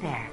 there.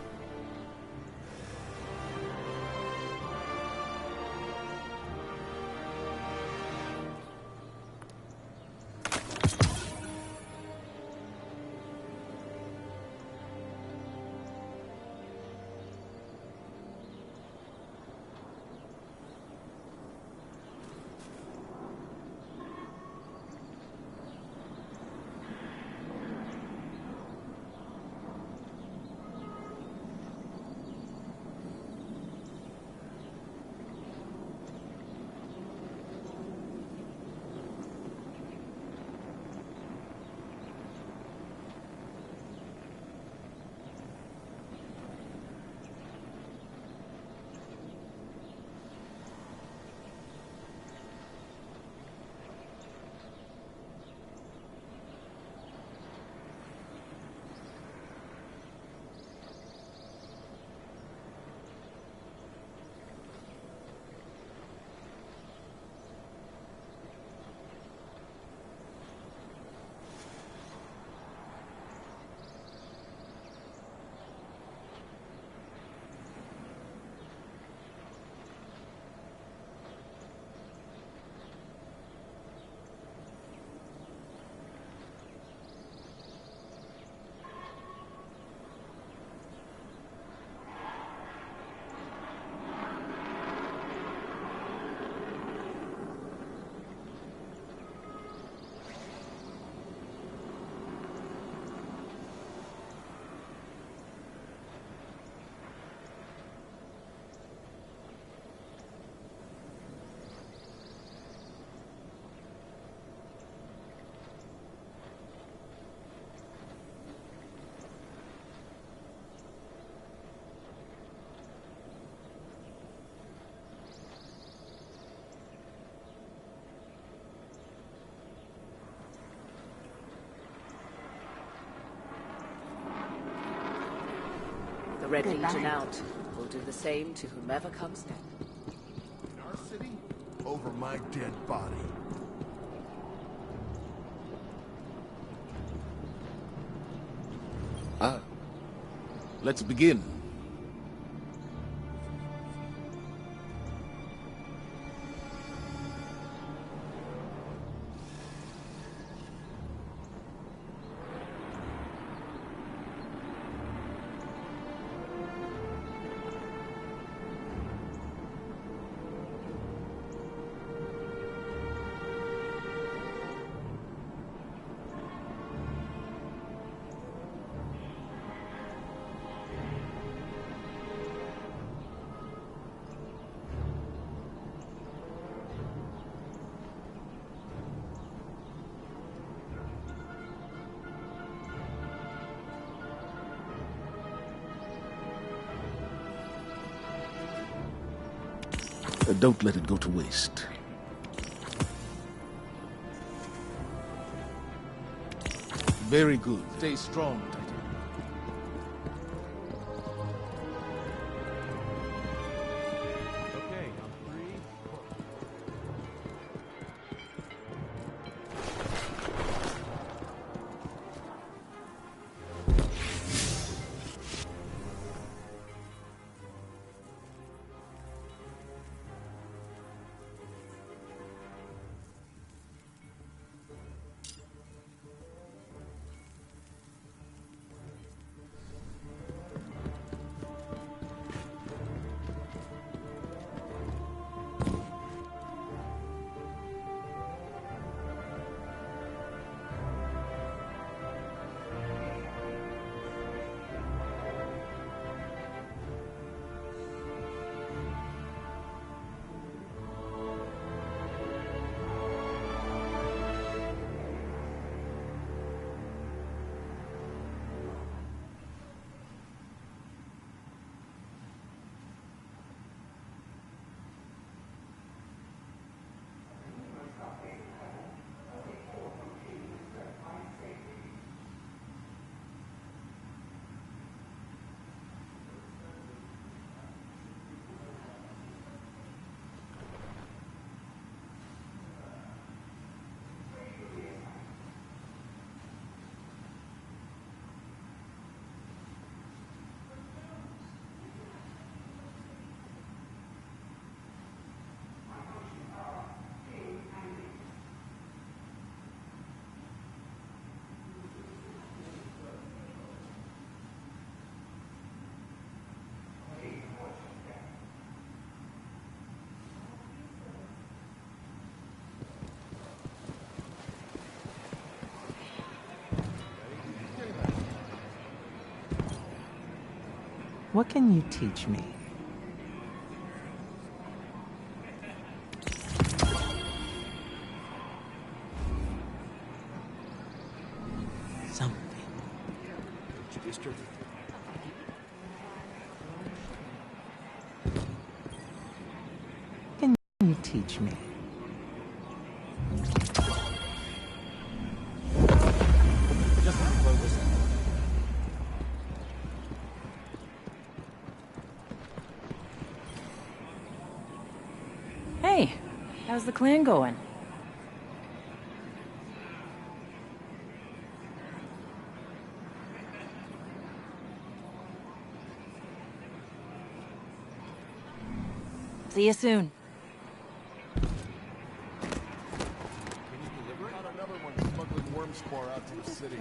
The Red Legion out. We'll do the same to whomever comes next. In our city? Over my dead body. Let's begin. Don't let it go to waste. Very good. Stay strong, Titan. Okay, on three. What can you teach me? Something. Can you teach me? Just blow this. Hey, how's the clan going? See you soon. Got another one smuggling worm spore out to the city.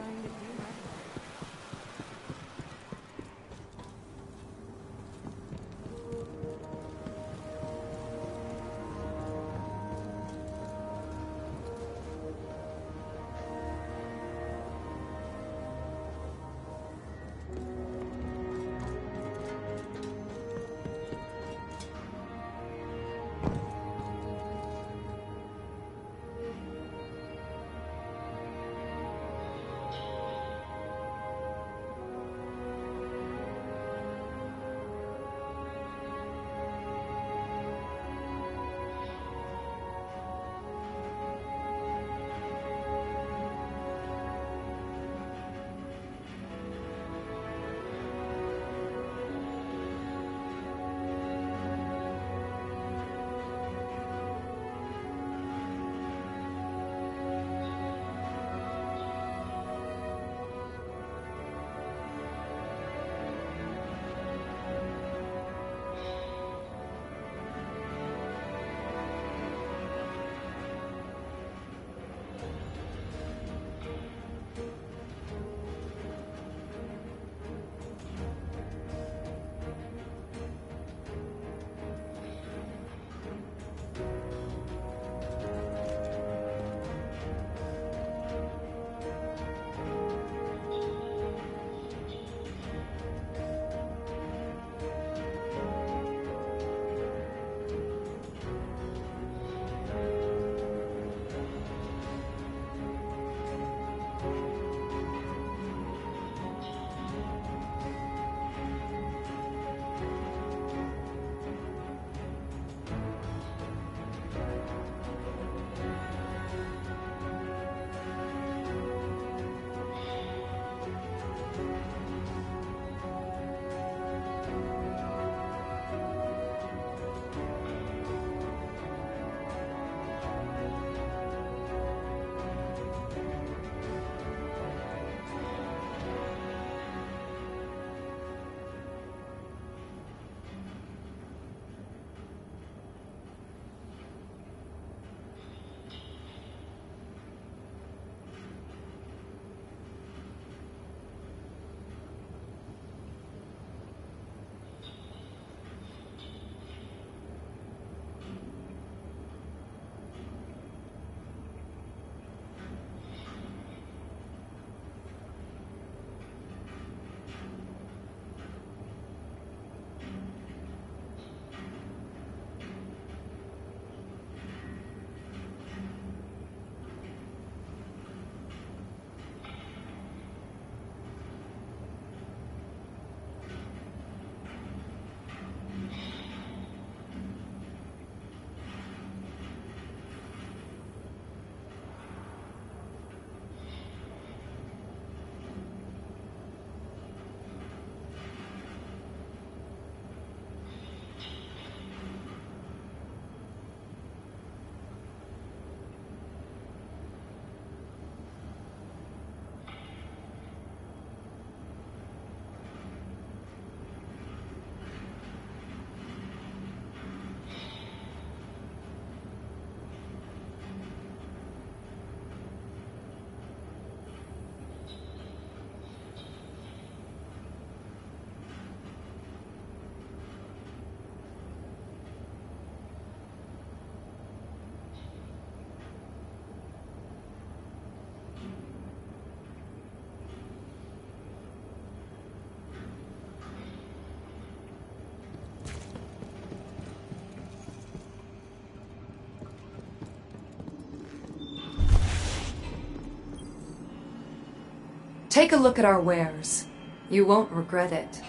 Take a look at our wares. You won't regret it.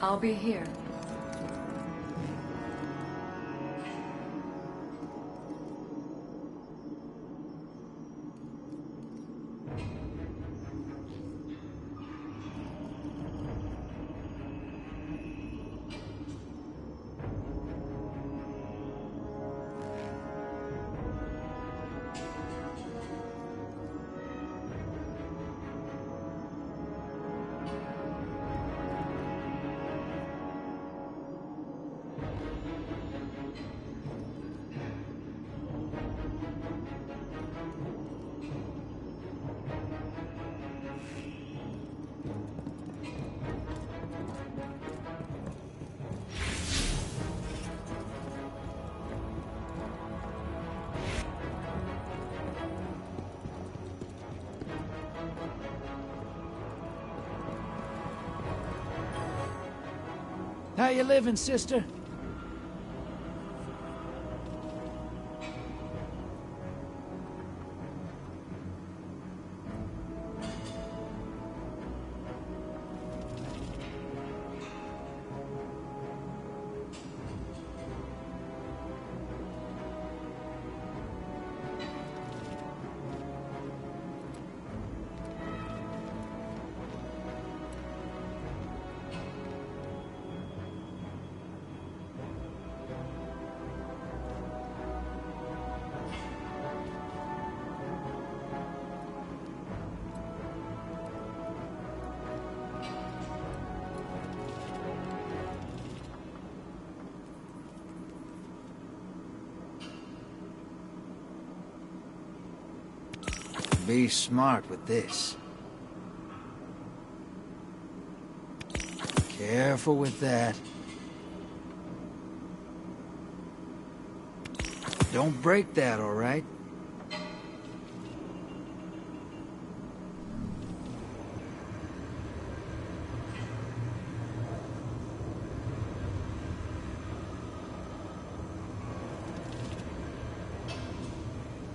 I'll be here. How you living, sister? Be smart with this. Careful with that. Don't break that, all right?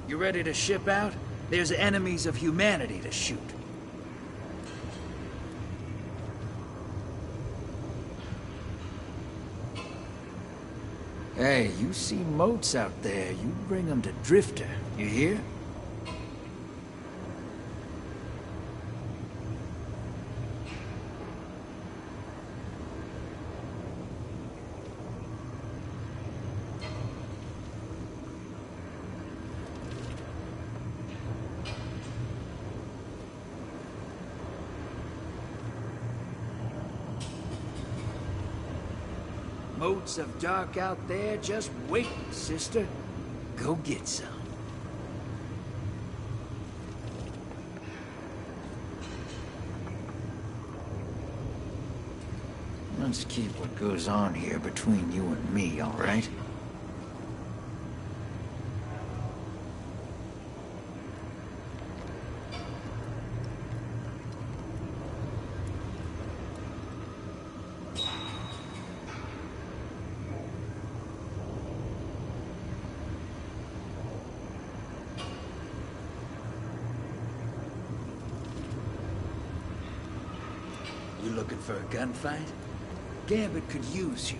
You ready to ship out? There's enemies of humanity to shoot. Hey, you see moats out there, you bring them to Drifter, you hear? Moats of dark out there just waiting, sister. Go get some. Let's keep what goes on here between you and me, all right? You looking for a gunfight? Gambit could use you.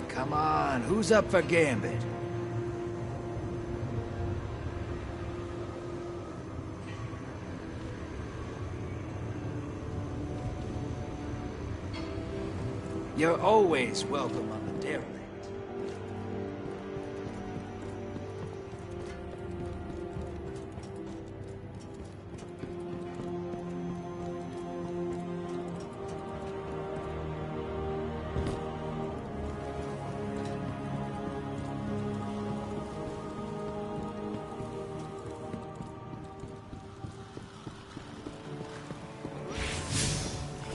Come on. Who's up for Gambit? You're always welcome on the derelict.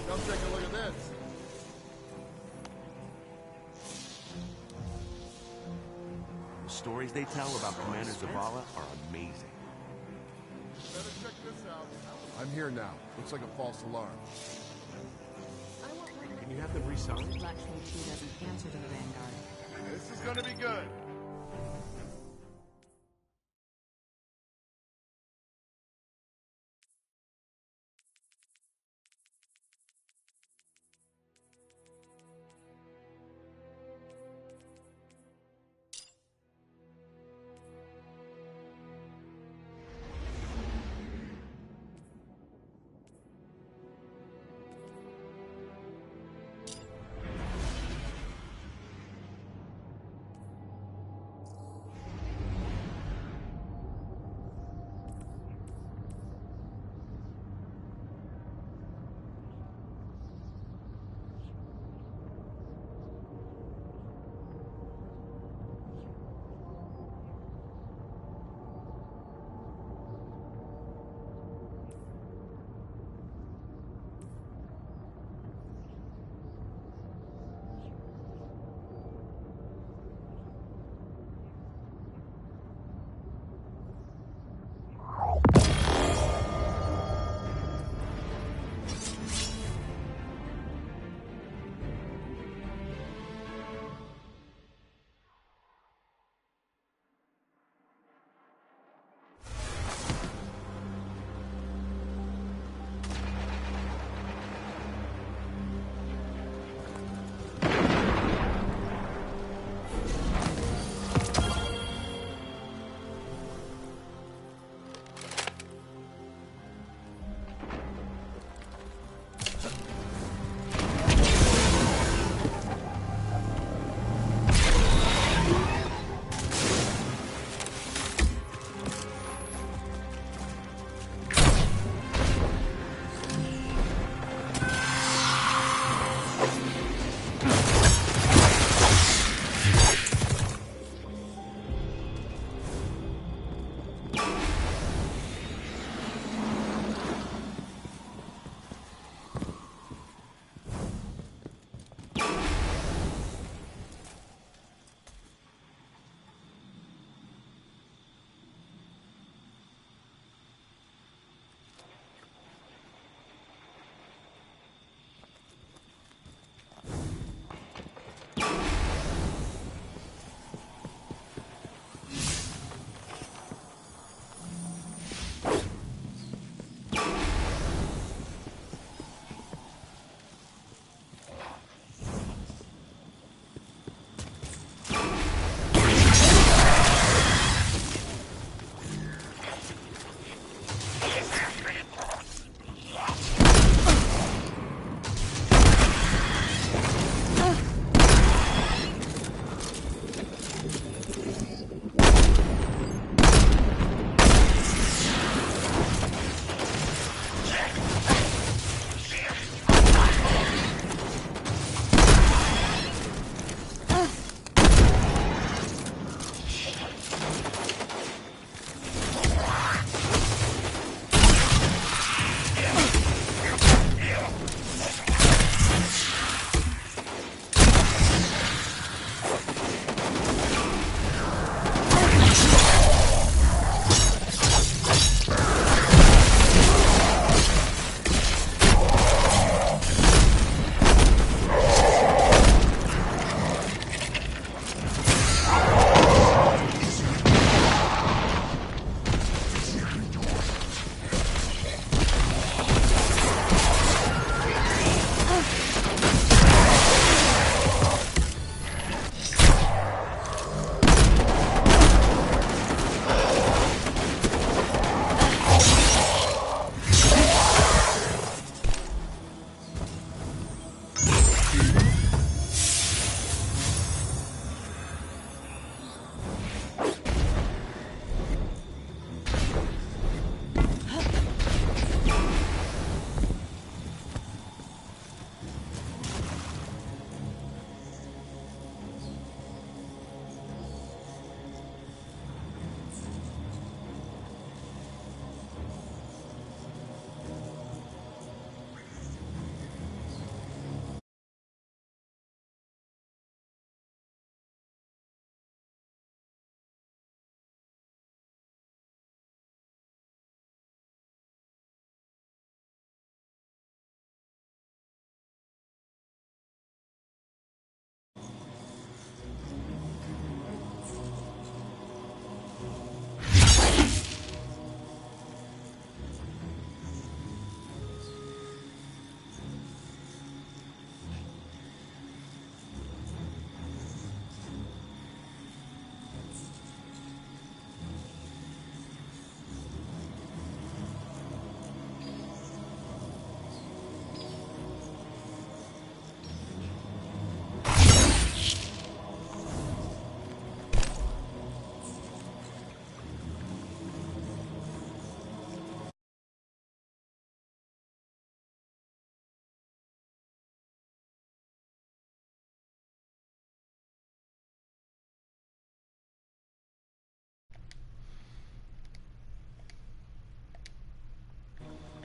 Come take a look at this. stories they tell about Commander Zavala are amazing. Better check this out. I'm here now. Looks like a false alarm. Can you have them re-signed? Black K2 doesn't answer to the Vanguard. This is gonna be good.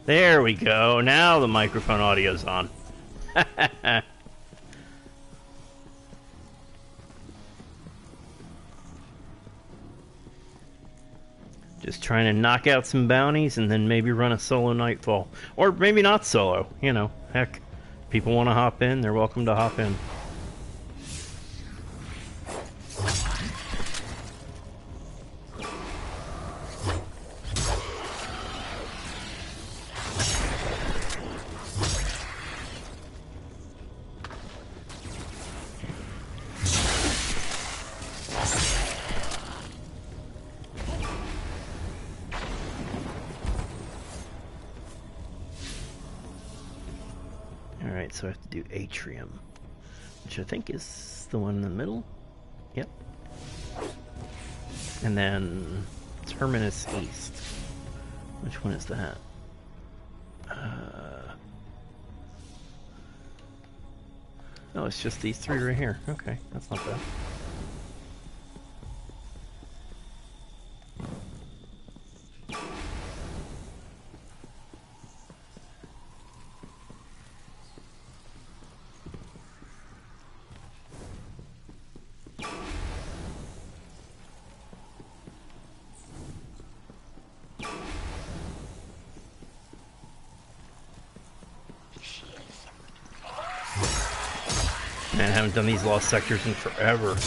There we go. Now the microphone audio's on. Just trying to knock out some bounties and then maybe run a solo Nightfall. Or maybe not solo. You know, heck. People want to hop in, they're welcome to hop in. Alright, so I have to do Atrium, which I think is the one in the middle. Yep. And then Terminus East. Which one is that? Oh, it's just these three right here. Okay, that's not bad. Man, I haven't done these lost sectors in forever.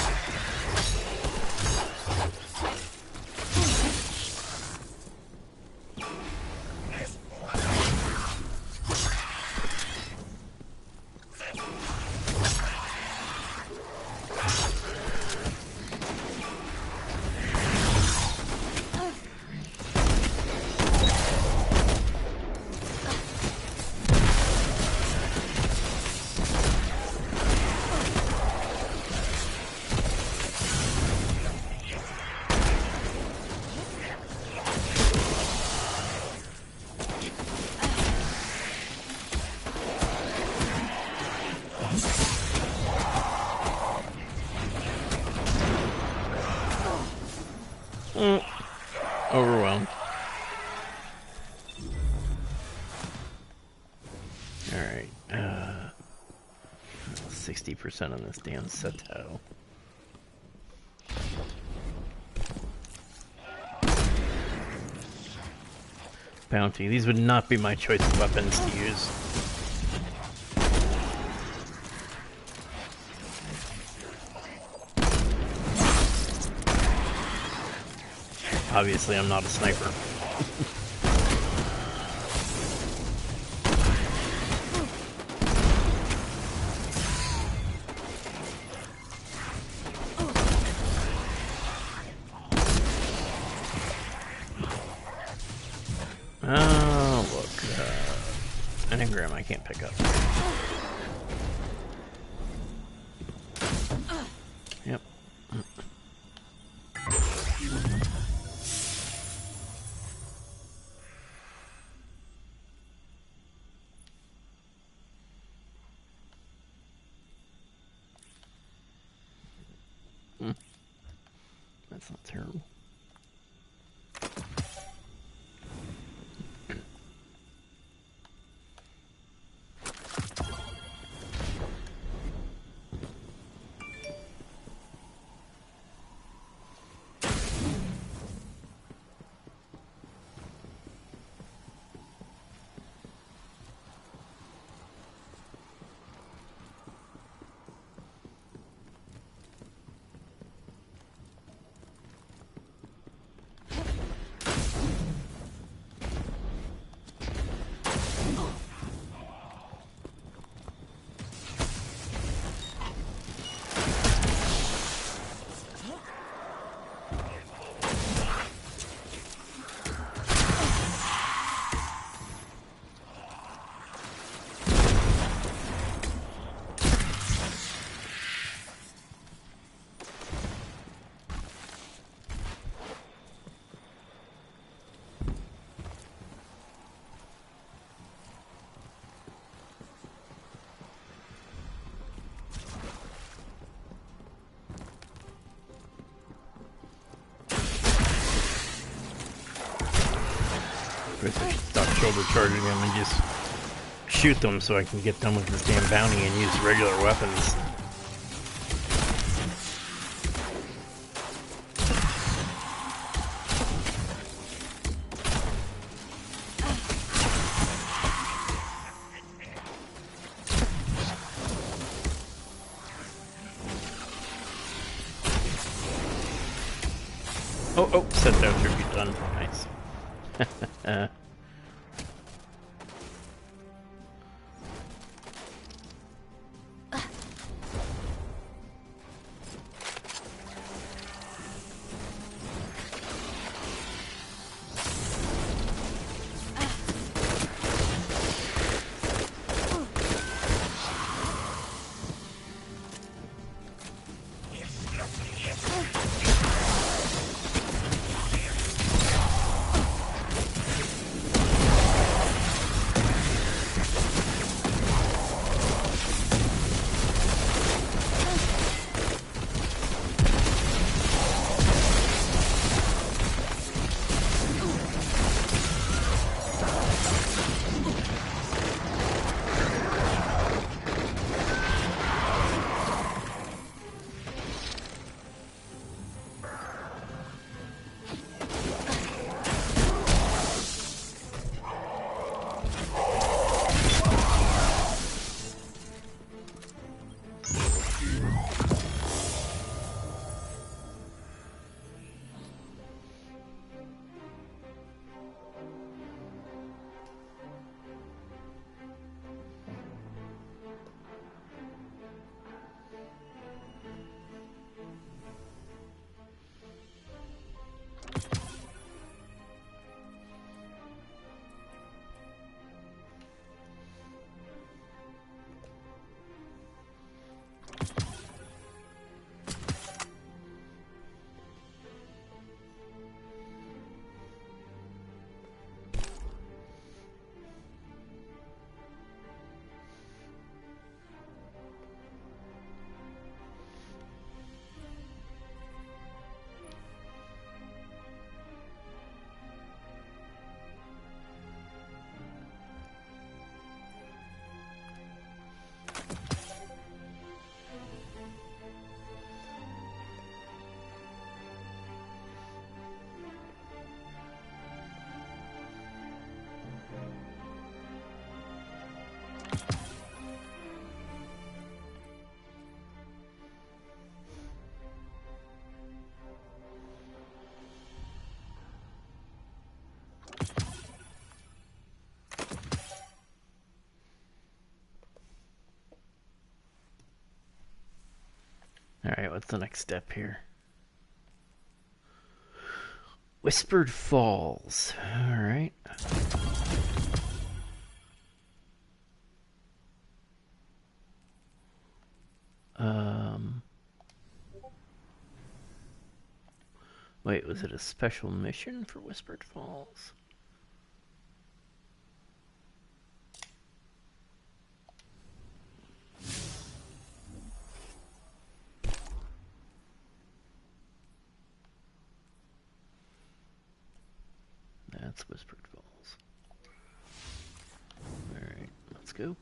Overwhelmed. Alright, 60% on this damn Seto. Bounty. These would not be my choice of weapons to use. Obviously, I'm not a sniper. Oh, look. An engram I can't pick up. Yep. That's not terrible. First I should stop shoulder charging them and just shoot them so I can get done with this damn bounty and use regular weapons. Oh, set that tribute done. Nice. Alright, what's the next step here? Whispered Falls. Alright. Wait, was it a special mission for Whispered Falls? That's Whispered Falls. Alright, let's go.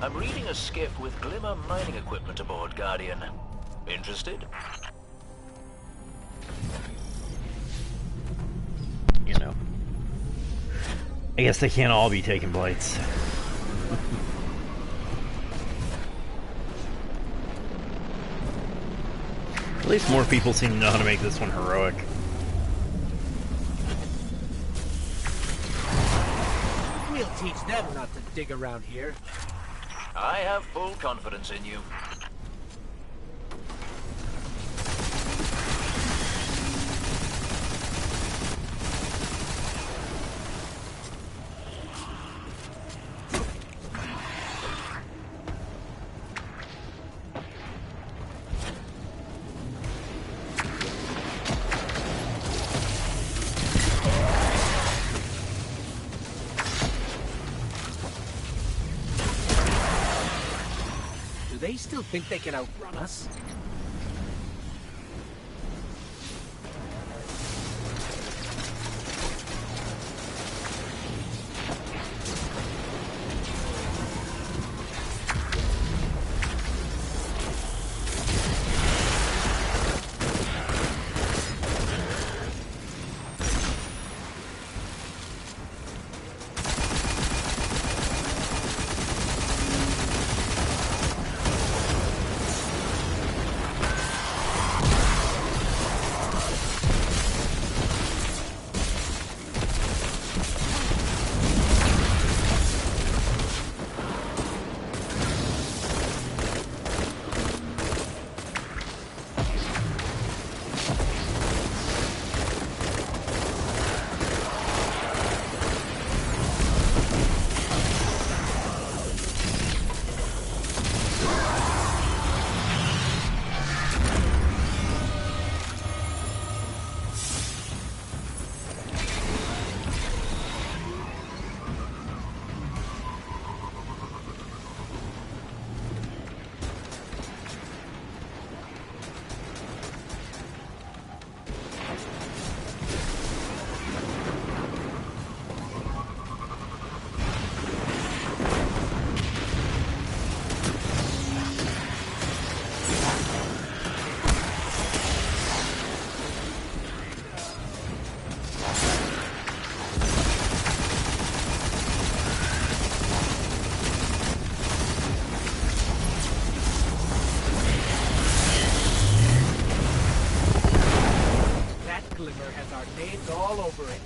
I'm reading a skiff with Glimmer mining equipment aboard, Guardian. Interested? You know. I guess they can't all be taking blights. At least more people seem to know how to make this one heroic. We'll teach them not to dig around here. I have full confidence in you. They still think they can outrun us? All over it.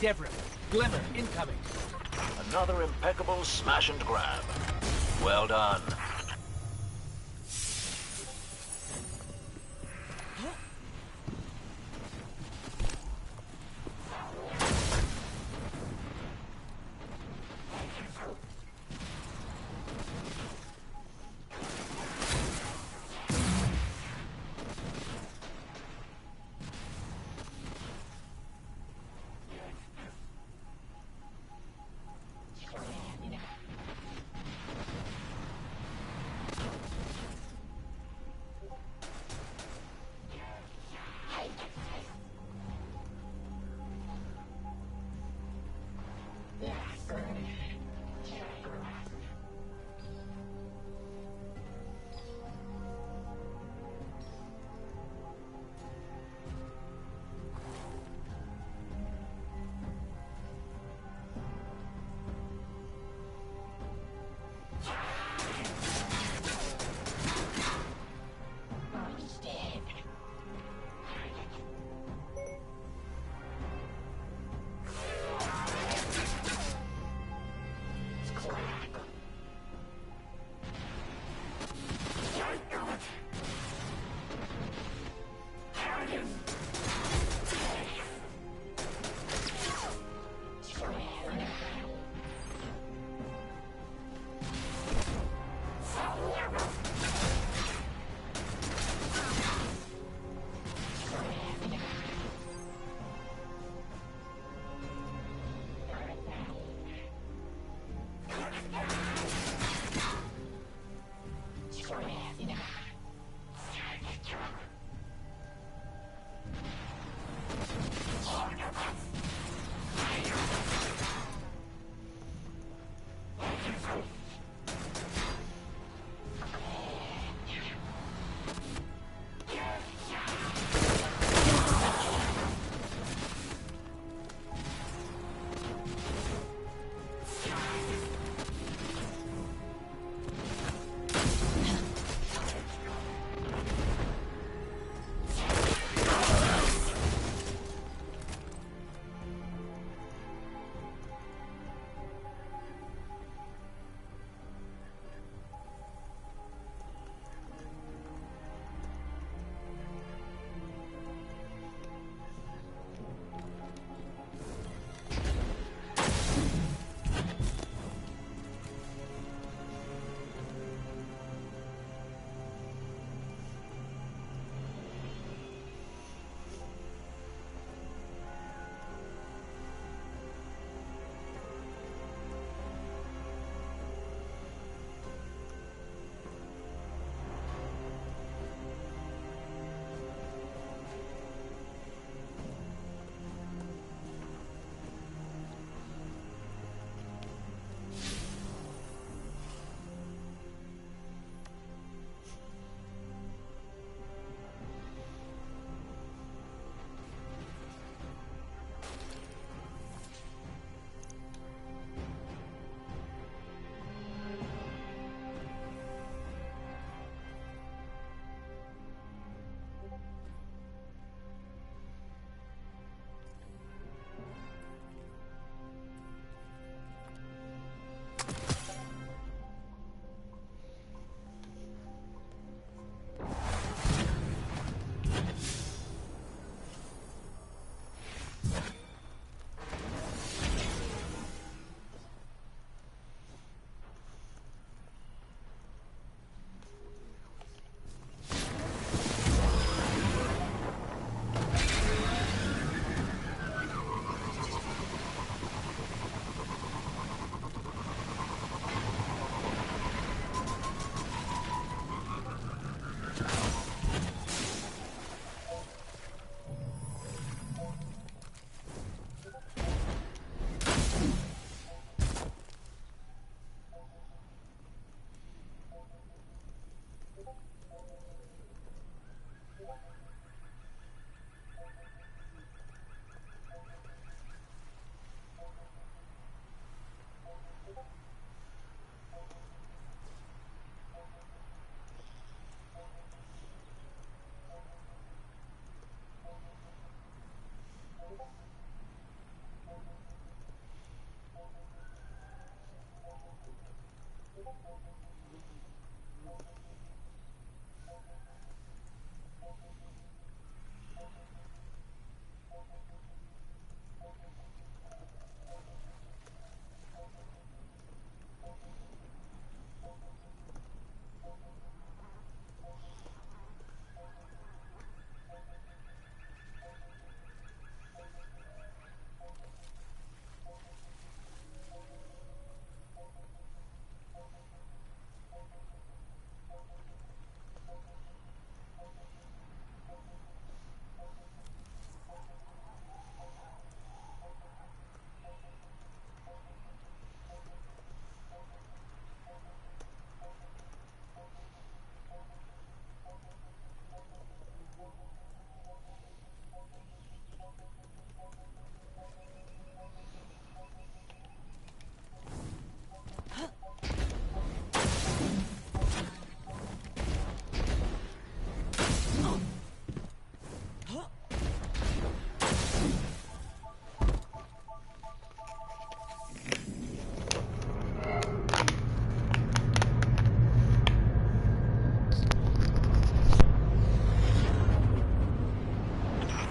Devrim. Glimmer, incoming. Another impeccable smash and grab. Well done.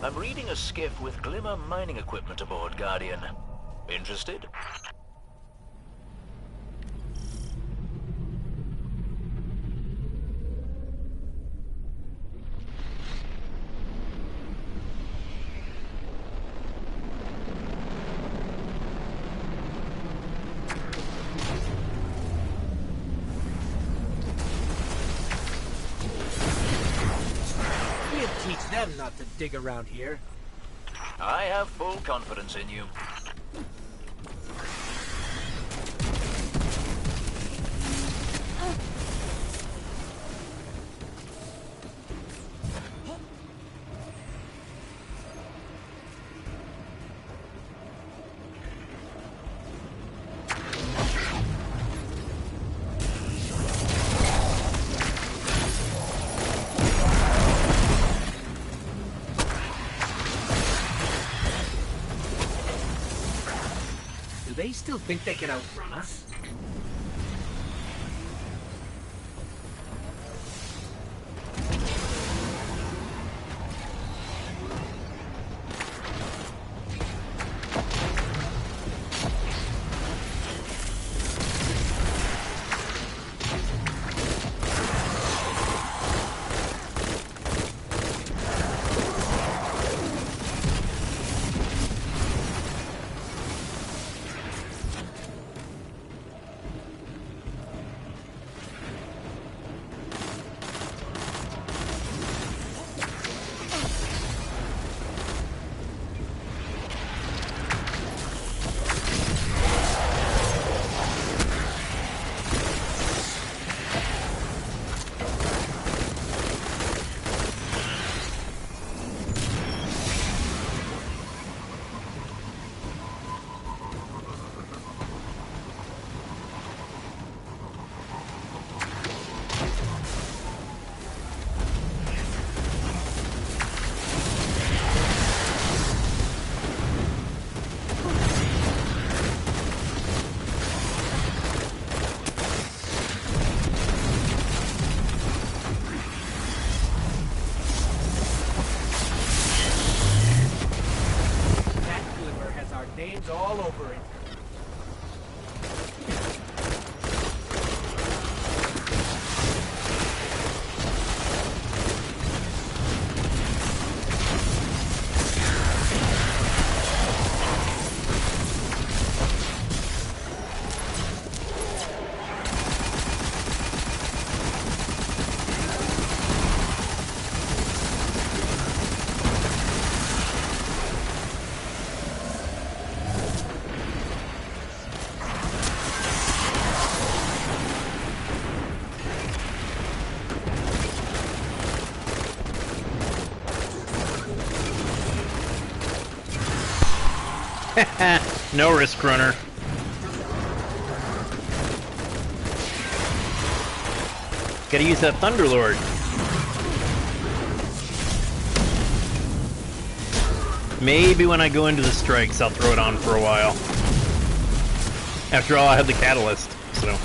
I'm reading a skiff with Glimmer mining equipment aboard, Guardian. Interested? You teach them not to dig around here. I have full confidence in you. Do they still think they can outrun us? That Glimmer has our names all over it. No risk runner. Gotta use that Thunderlord. Maybe when I go into the strikes, I'll throw it on for a while. After all, I have the catalyst, so.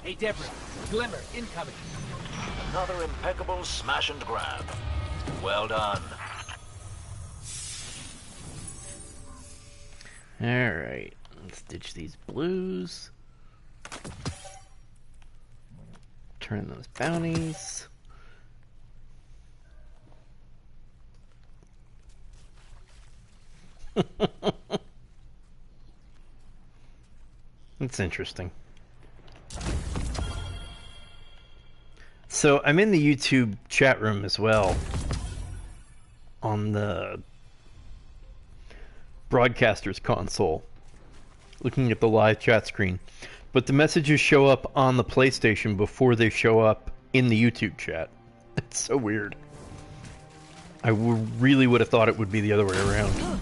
Hey, Deborah. Glimmer, incoming. Another impeccable smash and grab. Well done. Alright, let's ditch these blues. Turn those bounties. That's interesting. So I'm in the YouTube chat room as well on the broadcaster's console, looking at the live chat screen, but the messages show up on the PlayStation before they show up in the YouTube chat. It's so weird. I really would have thought it would be the other way around.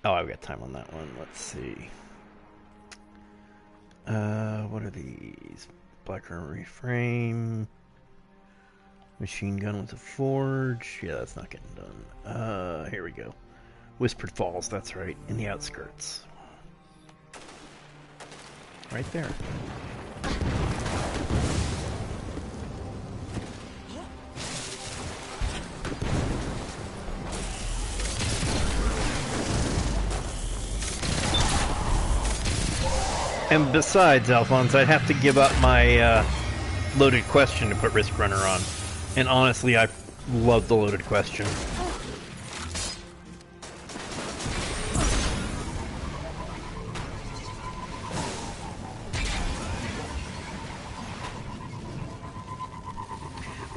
Oh, I've got time on that one. Let's see. What are these? Black armor reframe. Machine gun with a forge. Yeah, that's not getting done. Here we go. Whispered Falls, that's right. In the outskirts. Right there. And besides, Alphonse, I'd have to give up my loaded question to put Risk Runner on. And honestly, I love the loaded question.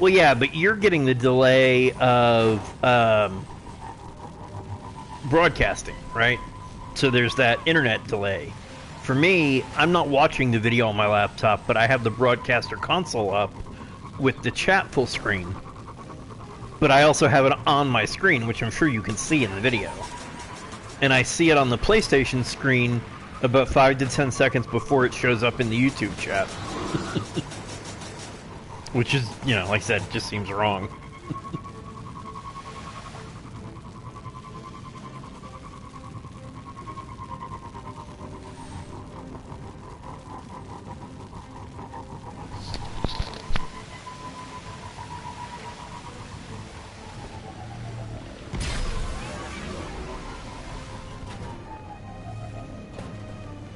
Well, yeah, but you're getting the delay of broadcasting, right? So there's that internet delay. For me, I'm not watching the video on my laptop, but I have the broadcaster console up with the chat full screen. But I also have it on my screen, which I'm sure you can see in the video. And I see it on the PlayStation screen about 5 to 10 seconds before it shows up in the YouTube chat. Which is, you know, like I said, just seems wrong.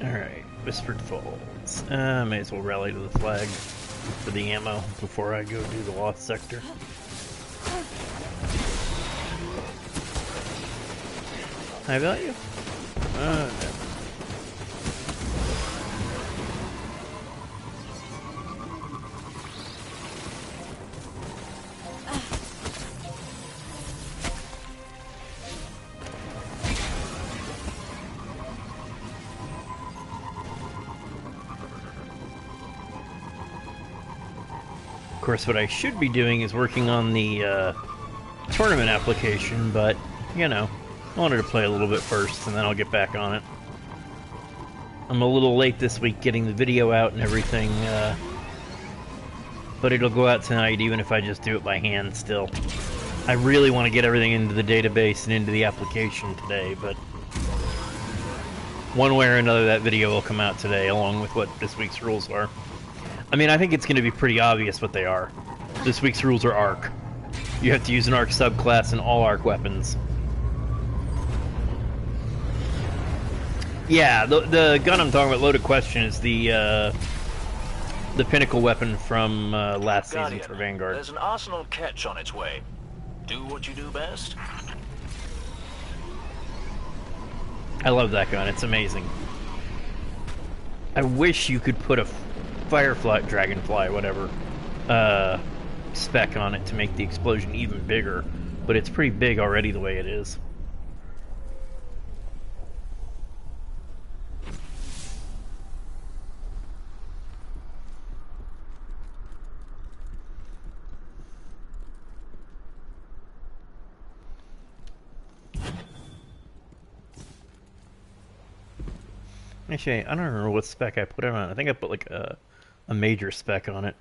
Alright, Whispered Falls. May as well rally to the flag for the ammo before I go do the Lost Sector. High value? Okay. Of course, what I should be doing is working on the tournament application, but, you know, I wanted to play a little bit first, and then I'll get back on it. I'm a little late this week getting the video out and everything, but it'll go out tonight even if I just do it by hand still. I really want to get everything into the database and into the application today, but one way or another that video will come out today along with what this week's rules are. I mean, I think it's going to be pretty obvious what they are. This week's rules are ARC. You have to use an ARC subclass in all ARC weapons. Yeah, the gun I'm talking about, loaded question, is the pinnacle weapon from last Guardian, season for Vanguard. There's an arsenal catch on its way. Do what you do best. I love that gun. It's amazing. I wish you could put a Firefly, Dragonfly, whatever, spec on it to make the explosion even bigger, but it's pretty big already the way it is. Actually, I don't remember what spec I put it on. I think I put like a major spec on it.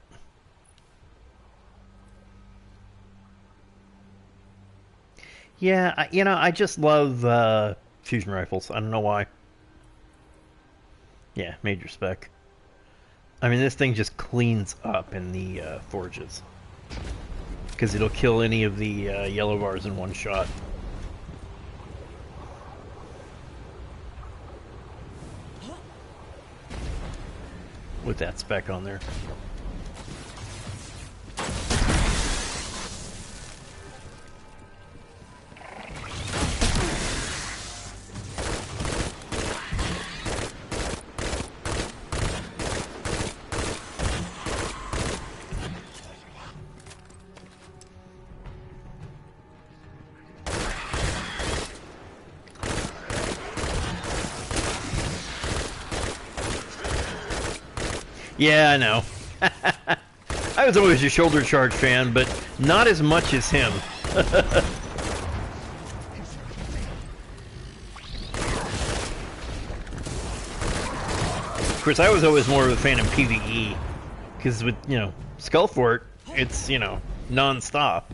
Yeah, you know, I just love fusion rifles. I don't know why. Yeah, major spec. I mean, this thing just cleans up in the forges. Because it'll kill any of the yellow bars in one shot. With that spec on there. Yeah, I know. I was always a shoulder charge fan, but not as much as him. course, I was always more of a fan of PvE, because with, you know, Skullfort, it's, you know, non-stop.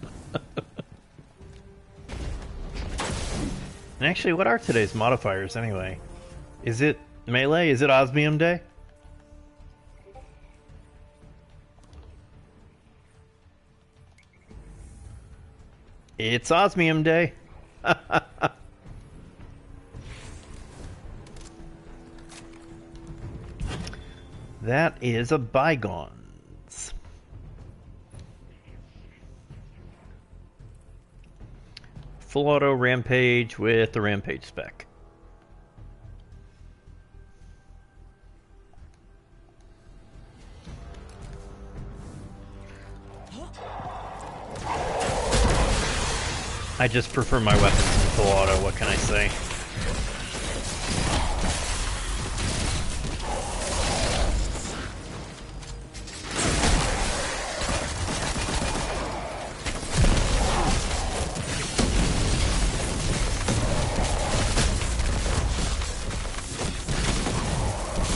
And actually, what are today's modifiers anyway? Is it melee? Is it Osmium Day? It's Osmium Day. That is a bygones. Full auto rampage with the rampage spec. I just prefer my weapons in full auto, what can I say?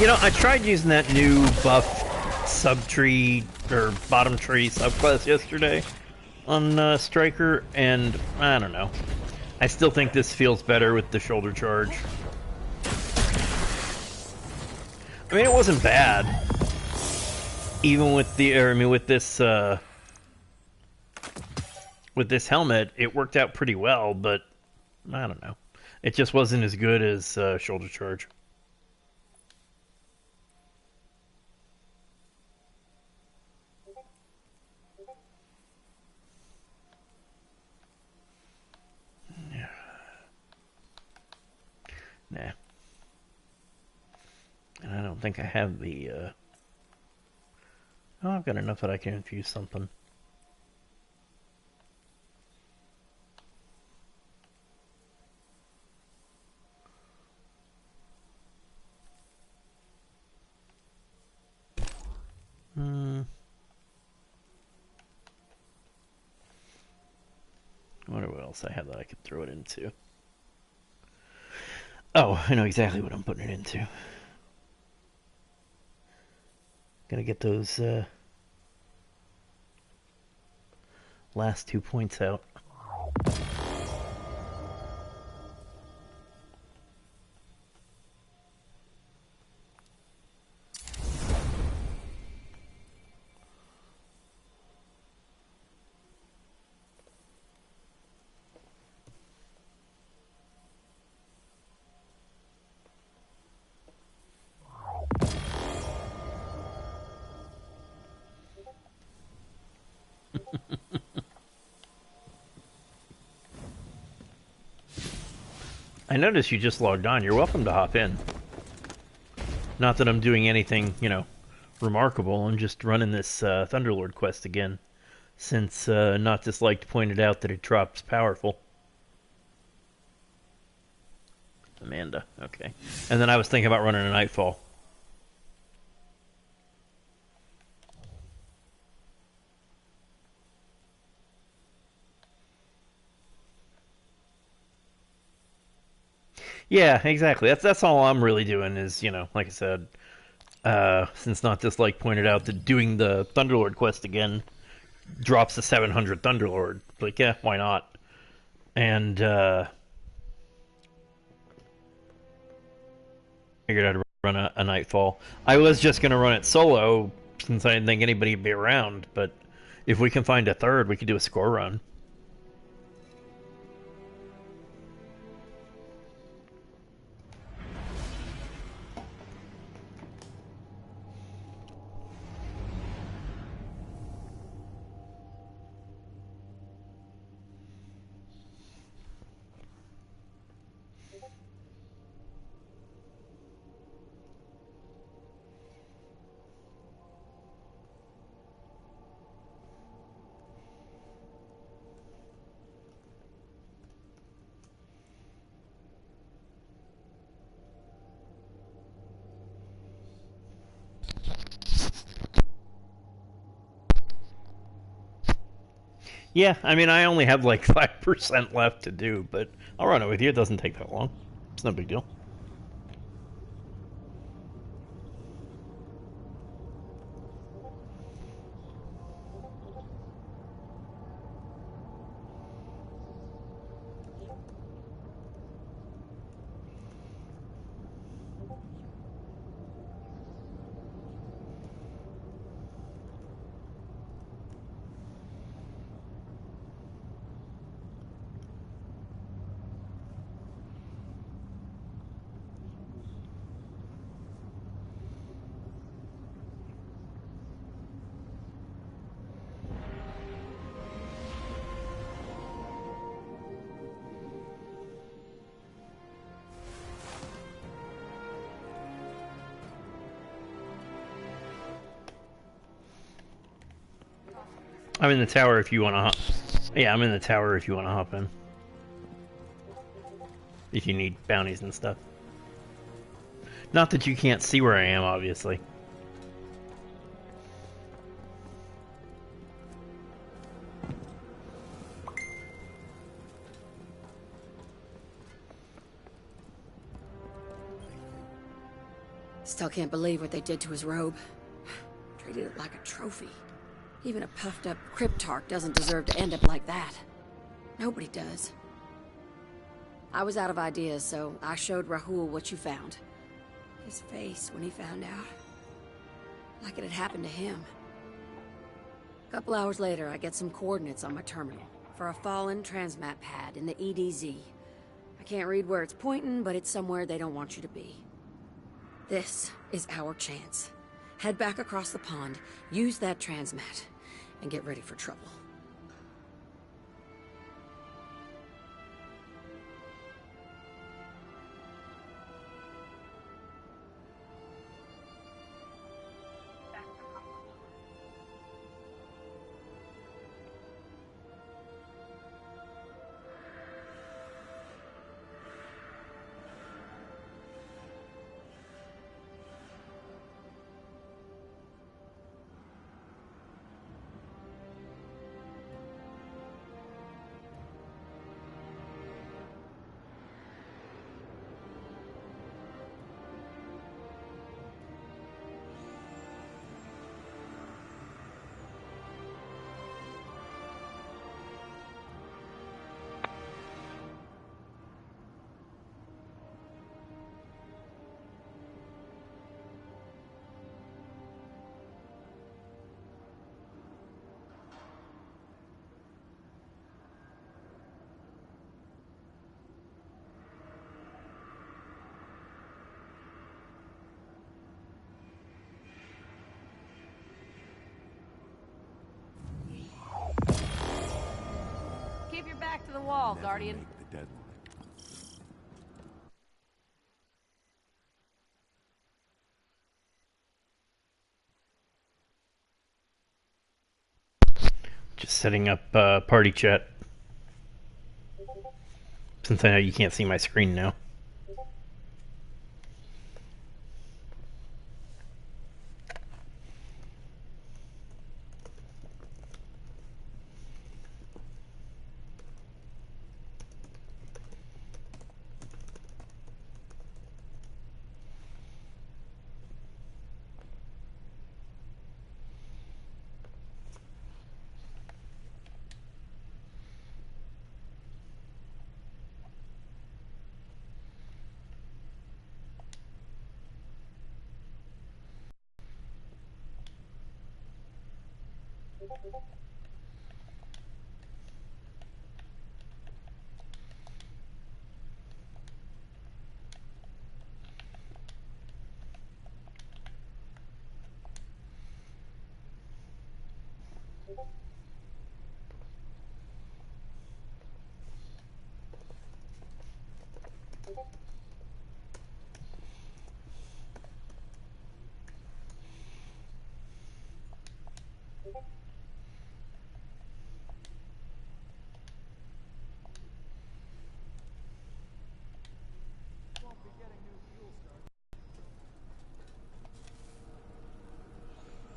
You know, I tried using that new buff sub-tree, or bottom tree subclass yesterday on Striker, and I don't know. I still think this feels better with the shoulder charge. I mean, it wasn't bad. Even with the, I mean, with this helmet, it worked out pretty well, but I don't know. It just wasn't as good as shoulder charge. Nah. And I don't think I have the, oh, I've got enough that I can infuse something. I wonder what else I have that I could throw it into. Oh, I know exactly what I'm putting it into. Gonna get those last 2 points out. I noticed you just logged on. You're welcome to hop in. Not that I'm doing anything, you know, remarkable. I'm just running this Thunderlord quest again. Since Not Disliked pointed out that it drops powerful. Amanda, okay. And then I was thinking about running a Nightfall. Yeah, exactly. That's all I'm really doing is, you know, like I said, since Not Disliked pointed out that doing the Thunderlord quest again drops the 700 Thunderlord. Like, yeah, why not? And figured I'd run a Nightfall. I was just going to run it solo since I didn't think anybody would be around, but if we can find a third, we could do a score run. Yeah, I mean, I only have like 5% left to do, but I'll run it with you. It doesn't take that long. It's no big deal. I'm in the tower if you want to hop. Yeah, I'm in the tower if you want to hop in. If you need bounties and stuff. Not that you can't see where I am, obviously. Still can't believe what they did to his robe. Treated it like a trophy. Even a puffed-up cryptarch doesn't deserve to end up like that. Nobody does. I was out of ideas, so I showed Rahul what you found. His face when he found out. Like it had happened to him. A couple hours later, I get some coordinates on my terminal for a fallen transmat pad in the EDZ. I can't read where it's pointing, but it's somewhere they don't want you to be. This is our chance. Head back across the pond, use that transmat, and get ready for trouble. Keep your back to the wall, Guardian. Make the deadline. Just setting up party chat. Since I know you can't see my screen now.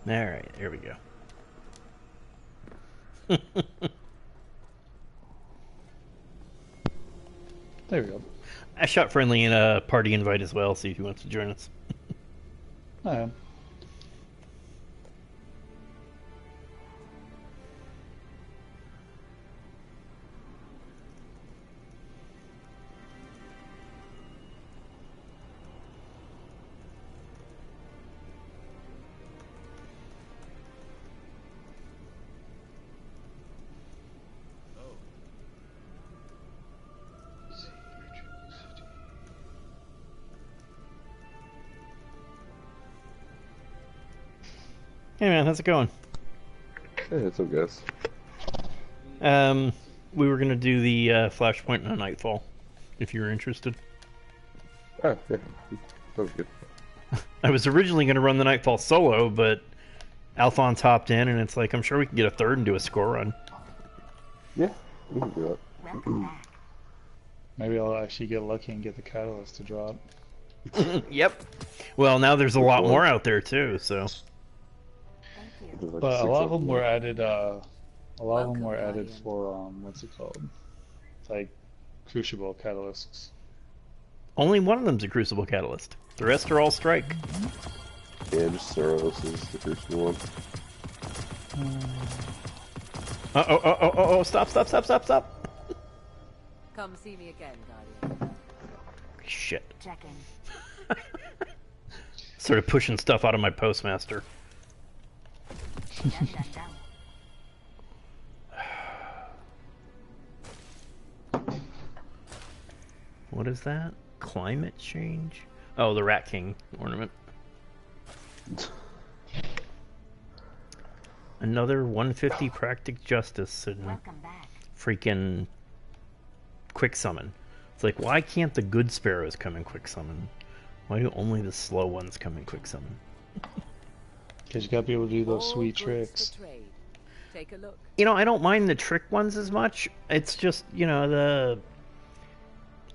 Alright, there we go. There we go. I shot Friendly in a party invite as well, see if he wants to join us. I am. Hey man, how's it going? Hey, it's okay. We were gonna do the Flashpoint on Nightfall, if you're interested. Oh, yeah. That was good. I was originally gonna run the Nightfall solo, but Alphonse hopped in, and it's like, I'm sure we can get a third and do a score run. Yeah, we can do it. Maybe I'll actually get lucky and get the catalyst to drop. Yep. Well, now there's a lot more out there too, so. But a lot of them were added. A lot of them were added for what's it called? It's like Crucible catalysts. Only one of them's a Crucible catalyst. The rest are all Strike. Yeah, just Soros is the Crucible one. Stop. Come see me again, Guardian. Shit. Checking. Started pushing stuff out of my postmaster. Done. What is that? Climate change? Oh, the Rat King ornament. Another 150 Practic Justice and freaking Quick Summon. It's like, why can't the good sparrows come in Quick Summon? Why do only the slow ones come in Quick Summon? Because you gotta be able to do those sweet tricks. Take a look. You know, I don't mind the trick ones as much. It's just, you know,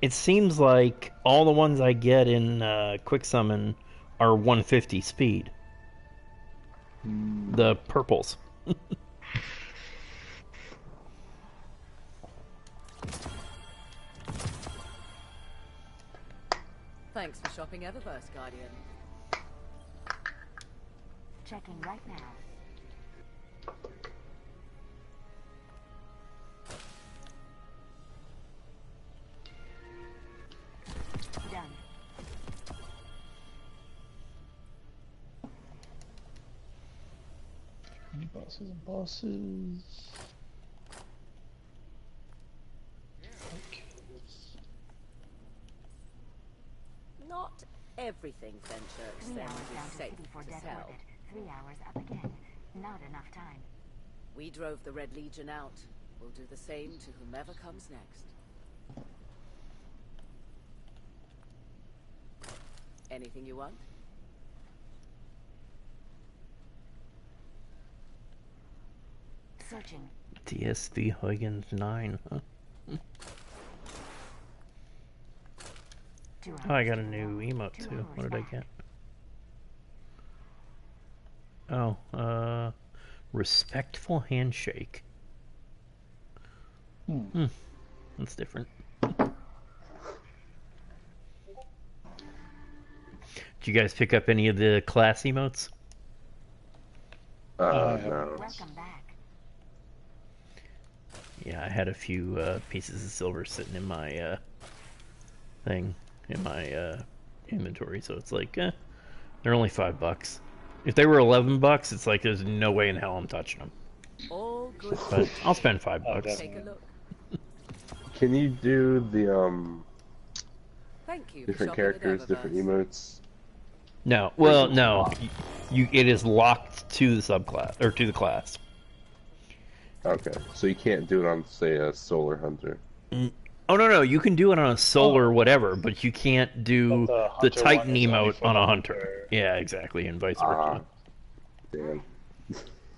it seems like all the ones I get in Quick Summon are 150 speed. The purples. Thanks for shopping Eververse, Guardian. Checking right now. Done. Any bosses and bosses? Not everything Fenchurch 3 sends hours down is to safe city for to dead sell. orbit. 3 hours up again. Not enough time. We drove the Red Legion out. We'll do the same to whomever comes next. Anything you want? Searching. DSV Huygens 9, huh? Oh, I got a new emote too. What did I get? Oh, respectful handshake. That's different. Did you guys pick up any of the class emotes? No. Welcome back. Yeah, I had a few pieces of silver sitting in my thing, in my inventory, so it's like, they're only $5. If they were $11, it's like there's no way in hell I'm touching them. All good. But I'll spend $5. Take a look. Can you do the Thank you. different characters, different emotes? No, well, no. It is locked to the subclass or to the class. Okay, so you can't do it on, say, a Solar Hunter. Oh no, you can do it on a solar whatever, but you can't do the Titan emote on a hunter. Yeah, exactly, and vice versa. Damn.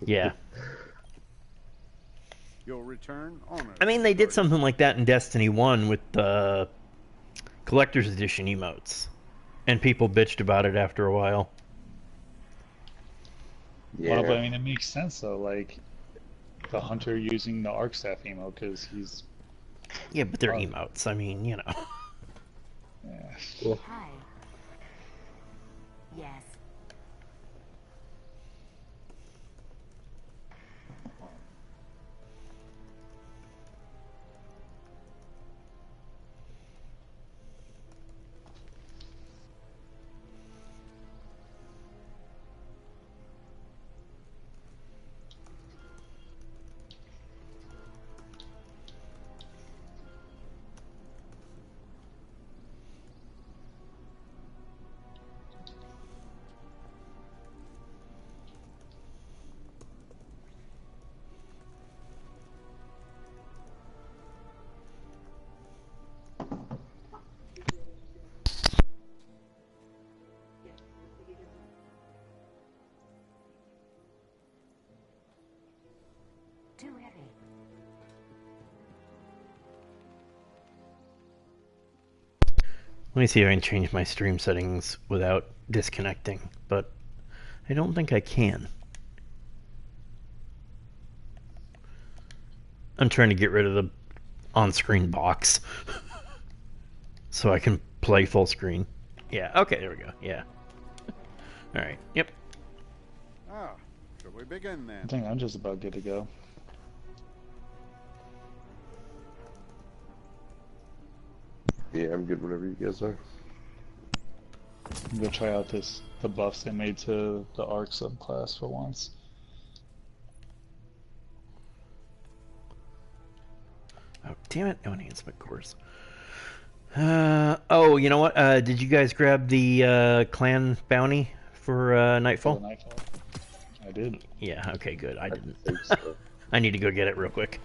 Yeah. You'll return honor. I mean, they did something like that in Destiny 1 with the collector's edition emotes, and people bitched about it after a while. Yeah. Well, but I mean, it makes sense though. Like the hunter using the arc staff emote because he's. Yeah, but they're emotes. I mean, you know. Yeah. Hi. Yes. Let me see if I can change my stream settings without disconnecting, but I don't think I can. I'm trying to get rid of the on-screen box so I can play full screen. Yeah, okay, there we go. Yeah. Alright, yep. Ah, should we begin then? I think I'm just about good to go. Yeah, I'm good whenever you guys are. I'm gonna try out the buffs they made to the Arc subclass for once. Oh, damn it. No enhancement cores. Oh, you know what? Did you guys grab the clan bounty for Nightfall? Nightfall? I did. Yeah, okay, good. I didn't. So. I need to go get it real quick.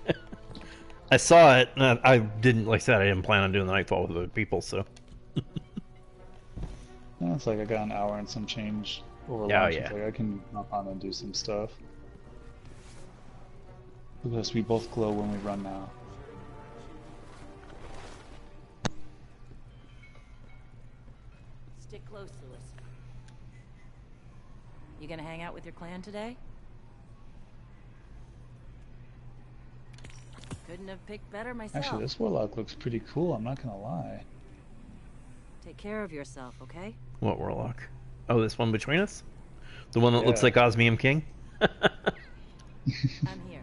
I saw it, and I didn't, like I said, I didn't plan on doing the Nightfall with other people, so. No, it's like I got an hour and some change over lunch. Yeah. It's like I can hop on and do some stuff. Because we both glow when we run now. Stick close, Lewis. You gonna hang out with your clan today? Couldn't have picked better myself. Actually, this warlock looks pretty cool, I'm not gonna lie. Take care of yourself, okay? What warlock? Oh, this one between us? The one that looks Yeah. like Osmium King? I'm here.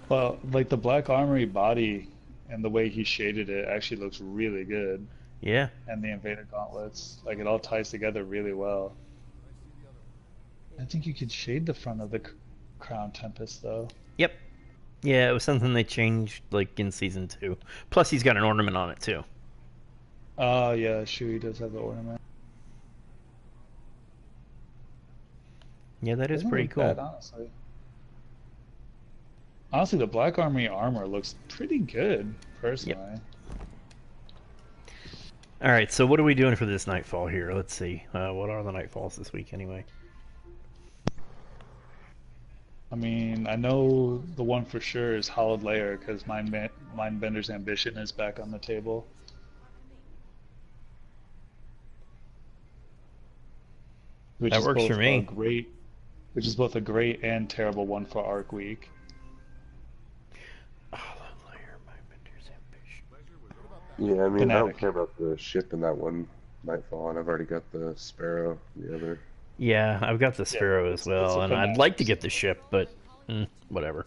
Well, like the Black Armory body and the way he shaded it actually looks really good. Yeah. And the Invader gauntlets, like it all ties together really well. I think you could shade the front of the Crown Tempest though. Yep. Yeah, it was something they changed like in Season 2. Plus he's got an ornament on it too. Oh yeah, Shui does have the ornament. Yeah, that is Doesn't pretty look cool. bad, honestly. Honestly, the Black Armory armor looks pretty good, personally. Alright, so what are we doing for this Nightfall here? Let's see. What are the Nightfalls this week anyway? I mean, I know the one for sure is Hollowed Layer, because Mindbender's Ambition is back on the table. Which That is works both for me. Which is both a great and terrible one for Arc Week. Yeah, I mean, I Fanatic. don't care about the ship in that one Nightfall, and I've already got the Sparrow, the other. Yeah, I've got the Sparrow as well, a and I'd Fanatic. like to get the ship, but whatever.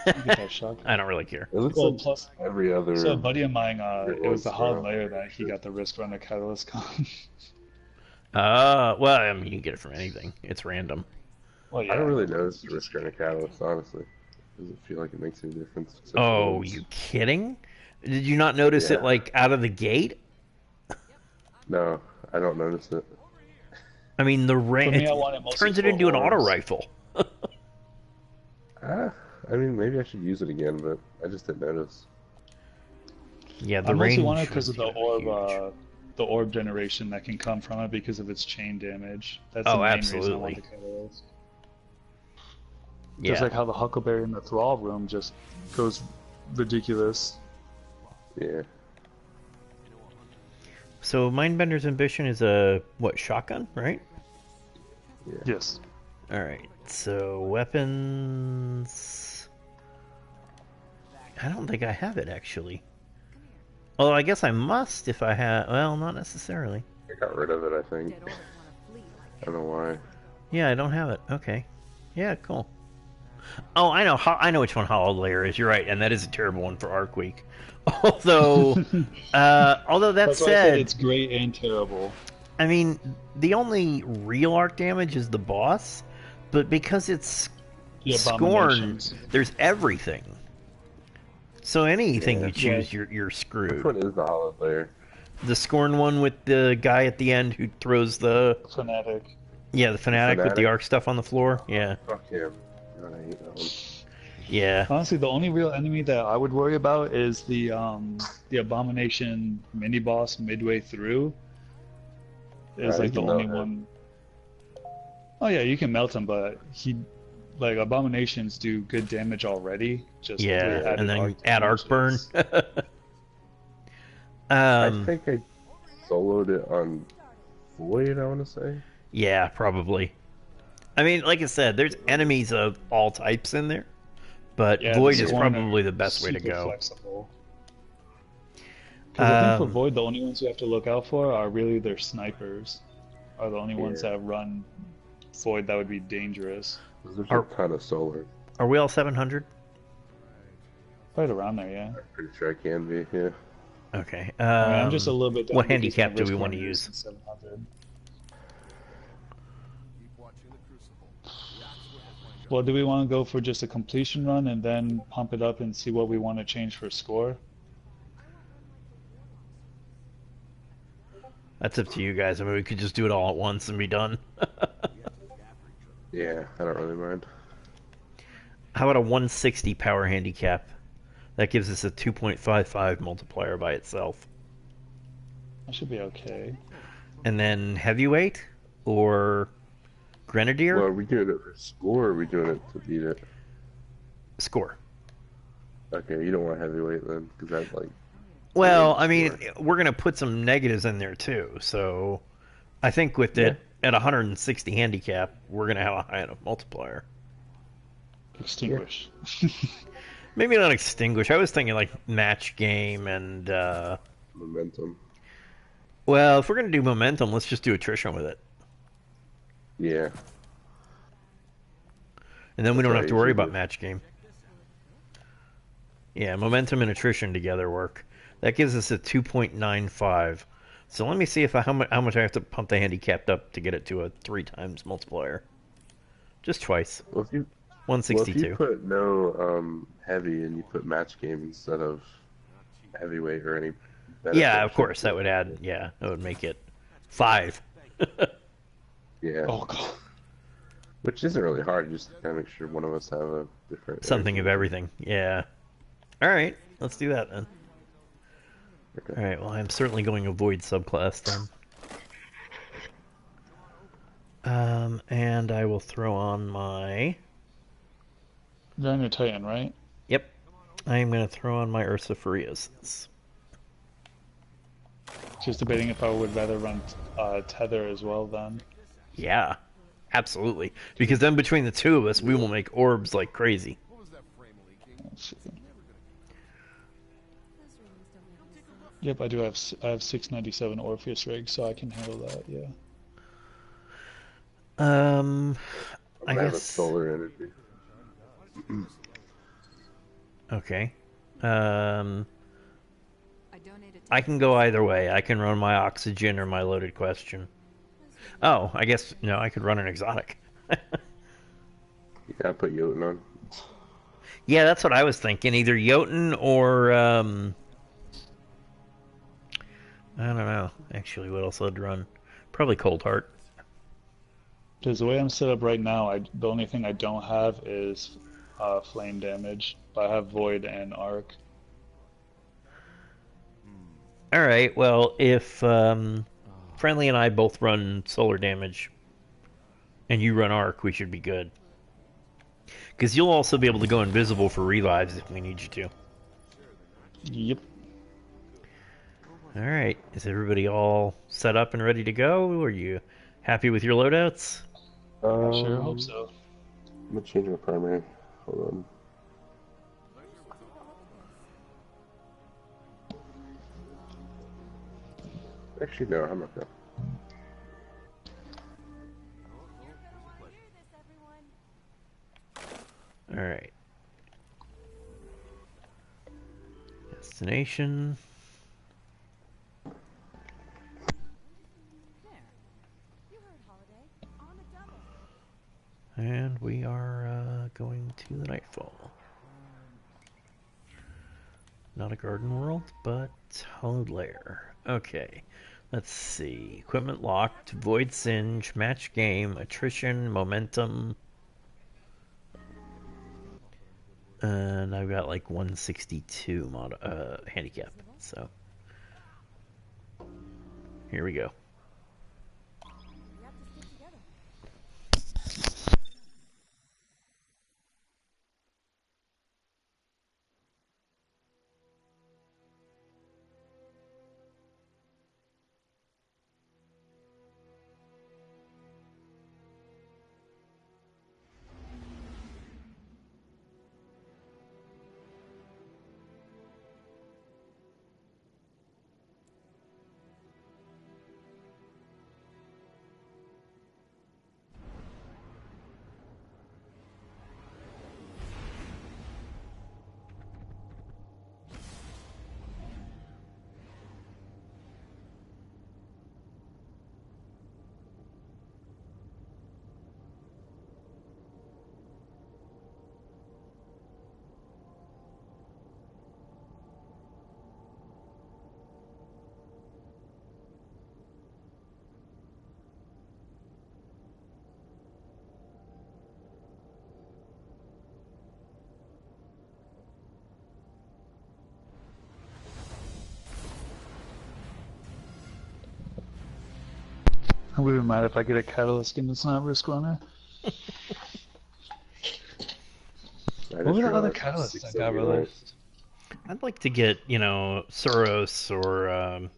Get that shot. I don't really care. It looks Well, like plus, every other. so a buddy of mine, it was the Hollowed Sparrow. Layer that he got the Risk Runner Catalyst Con. Well, I mean, you can get it from anything. It's random. Well, yeah. I don't really notice the Risk Runner Catalyst, honestly. Doesn't feel like it makes any difference. except for Oh, those. you kidding? Did you not notice it, Yeah. like, out of the gate? No, I don't notice it. I mean, the For me, I want it it mostly turns it for into an auto orbs. rifle. I mean, maybe I should use it again, but I just didn't notice. Yeah, the I mostly range want it because was of the orb generation that can come from it because of its chain damage. That's the Oh, main reason I absolutely. want the Catalyst. Yeah. Just like how the Huckleberry in the Thrall room just goes ridiculous. Yeah. So Mindbender's Ambition is a, what, shotgun, right? Yes. Alright, so weapons... I don't think I have it, actually. Although I guess I must if I have... Well, not necessarily. I got rid of it, I think. I don't know why. Yeah, I don't have it. Okay. Yeah, cool. Oh, I know. I know which one Hollowed Layer is. You're right, and that is a terrible one for Arc Week. Although that That's why I said said, it's great and terrible. I mean, the only real arc damage is the boss, but because it's The Scorn, Abominations. there's everything. So anything Yeah. you choose, you're screwed. Which one is the Hollowed Layer? The Scorn one with the guy at the end who throws the Fanatic. the fanatic with the Fanatic? arc stuff on the floor. Yeah, Fuck him. God, I hate that one. yeah. Honestly, the only real enemy that I would worry about is the Abomination mini boss midway through. Is Yeah, like the you can only melt one. Oh yeah, you can melt him, but like Abominations do good damage already. Just with Yeah, added and then arc add arc burn. damages. I think I soloed it on Void, I want to say. Yeah, probably. I mean, like I said, there's enemies of all types in there, but Yeah, Void the is swarm probably are the best way to super go. Flexible. Because I think for Void, the only ones you have to look out for are really their snipers. Are the only ones that run Void that would be dangerous. There's a ton of solar. Are we all 700? Right around there, yeah. I'm pretty sure I can be, yeah. Okay. I mean, I'm just a little bit down. What handicap do we want to use? 700. Well, do we want to go for just a completion run and then pump it up and see what we want to change for score? That's up to you guys. I mean, we could just do it all at once and be done. Yeah, I don't really mind. How about a 160 power handicap? That gives us a 2.55 multiplier by itself. That should be okay. And then heavyweight or grenadier? Well, are we doing it for score or are we doing it to beat it? Score. Okay, you don't want heavyweight then, because that's like... Well, I mean, we're going to put some negatives in there too, so I think with it at 160 handicap, we're going to have a high enough multiplier. Extinguish. Maybe not extinguish. I was thinking like match game and... momentum. Well, if we're going to do momentum, let's just do attrition with it. Yeah. And then we don't have to worry about match game. Yeah, momentum and attrition together work. That gives us a 2.95. So let me see if how much I have to pump the handicapped up to get it to a 3 times multiplier. Just twice. Well, if you, 162. Well, if you put no heavy and you put match game instead of heavyweight or any... Yeah, of course, that would add... Yeah, that would make it 5. Yeah. Oh, God. Which isn't really hard, just kind of make sure one of us have a different... Something of everything, yeah. Alright, let's do that then. Okay. Alright, well I'm certainly going to avoid subclass then. And I will throw on my... You're on your Titan, right? Yep. I am going to throw on my Ursa Furias. Just debating if I would rather run Tether as well then. Yeah, absolutely. Because then between the two of us, we will make orbs like crazy. Yep, I have 697 Orpheus rigs, so I can handle that. Yeah. I have guess a solar energy. Okay. I can go either way. I can run my oxygen or my loaded question. Oh, I guess no. I could run an exotic. You gotta put Jotun on. Yeah, that's what I was thinking. Either Jotun or I don't know. Actually, what else I'd run? Probably Cold Heart. Because the way I'm set up right now, the only thing I don't have is flame damage, but I have Void and Arc. Alright, well, if Friendly and I both run solar damage, and you run Arc, we should be good. Because you'll also be able to go invisible for revives if we need you to. Yep. Alright, is everybody all set up and ready to go? Are you happy with your loadouts? I sure hope so. I'm gonna change my primary. Hold on. Actually, no, I'm not gonna. Alright. Destination. And we are going to the Nightfall. Not a garden world, but Hollowed Lair. Okay, let's see. Equipment locked, Void Singe, match game, attrition, momentum. And I've got like 162 handicap, so here we go. I wouldn't mind if I get a catalyst in that's not risk runner. What were the other catalysts I got released? I'd like to get, you know, Suros or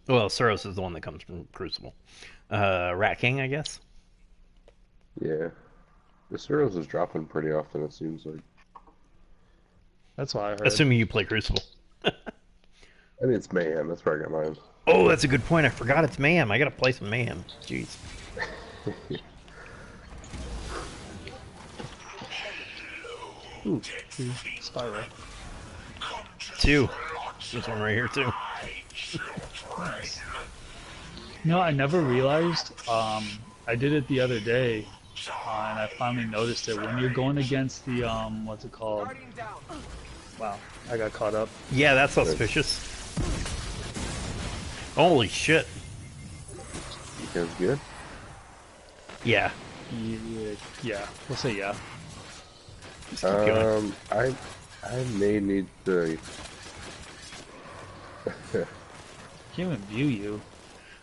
well, Suros is the one that comes from Crucible. Rat King, I guess. Yeah, the Suros is dropping pretty often. It seems like. That's why I heard. Assuming you play Crucible. I mean, it's Mayhem. That's where I got mine. Oh, that's a good point. I forgot it's Mayhem. I gotta play some Mayhem. Jeez. Ooh, Spyro. 2. This one right here too. Nice. You know, I never realized. I did it the other day, and I finally noticed it. When you're going against the what's it called? Wow, I got caught up. Yeah, that's suspicious. Holy shit. You guys good? Yeah. Yeah. We'll say yeah. I may need to. Can't even view you.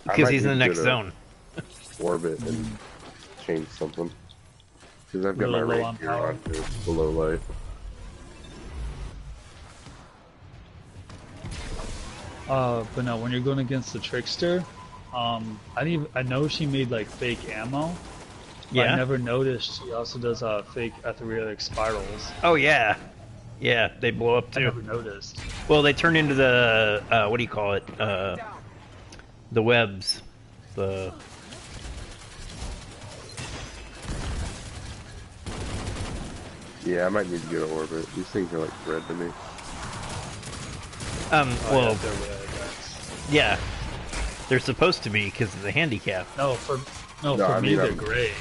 Because he's in the next zone. Orbit and change something. Because I've got my range gear on to below light. But no, when you're going against the Trickster, I know she made like fake ammo. But I never noticed she also does fake atheritic spirals. Oh yeah, yeah, they blow up too. I never noticed. Well, they turn into the what do you call it? The webs. Yeah, I might need to get an orbit. These things are like red to me. Well, yeah, they're supposed to be because of the handicap. No, for me they're gray.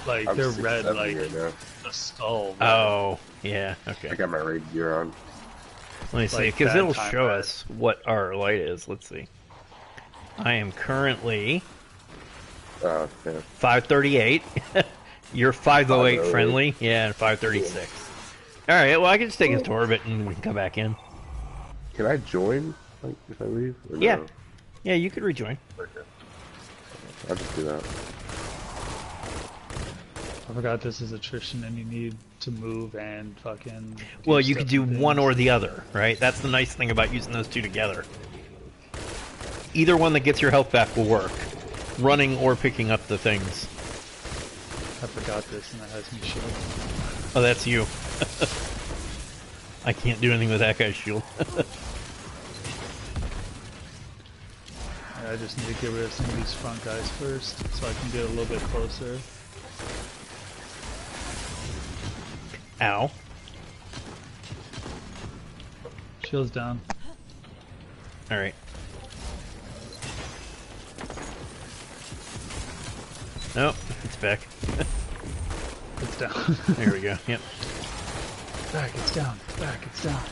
Like they're red, like a skull. Red. Oh, yeah, okay. I got my raid gear on. Let me see, because it'll show us what our light is. Let's see. I am currently 538. You're 508 friendly. Yeah, 536. Alright, well I can just take his to orbit and we can come back in. Can I join, like, if I leave? Or yeah. No? Yeah, you could rejoin. Okay. I'll just do that. I forgot this is attrition and you need to move and fucking... Well, you could do one or the other, right? That's the nice thing about using those two together. Either one that gets your health back will work. Running or picking up the things. I forgot this and that has me shield. Oh, that's you. I can't do anything with that guy's shield. I just need to get rid of some of these front guys first so I can get a little bit closer. Ow. Shield's down. Alright. Nope, it's back. It's down. There we go, yep. Back, it's down. Back, it's down.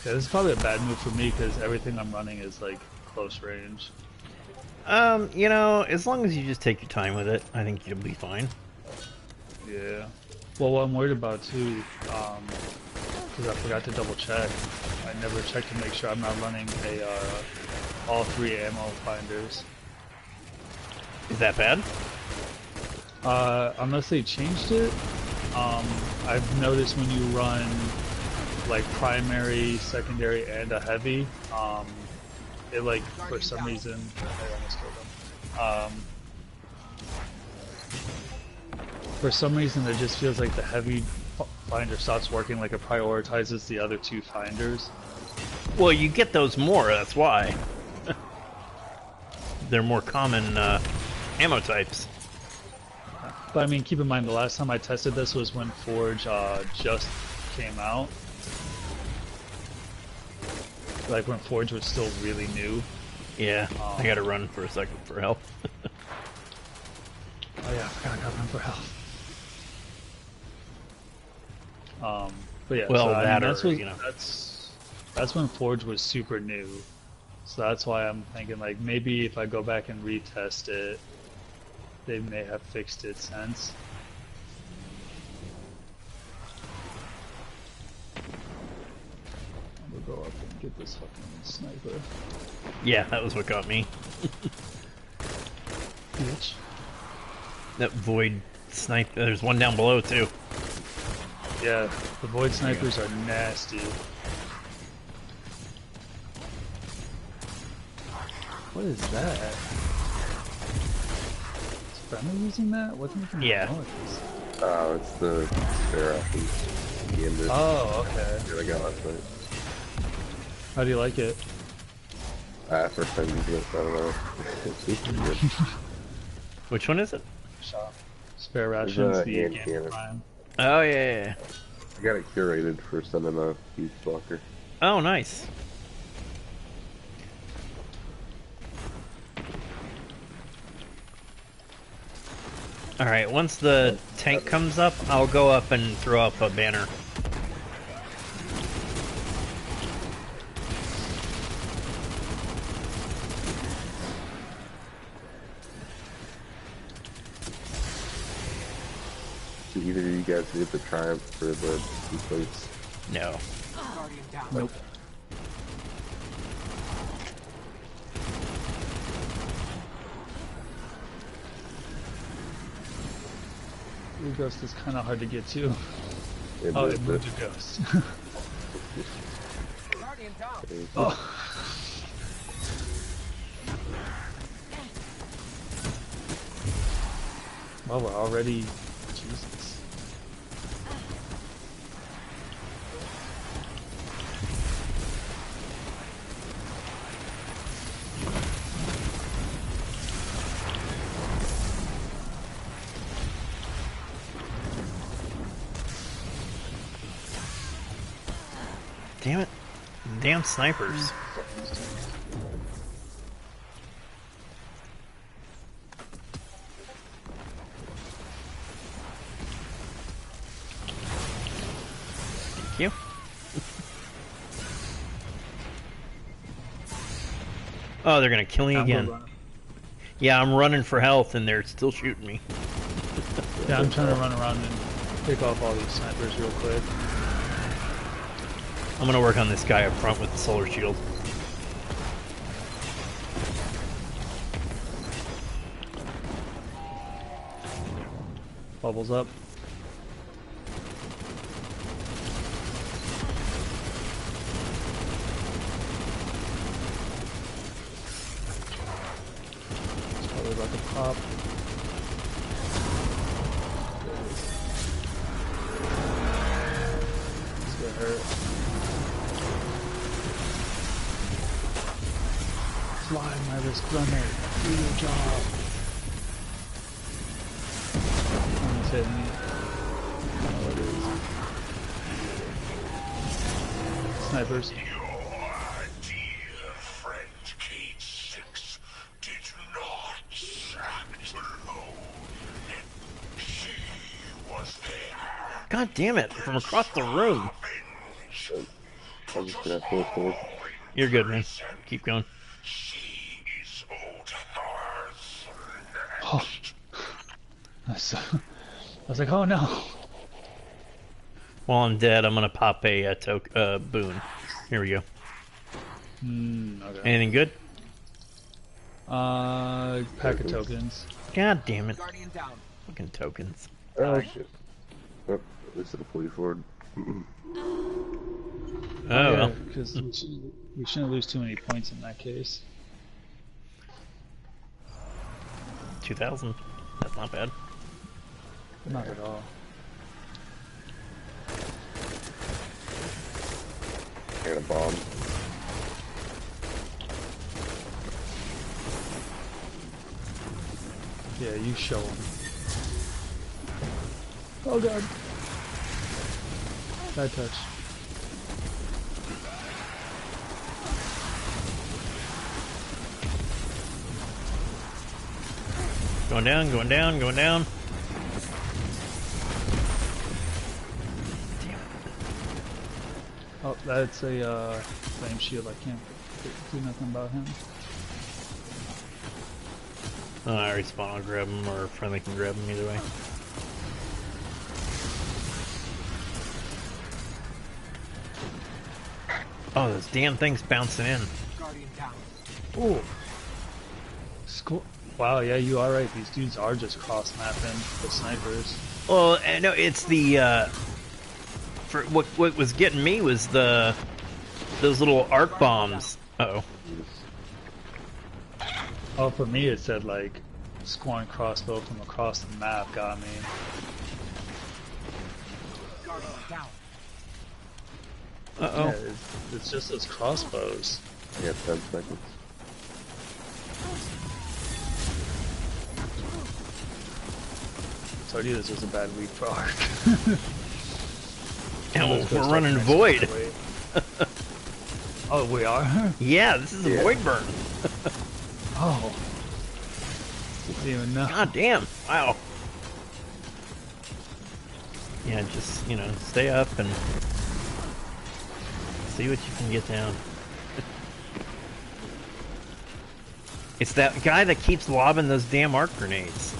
Yeah, this is probably a bad move for me because everything I'm running is like close range. You know, as long as you just take your time with it, I think you'll be fine. Yeah. Well, what I'm worried about too, because I forgot to double check. I never checked to make sure I'm not running all 3 ammo finders. Is that bad? Unless they changed it. I've noticed when you run like primary, secondary, and a heavy, it like for some reason I almost killed them. For some reason, it just feels like the heavy finder stops working. Like it prioritizes the other 2 finders. Well, you get those more. That's why. They're more common ammo types. But I mean, keep in mind, the last time I tested this was when Forge just came out. Like when Forge was still really new. Yeah, I gotta run for a second for help. Oh yeah, I forgot I gotta run for help. But yeah, well, so, that that's or, what, you know. that's when Forge was super new. So that's why I'm thinking like maybe if I go back and retest it, they may have fixed it since. I'm gonna go up and get this fucking sniper. Yeah, that was what got me. Bitch. That void snipe. There's one down below too. Yeah, the void snipers are nasty. What is that? Is Brennan using that? What's making that noise? Oh, it's the spare options. Oh, okay. Yeah, I got last night. How do you like it? First time using it, I don't know. It's pretty good. Which one is it? Shop. Spare rations, the hand Gamma cannon. Prime. Oh yeah. I got it curated for sending a fuse blocker. Oh nice. Alright, once the tank comes up, I'll go up and throw up a banner. Did either of you guys get the triumph for the 2 plates? No. Nope. Blue Ghost is kind of hard to get to. It oh, moved it moved a ghost. Oh. Well, we're already... Jesus. Damn it. Damn snipers. Thank you. Oh, they're gonna kill me again. Yeah, I'm running for health and they're still shooting me. Yeah, I'm trying to run around and pick off all these snipers real quick. I'm gonna work on this guy up front with the solar shield. Bubbles up. It's probably about to pop. It's gonna hurt. Fly, my risk runner. Do your job. Someone's hitting me. Oh, it is. Snipers. God damn it, from across the room. I'm just gonna pull it forward. You're good, man. Keep going. Oh. I was like, oh no. While I'm dead, I'm gonna pop a boon. Here we go. Okay. Anything good? Pack of tokens. God damn it. Fucking tokens. Oh shit. Oh, at least it'll pull you forward. Oh yeah, well. because we shouldn't lose too many points in that case. 2,000. That's not bad. Not at all. I got a bomb. Yeah, you show them. Oh god. Bad touch. Going down, going down, going down. Oh, that's a flame shield. I can't do nothing about him. Oh, I respawn, I'll grab him, or friendly can grab him either way. Oh, this damn thing's bouncing in. Guardian down. Oh. Score. Wow, yeah, you are right. These dudes are just cross-mapping the snipers. Well, no, it's the for what was getting me was those little arc bombs. Uh-oh. Oh, for me it said like scoring crossbow from across the map got me. Uh-oh. Yeah, it's just those crossbows. Yeah, 10 seconds. Told you this was a bad week for Ark. And we're running Void. Oh, we are? Yeah, this is a Void burn. Oh. Didn't even know. God damn. Wow. Yeah, just, you know, stay up and see what you can get down. It's that guy that keeps lobbing those damn arc grenades.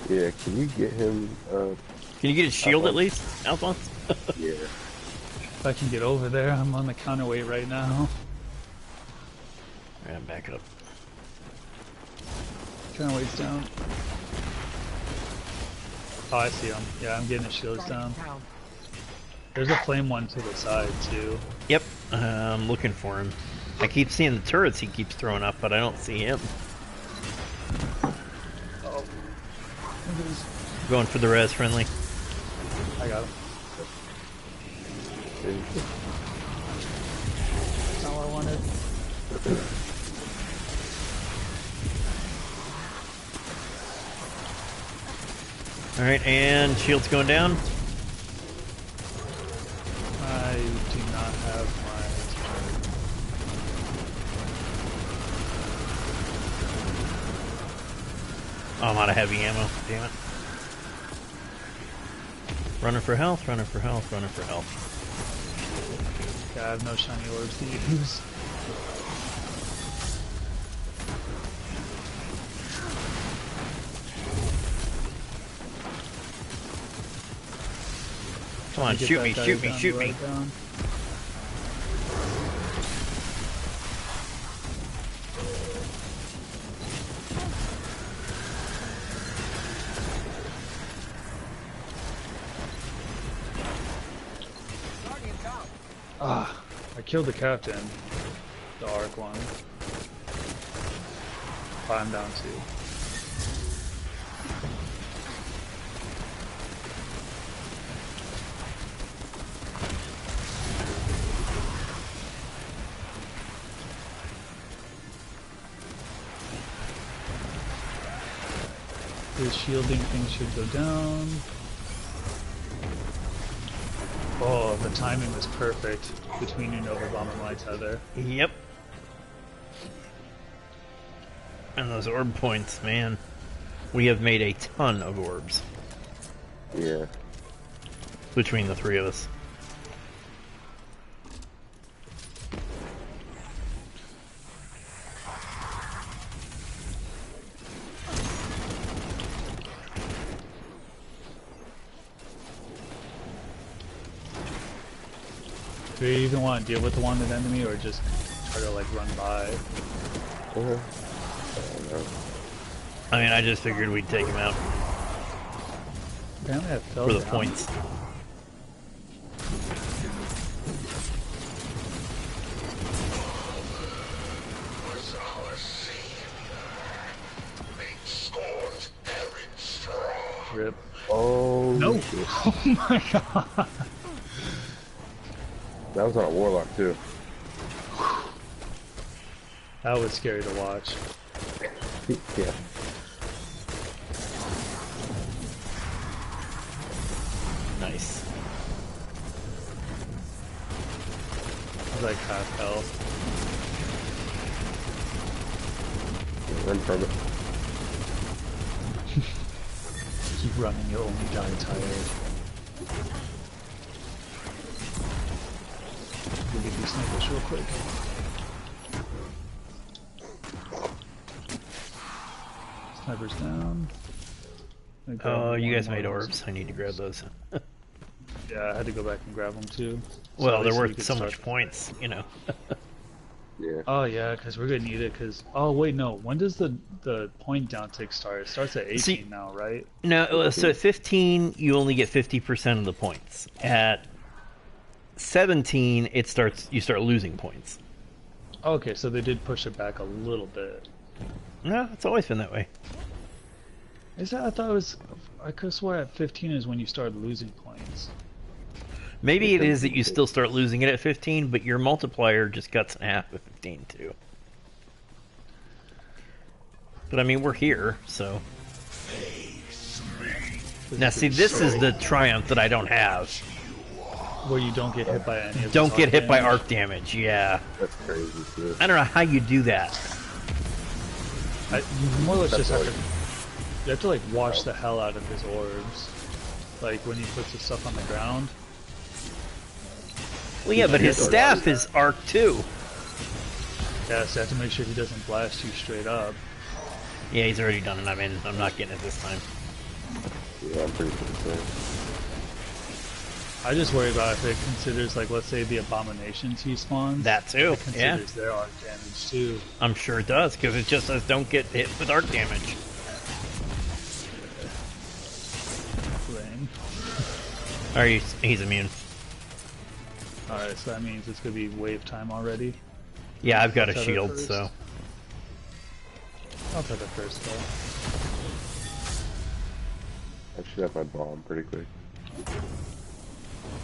Yeah, can you get him, Can you get his shield at least, Alphonse? Yeah. If I can get over there, I'm on the counterweight right now. Alright, back up. Counterweight's down. Oh, I see him. Yeah, I'm getting his shields down. There's a flame one to the side, too. Yep, I'm looking for him. I keep seeing the turrets he keeps throwing up, but I don't see him. Oh. Going for the res friendly. I got him. That's not what I wanted. Alright, and shield's going down. I do not have Oh, I'm out of heavy ammo. Damn it. Running for health, running for health, running for health. Yeah, I have no shiny orbs to use. Come on, shoot me, shoot me, shoot me. Ah, I killed the captain. The Arc one. Oh, I'm down too. His shielding thing should go down. Oh, the timing was perfect between your Nova Bomb and my tether. Yep. And those orb points, man. We have made a ton of orbs. Yeah. Between the three of us. Do you even want to deal with the wanted enemy or just try to like run by? I don't know. I mean, I just figured we'd take him out. Apparently I fell for the down. points. Rip. Oh, no! Shit. Oh my god! That was on a warlock too. That was scary to watch. Yeah. Nice. I was like half health. Run from it. Keep running, you'll only die tired. We'll get these snipers real quick. Snipers down. Oh, you guys made orbs. I need to grab those. Yeah, I had to go back and grab them too. Well, they're obviously worth so much points, you know. Yeah. Oh yeah, because we're gonna need it. Because wait, no. When does the point down tick start? It starts at 18 now, right? No, so at 15 you only get 50% of the points. At 17 you start losing points. Okay, so they did push it back a little bit. No, it's always been that way. Is that? I thought it was. I could have swore at 15 is when you start losing points. Maybe it is that you still start losing it at 15, but your multiplier just cuts in half at 15 too. But I mean, we're here, so. Now, see, this is the triumph that I don't have. Where you don't get hit by any of Don't get hit by arc damage, yeah. That's crazy, too. I don't know how you do that. You more or less just have to... You have to, like, wash the hell out of his orbs. Like, when he puts his stuff on the ground. Well, yeah, but his staff is arc, too. Yeah, so you have to make sure he doesn't blast you straight up. Yeah, he's already done it. I'm not getting it this time. Yeah, I'm pretty sure the same. I just worry about if it considers, like, let's say the abominations he spawns. That too, it considers their arc damage too. I'm sure it does, because it just says don't get hit with arc damage. Lame. Alright, he's immune. Alright, so that means it's gonna be wave time already. Yeah, I've got a shield, so. I'll try that first, though. I should have my bomb pretty quick.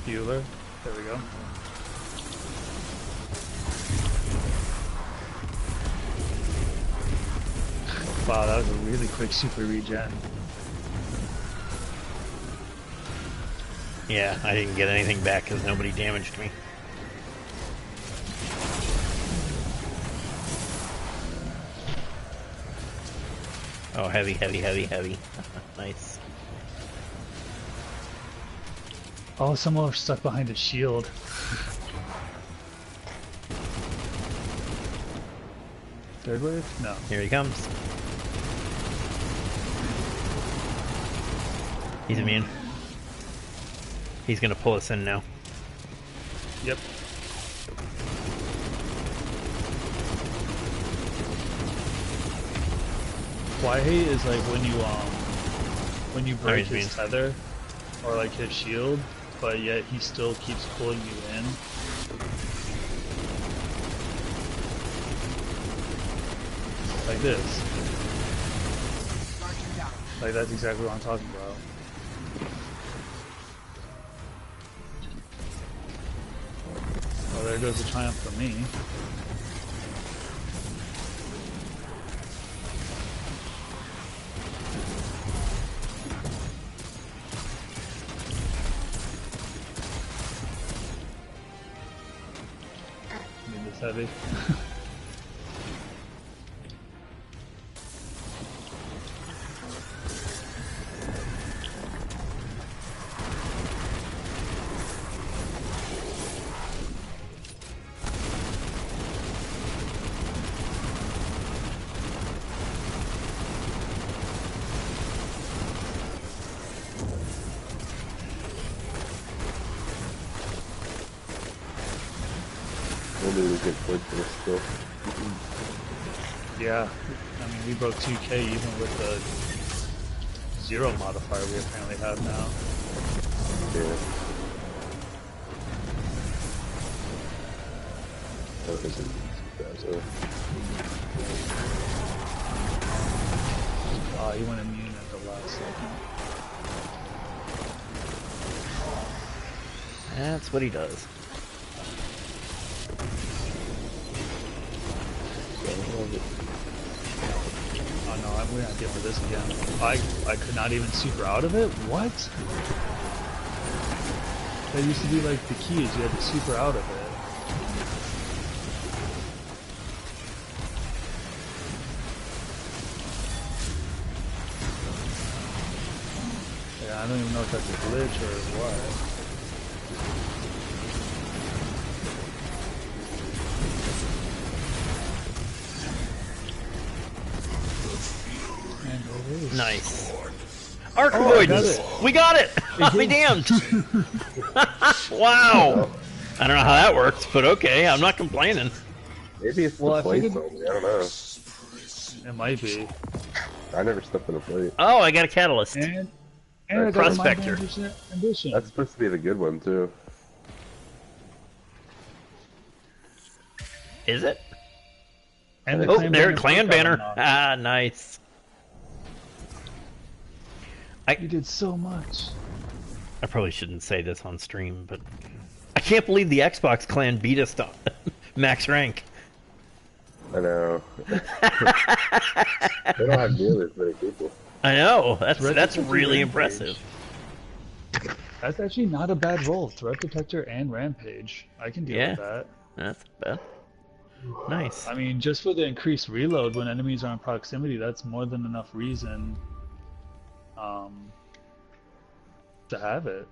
Bueller. There we go. Wow, that was a really quick super regen. Yeah, I didn't get anything back because nobody damaged me. Oh, heavy, heavy, heavy, heavy. Nice. Oh, someone was stuck behind a shield. Third wave? No. Here he comes. He's immune. He's gonna pull us in now. Yep. What I hate is like when you break his tether or like his shield, but yet he still keeps pulling you in. Like this. Like that's exactly what I'm talking about. Oh, there goes the triumph for me. Need this heavy. Yeah, I mean we broke 2K even with the 0 modifier we apparently have now. Yeah. Oh, he went immune at the last second. That's what he does. Oh no, we're not dealing with this again. I could not even super out of it? What? That used to be like the key is you had to super out of it. Yeah, I don't even know if that's a glitch or what. Nice. Arc avoidance! We got it! I'll be damned! Wow! I don't know how that works, but okay, I'm not complaining. Maybe it's Well, the I plate figured- only. I don't know. It might be. I never stepped in a plate. Oh, I got a catalyst. And I got a Prospector. Mind Ambition. That's supposed to be the good one too. Is it? And the Oh, clan there, banner clan got banner. unlocked. Ah, nice. You did so much. I probably shouldn't say this on stream, but I can't believe the Xbox clan beat us to max rank. I know. They don't have nearly as many people. I know. That's Threat really Detector impressive. That's actually not a bad roll. Threat Detector and Rampage. I can deal Yeah. with that. That's bad. Nice. I mean, just for the increased reload when enemies are in proximity, that's more than enough reason to have it.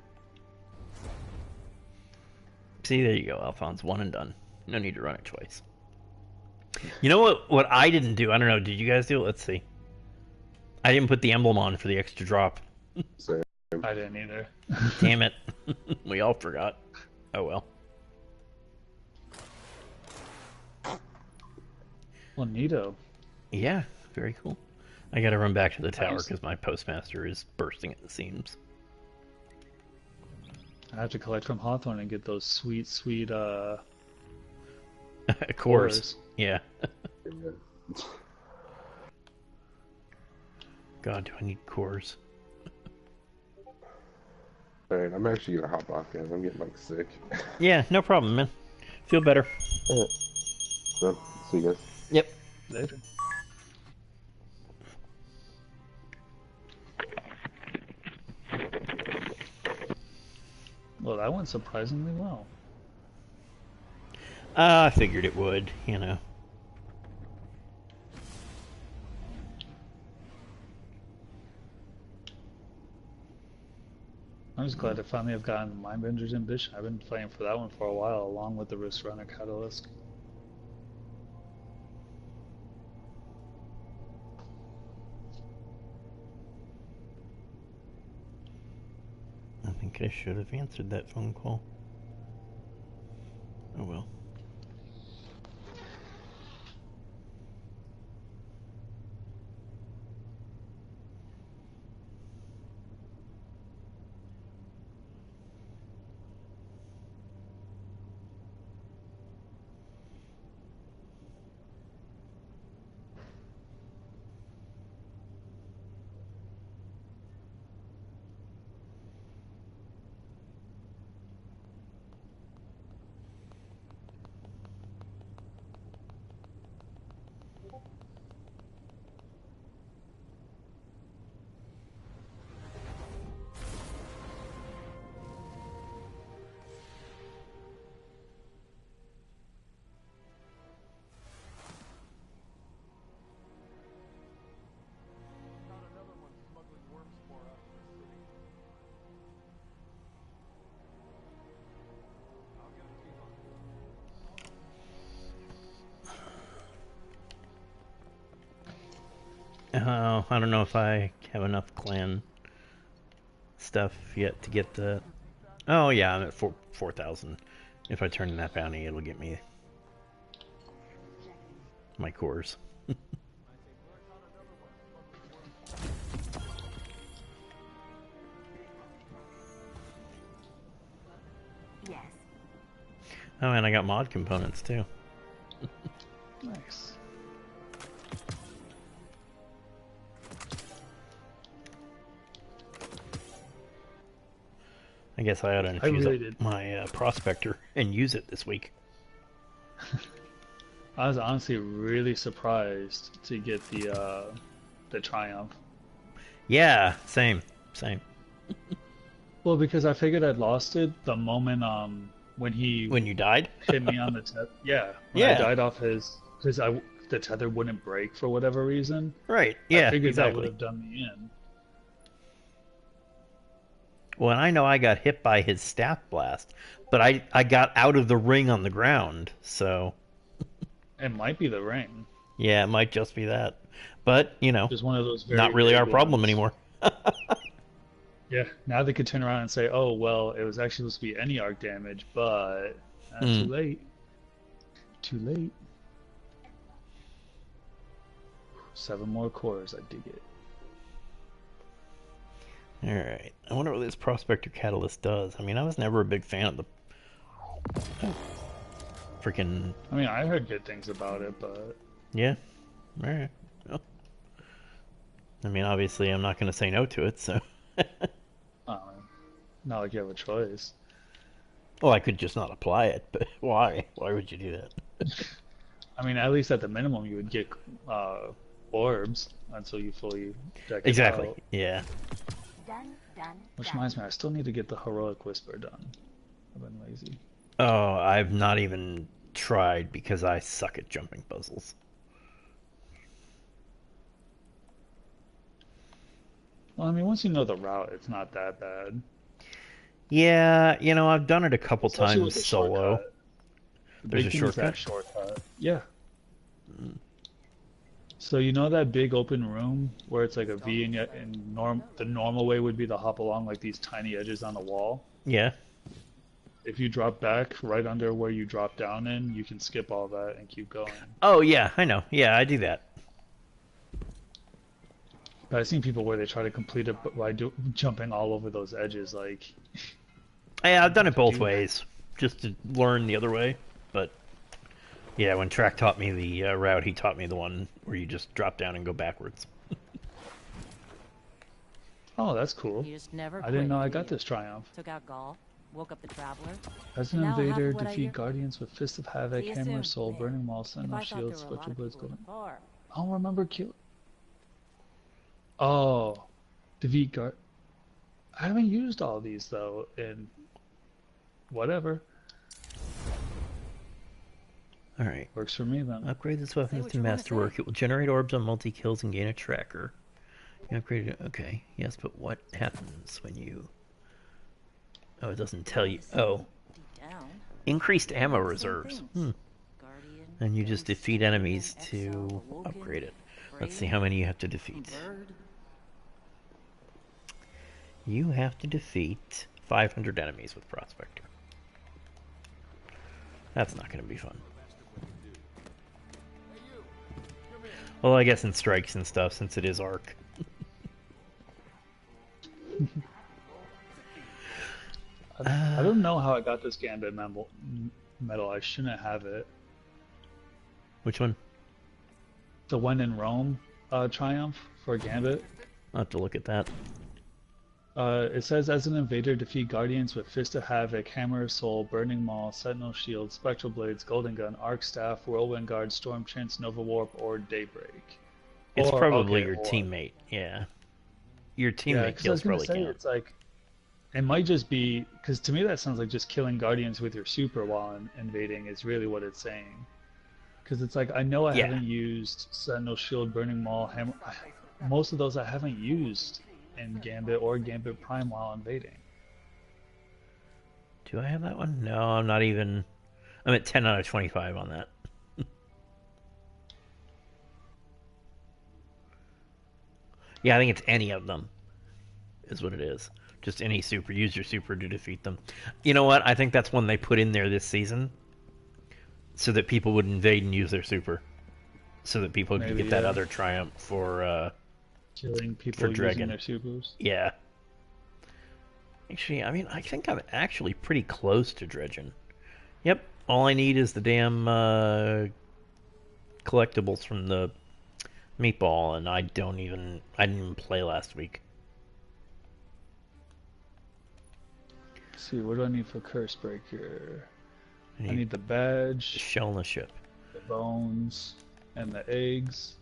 See, there you go, Alphonse. One and done. No need to run it twice. You know what I didn't do? I don't know. Did you guys do it? Let's see. I didn't put the emblem on for the extra drop. Same. I didn't either. Damn it. We all forgot. Oh well. Well, neato. Yeah, very cool. I gotta run back to the tower because my postmaster is bursting at the seams. I have to collect from Hawthorne and get those sweet, sweet, Cores. Yeah. God, do I need cores? Alright, I'm actually gonna hop off, guys. I'm getting like sick. Yeah, no problem, man. Feel better. Alright. So, see you guys. Yep. Later. Well, that went surprisingly well. I figured it would, you know. I'm just glad I finally have gotten Mindbender's Ambition. I've been playing for that one for a while, along with the Risk Runner Catalyst. I think I should have answered that phone call. Oh well. Oh, I don't know if I have enough clan stuff yet to get the... Oh yeah, I'm at 4,000. If I turn in that bounty, it'll get me my cores. Yes. Oh, and I got mod components too. Nice. I guess I ought to infuse my prospector and use it this week. I was honestly really surprised to get the Triumph. Yeah, same. Well, because I figured I'd lost it the moment when you died hit me on the tether. Yeah, when I died off his because the tether wouldn't break for whatever reason. Right. Yeah. I figured exactly. that would have done me in. Well, and I know I got hit by his staff blast, but I got out of the ring on the ground, so... It might be the ring. Yeah, it might just be that. But, you know, just one of those not really our problem anymore. Yeah, now they could turn around and say, oh, well, it was actually supposed to be any arc damage, but too late. Too late. 7 more cores, I dig it. Alright, I wonder what this Prospector Catalyst does. I mean, I was never a big fan of the... freaking... I mean, I heard good things about it, but... Yeah? Alright. Well, I mean, obviously I'm not going to say no to it, so... Not like you have a choice. Well, I could just not apply it, but why? Why would you do that? I mean, at least at the minimum, you would get orbs until you fully deck it Exactly, out. yeah. Which reminds me, I still need to get the Heroic Whisper done. I've been lazy. Oh, I've not even tried because I suck at jumping puzzles. Well, I mean, once you know the route, it's not that bad. Yeah, you know, I've done it a couple Especially with times the solo. shortcut. The There's big a thing is shortcut? that shortcut. Yeah. So you know that big open room where it's like a V and yet the normal way would be to hop along like these tiny edges on the wall? Yeah. If you drop back right under where you drop down in, you can skip all that and keep going. Oh, yeah, I know. Yeah, I do that. But I've seen people where they try to complete it by jumping all over those edges, like... Yeah, I've done it both ways, just to learn the other way. But, yeah, when Track taught me the route, he taught me the one where you just drop down and go backwards. Oh, that's cool. You just never I didn't quit, know I did got you? this triumph. Took out Gaul, woke up the Traveler. As an and now half invader, of what I defeat hear- Guardians with Fist of Havoc, We Hammer of assumed, Soul, man. Burning Maul, If Sentinel I thought Shield, there were a lot Spectral of Blades, people Golden... at the bar. I don't remember kill. Oh, defeat Guard. I haven't used all these though, and whatever. Alright. Works for me then. Upgrade this weapon to Masterwork. It will generate orbs on multi-kills and gain a tracker. You upgrade it. Okay. Yes, but what happens when you... Oh, it doesn't tell you. Oh. Increased ammo reserves. And you just defeat enemies to upgrade it. Let's see how many you have to defeat. You have to defeat 500 enemies with Prospector. That's not going to be fun. Well, I guess in strikes and stuff, since it is Arc. I don't know how I got this Gambit medal. I shouldn't have it. Which one? The one in Rome triumph for Gambit. I'll have to look at that. It says, as an invader, defeat Guardians with Fist of Havoc, Hammer of Soul, Burning Maul, Sentinel Shield, Spectral Blades, Golden Gun, Arc Staff, Whirlwind Guard, Storm Chance, Nova Warp, or Daybreak. It's Or- probably okay, your or- teammate, yeah. Your Yeah, teammate 'cause I was kills gonna probably say, count. it's like, it might just be, because to me that sounds like just killing Guardians with your super while invading is really what it's saying. Because it's like, I know I Yeah. haven't used Sentinel Shield, Burning Maul, Hammer... Most of those I haven't used in Gambit or Gambit Prime while invading. Do I have that one? No, I'm not even... I'm at 10 out of 25 on that. Yeah, I think it's any of them, is what it is. Just any super. Use your super to defeat them. You know what? I think that's one they put in there this season, so that people would invade and use their super. So that people could Maybe, get that yeah. other triumph for, Killing people for using Dragon. their supers. Yeah. Actually, I mean, I think I'm actually pretty close to dredging. Yep, all I need is the damn collectibles from the meatball, and I didn't even play last week. Let's see, what do I need for Curse Breaker? I need need the badge, The shell and the ship. the bones, and the eggs.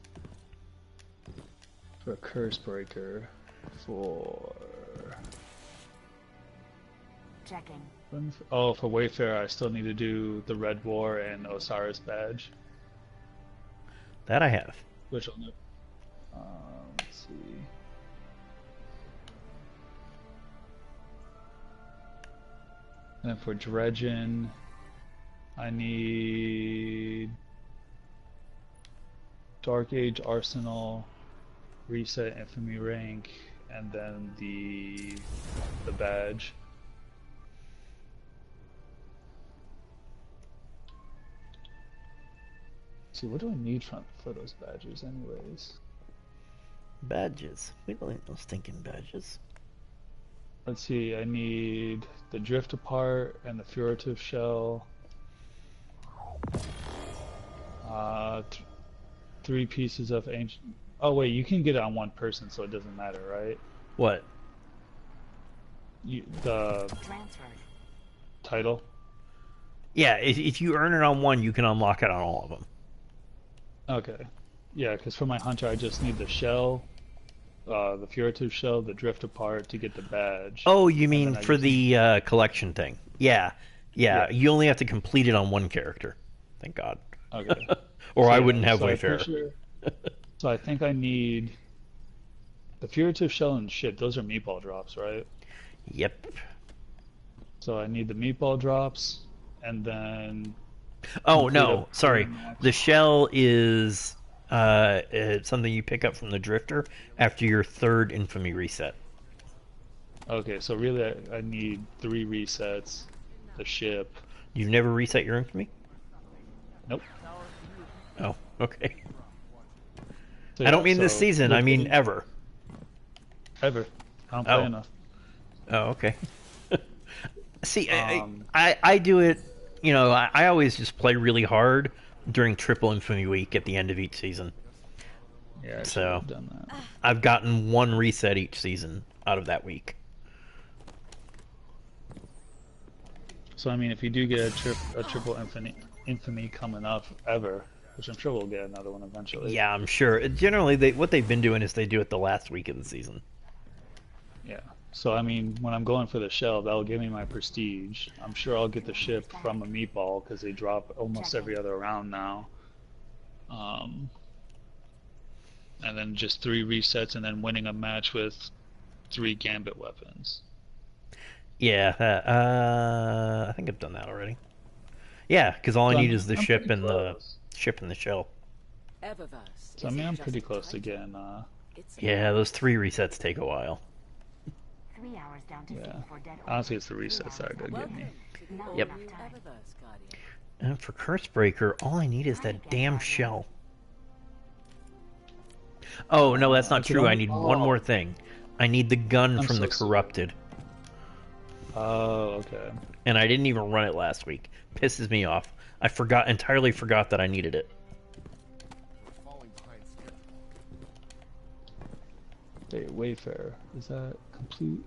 For a Curse Breaker. For... Checking. Oh, for Wayfarer, I still need to do the Red War and Osiris badge. That I have. Which I'll do. Let's see. And then for Dredgen, I need Dark Age Arsenal, Reset Infamy rank, and then the badge. See, what do I need for those badges, anyways? Badges. We don't need those stinking badges. Let's see, I need the drift apart and the furtive shell. 3 pieces of ancient. Oh wait, you can get it on one person, so it doesn't matter, right? What? The title. Yeah, if you earn it on one, you can unlock it on all of them. Okay. Yeah, because for my hunter, I just need the shell, the furtive shell, the drift apart to get the badge. Oh, you mean for the collection thing? Yeah. You only have to complete it on one character. Thank God. Okay. Or I wouldn't have Wayfarer. So I think I need the furtive shell and shit. Those are meatball drops, right? Yep. So I need the meatball drops, and then. Oh no, sorry. The shell is something you pick up from the drifter after your 3rd infamy reset. Okay, so really I need 3 resets. The ship. You've never reset your infamy? Nope. Oh, okay. So, I don't mean this season, I mean ever. Ever. I don't play enough. Oh, okay. See, I do it, you know, I always just play really hard during Triple Infamy Week at the end of each season. Yeah, so I've done that. I've gotten 1 reset each season out of that week. So, I mean, if you do get a Triple Infamy coming up ever, which I'm sure we'll get another one eventually. Yeah, I'm sure. Generally, what they've been doing is they do it the last week of the season. Yeah. So, I mean, when I'm going for the shell, that'll give me my prestige. I'm sure I'll get the ship from a meatball because they drop almost every other round now. And then just 3 resets and then winning a match with 3 gambit weapons. Yeah, I think I've done that already. Yeah, because all I need is the ship and the shell. So I mean, I'm pretty close to getting. Yeah, those 3 resets take a while. 3 hours down to yeah, honestly, it's the resets that are gonna get me. Yep. And for Cursebreaker, all I need is that damn shell. Oh no, that's not true. I need one more thing. I need the gun from the Corrupted. Oh, okay. And I didn't even run it last week. Pisses me off. I entirely forgot that I needed it. Wait, Wayfarer. Is that complete?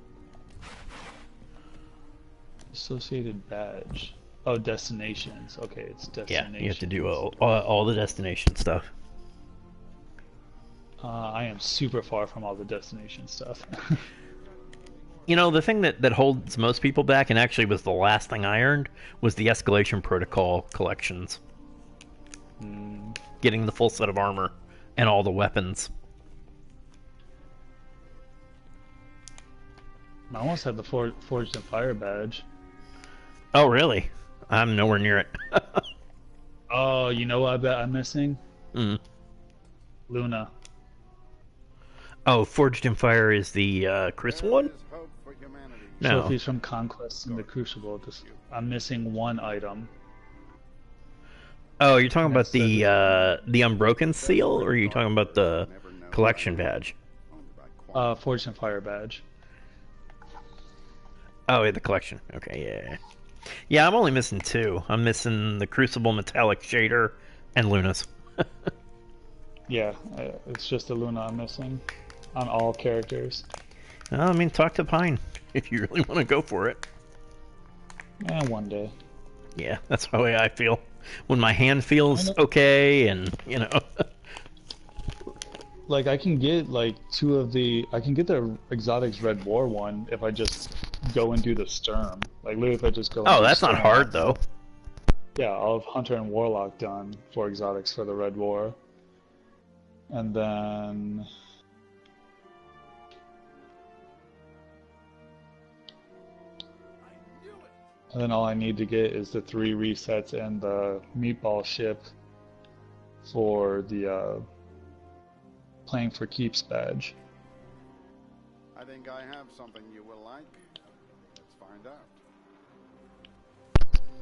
Associated badge. Oh, destinations. Okay, it's destinations. Yeah, you have to do all the destination stuff. I am super far from all the destination stuff. You know, the thing that holds most people back, and actually was the last thing I earned, was the Escalation Protocol collections. Getting the full set of armor and all the weapons. I almost had the Forged in Fire badge. Oh, really? I'm nowhere near it. Oh, you know what I bet I'm missing? Luna. Oh, Forged in Fire is the Chris one? No. Trophies from Conquest in the Crucible. I'm missing 1 item. Oh, you're talking about the Unbroken Seal, or are you talking about the collection badge? Forged in Fire badge. Oh, yeah, the collection. Okay, yeah. Yeah, I'm only missing 2. I'm missing the Crucible Metallic Shader and Luna's. Yeah, it's just the Luna I'm missing on all characters. I mean, talk to Pine if you really want to go for it. One day. Yeah, that's the way I feel. When my hand feels okay, and, you know... Like, I can get, like, 2 of the... I can get the Exotics Red War one if I just go and do the Sturm. Like, literally if I just go and Oh, that's not hard, though. Yeah, I'll have Hunter and Warlock done for Exotics for the Red War. And then... And then all I need to get is the 3 resets and the meatball ship for the Playing for Keeps badge. I think I have something you will like. Let's find out.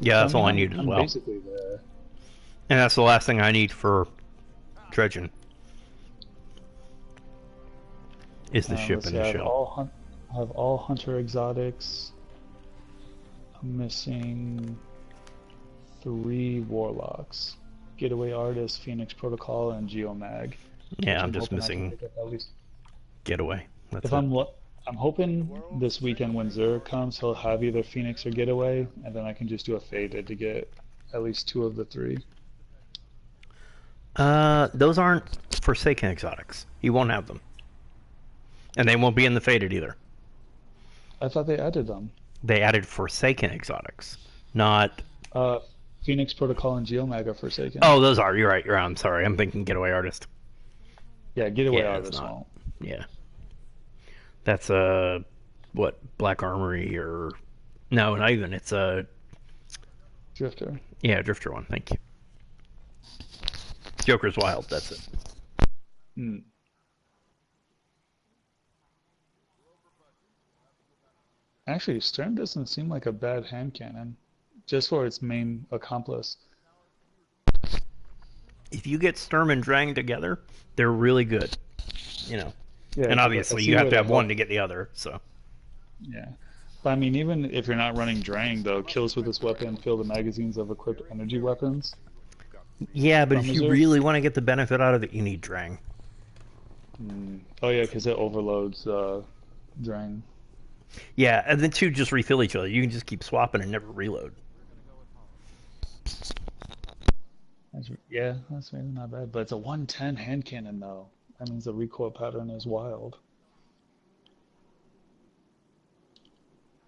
Yeah, that's all I need as well. I'm basically there. And that's the last thing I need for dredging. Is the ship let's and see, the I have shell. I have all hunter exotics. I'm missing 3 warlocks. Getaway Artist, Phoenix Protocol, and Geomag. Yeah, I'm just hoping I can missing pick up at least. Getaway. That's If it. I'm hoping this weekend when Zerg comes, he'll have either Phoenix or Getaway, and then I can just do a faded to get at least 2 of the 3. Those aren't Forsaken exotics. He won't have them. And they won't be in the faded either. I thought they added them. They added Forsaken exotics, not... Phoenix Protocol and Geomag are Forsaken. Oh, those are. You're right. I'm sorry. I'm thinking Getaway Artist. Yeah, Getaway Yeah, Artist not. won't. Yeah. That's what, Black Armory or... No, not even. It's a... Drifter. Yeah, Drifter one. Thank you. Joker's Wild. That's it. Hmm. Actually, Stern doesn't seem like a bad hand cannon, just for its main accomplice. If you get Sturm and Drang together, they're really good. You know. Yeah, and obviously, you have to have one to get the other, so... Yeah. But I mean, even if you're not running Drang, though, kills with this weapon fill the magazines of equipped energy weapons. Yeah, but if you Reserve? really want to get the benefit out of it, you need Drang. Oh yeah, because it overloads Drang. Yeah, and then two just refill each other. You can just keep swapping and never reload. Yeah, that's maybe not bad. But it's a 110 hand cannon, though. That means the recoil pattern is wild.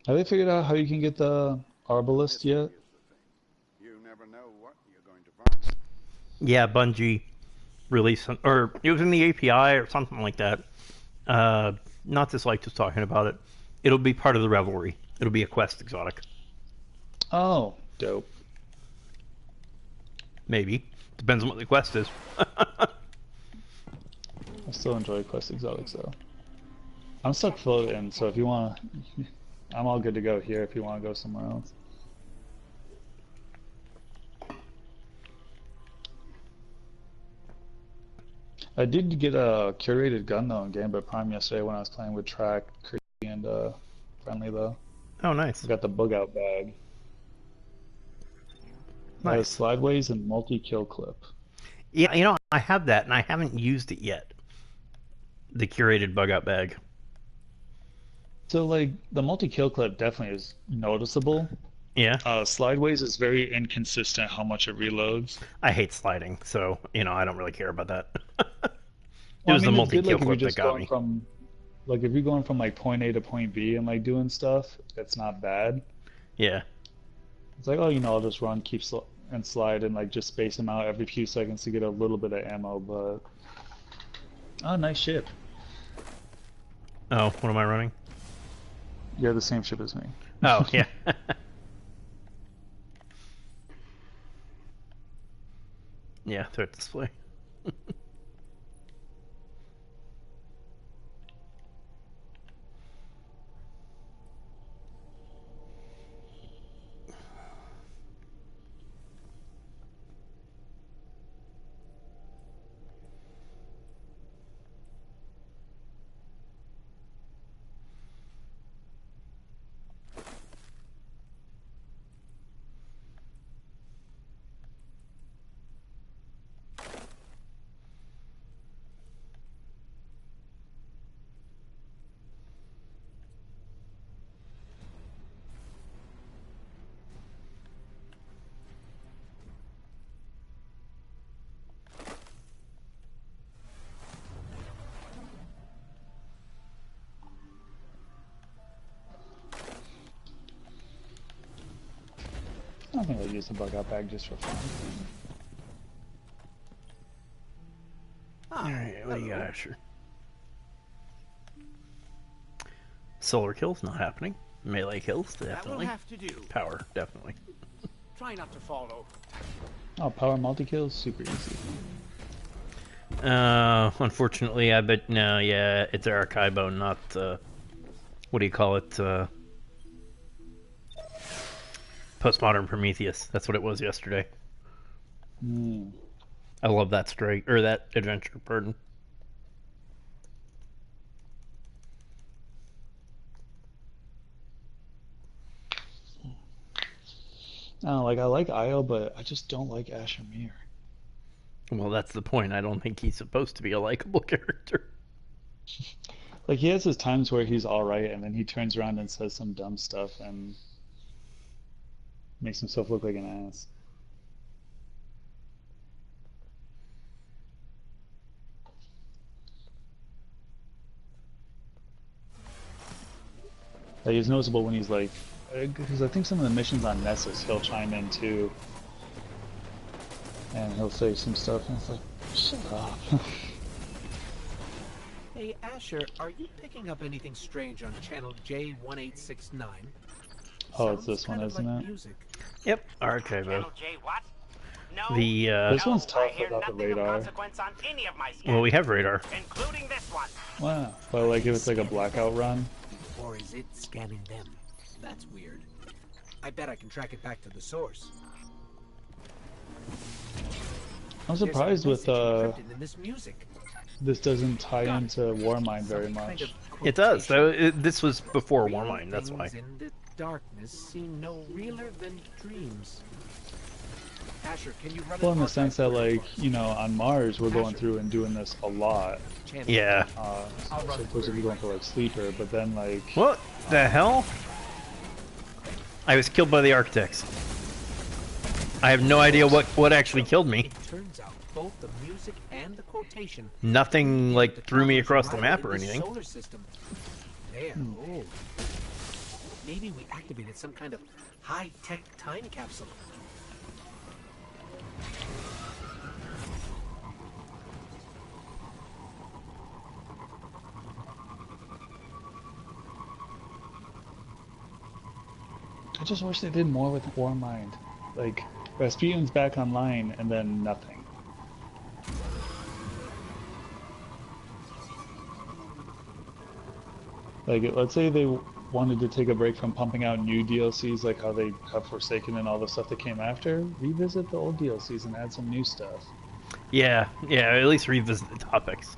Have they figured out how you can get the Arbalist yet? You never know what you're going to find. Yeah, Bungie released some, or it was in the API or something like that. Not Dislike just talking about it. It'll be part of the Revelry. It'll be a quest exotic. Oh, dope. Maybe. Depends on what the quest is. I still enjoy quest exotics though. I'm stuck floating, so if you want to, I'm all good to go here if you want to go somewhere else. I did get a curated gun though in Gambit Prime yesterday when I was playing with Track, Creepy, and Friendly though. Oh, nice. I got the bug out bag. Nice. Slideways and multi-kill clip. Yeah, you know, I have that, and I haven't used it yet. The curated bug out bag. So, like, the multi-kill clip definitely is noticeable. Yeah. Slideways is very inconsistent how much it reloads. I hate sliding, so, you know, I don't really care about that. It Well, was I mean, the it's good, multi-kill like, if you're clip that just got going me. from, like, if you're going from, like, point A to point B and, like, doing stuff, it's not bad. Yeah. It's like, oh, you know, I'll just run, and slide, and, like, just space them out every few seconds to get a little bit of ammo, but... Oh, nice ship. Oh, what am I running? You're the same ship as me. Oh, yeah. Yeah, threat display. I think I'll use the bug out bag just for fun. Alright, what do you got, Asher? Solar kills, not happening. Melee kills, definitely. That will have to do. Power, definitely. Try not to fall over. Oh, power multi-kills? Super easy. Unfortunately, I bet, no, yeah, it's Archibo, not, what do you call it, Postmodern Prometheus. That's what it was yesterday. I love that that adventure, pardon. I like Io, but I just don't like Asher Mir. Well, that's the point. I don't think he's supposed to be a likable character. Like, he has his times where he's alright, and then he turns around and says some dumb stuff and makes himself look like an ass. Like, he's noticeable when he's like, because I think some of the missions on Nessus he'll chime in too, and he'll say some stuff, and it's like, shut up. Hey Asher, are you picking up anything strange on channel J1869? Oh, it's this one, isn't it? Music. Yep, Archivo. No, This one's tough without the radar. Well, we have radar. including this one. Wow, but like if it's like a blackout run. Or is it scanning them? That's weird. I bet I can track it back to the source. I'm surprised with in this music. this doesn't tie into Warmind very much. It does. This was before Warmind, that's why. In the darkness seem no realer than dreams. Asher, can you run Well, in the sense that, like, you know, on Mars we're going through and doing this a lot. Yeah. So supposed to be going for like Sleeper, but then like. What the hell? I was killed by the Architects. I have no idea what actually killed me. It turns out both the music and the quotation. Nothing like threw me across the map or anything. Solar system. There. Oh. Maybe we activated some kind of high-tech time capsule. I just wish they did more with Warmind. Like, Rasputin's back online and then nothing. Like, let's say they wanted to take a break from pumping out new DLCs, like how they have Forsaken and all the stuff that came after. Revisit the old DLCs and add some new stuff. Yeah, at least revisit the topics.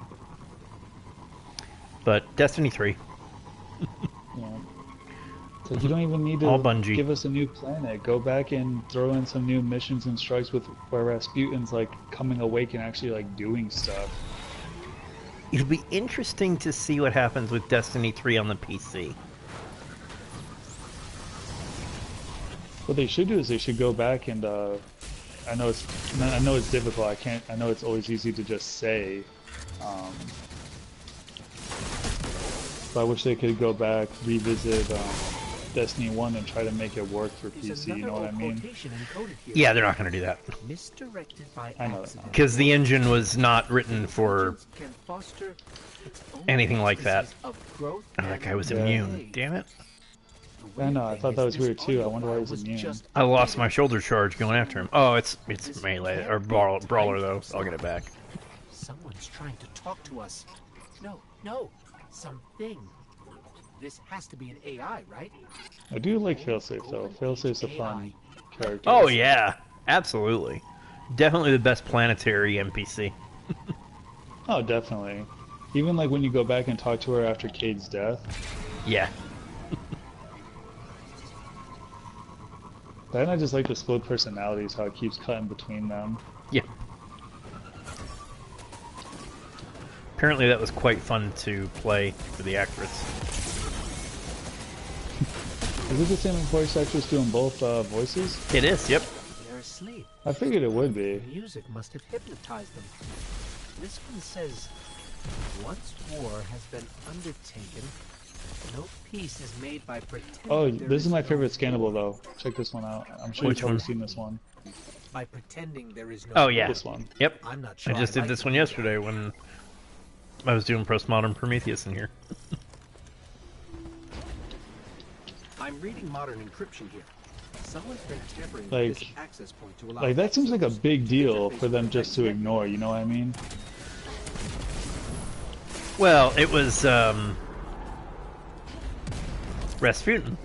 But Destiny 3. Yeah. So you don't even need to give us a new planet. Go back and throw in some new missions and strikes with where Rasputin's like coming awake and actually like doing stuff. It'll be interesting to see what happens with Destiny 3 on the PC. What they should do is they should go back and I know it's difficult. I know it's always easy to just say. But I wish they could go back, revisit Destiny 1 and try to make it work for PC, you know what I mean? Yeah, they're not going to do that. I know that. Because the engine was not written for anything like that. Oh, that guy was immune. Damn it. I know, I thought that was weird too. I wonder why he was immune. I lost my shoulder charge going after him. Oh, it's melee, or brawler though, so I'll get it back. Someone's trying to talk to us. No, something. This has to be an AI, right? I do like Failsafe though. Failsafe's a fun character. Oh yeah, absolutely. Definitely the best planetary NPC. Oh, definitely. Even like when you go back and talk to her after Cade's death. Yeah. Then I just like the split personalities, how it keeps cutting between them. Yeah. Apparently that was quite fun to play for the actress. Is it the same voice actress doing both voices? It is, yep. They're asleep. I figured it would be. The music must have hypnotized them. This one says, once war has been undertaken, no peace is made by pretending. Oh, this is my favorite scannable though. Check this one out. I'm sure you've probably seen this one. By pretending there is no. Oh yeah. This one. Yep. I'm not sure I just did this one yesterday when I was doing Postmodern Prometheus in here. I'm reading modern encryption here. Someone's been tampering with Like, this access point to allow like that seems like a big deal for them just to ignore, you know what I mean? Well, it was Rasputin.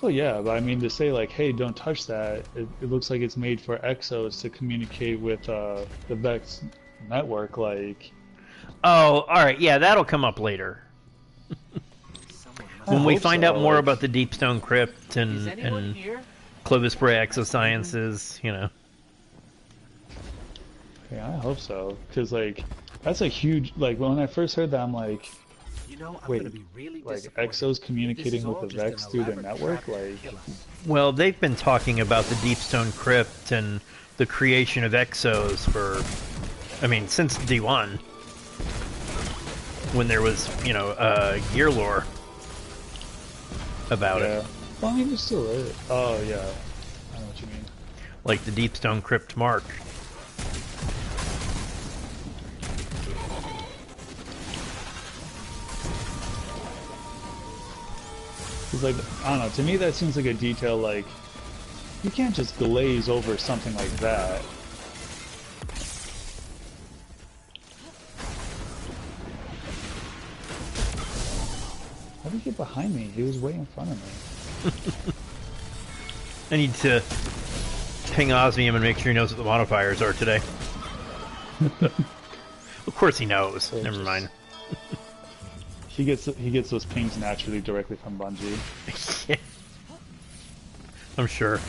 Well, yeah, but I mean to say like, hey, don't touch that. It looks like it's made for Exos to communicate with the Vex network. Like, oh, all right, yeah, that'll come up later. When we find out more about the Deepstone Crypt and Clovis Bray Exosciences, you know. Yeah, I hope so. Because, like, that's a huge... Like, when I first heard that, I'm like... Wait, like, Exos communicating with the Vex through their network? Like... Well, they've been talking about the Deepstone Crypt and the creation of Exos for... I mean, since D1. When there was, you know, gear lore about it. Well, I mean, there's still it. Oh, yeah. I know what you mean. Like the Deepstone Crypt Mark. It's like, I don't know, to me that seems like a detail, like, you can't just glaze over something like that. How did he get behind me? He was way in front of me. I need to ping Osmium and make sure he knows what the modifiers are today. Of course he knows. So never mind. He gets those pings naturally directly from Bungie. Yeah. I'm sure.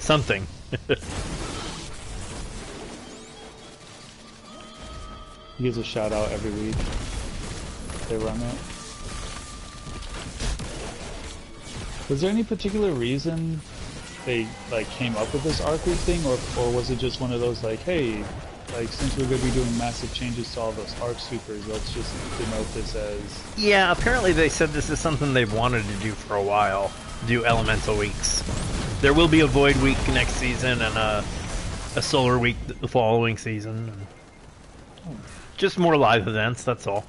Something. He gives a shout out every week. They run it. Was there any particular reason they like came up with this arc week thing, or was it just one of those like, hey, like since we're going to be doing massive changes to all those arc supers, let's just denote this as... Yeah, apparently they said this is something they've wanted to do for a while. Do elemental weeks. There will be a void week next season and a solar week the following season. Just more live events, that's all.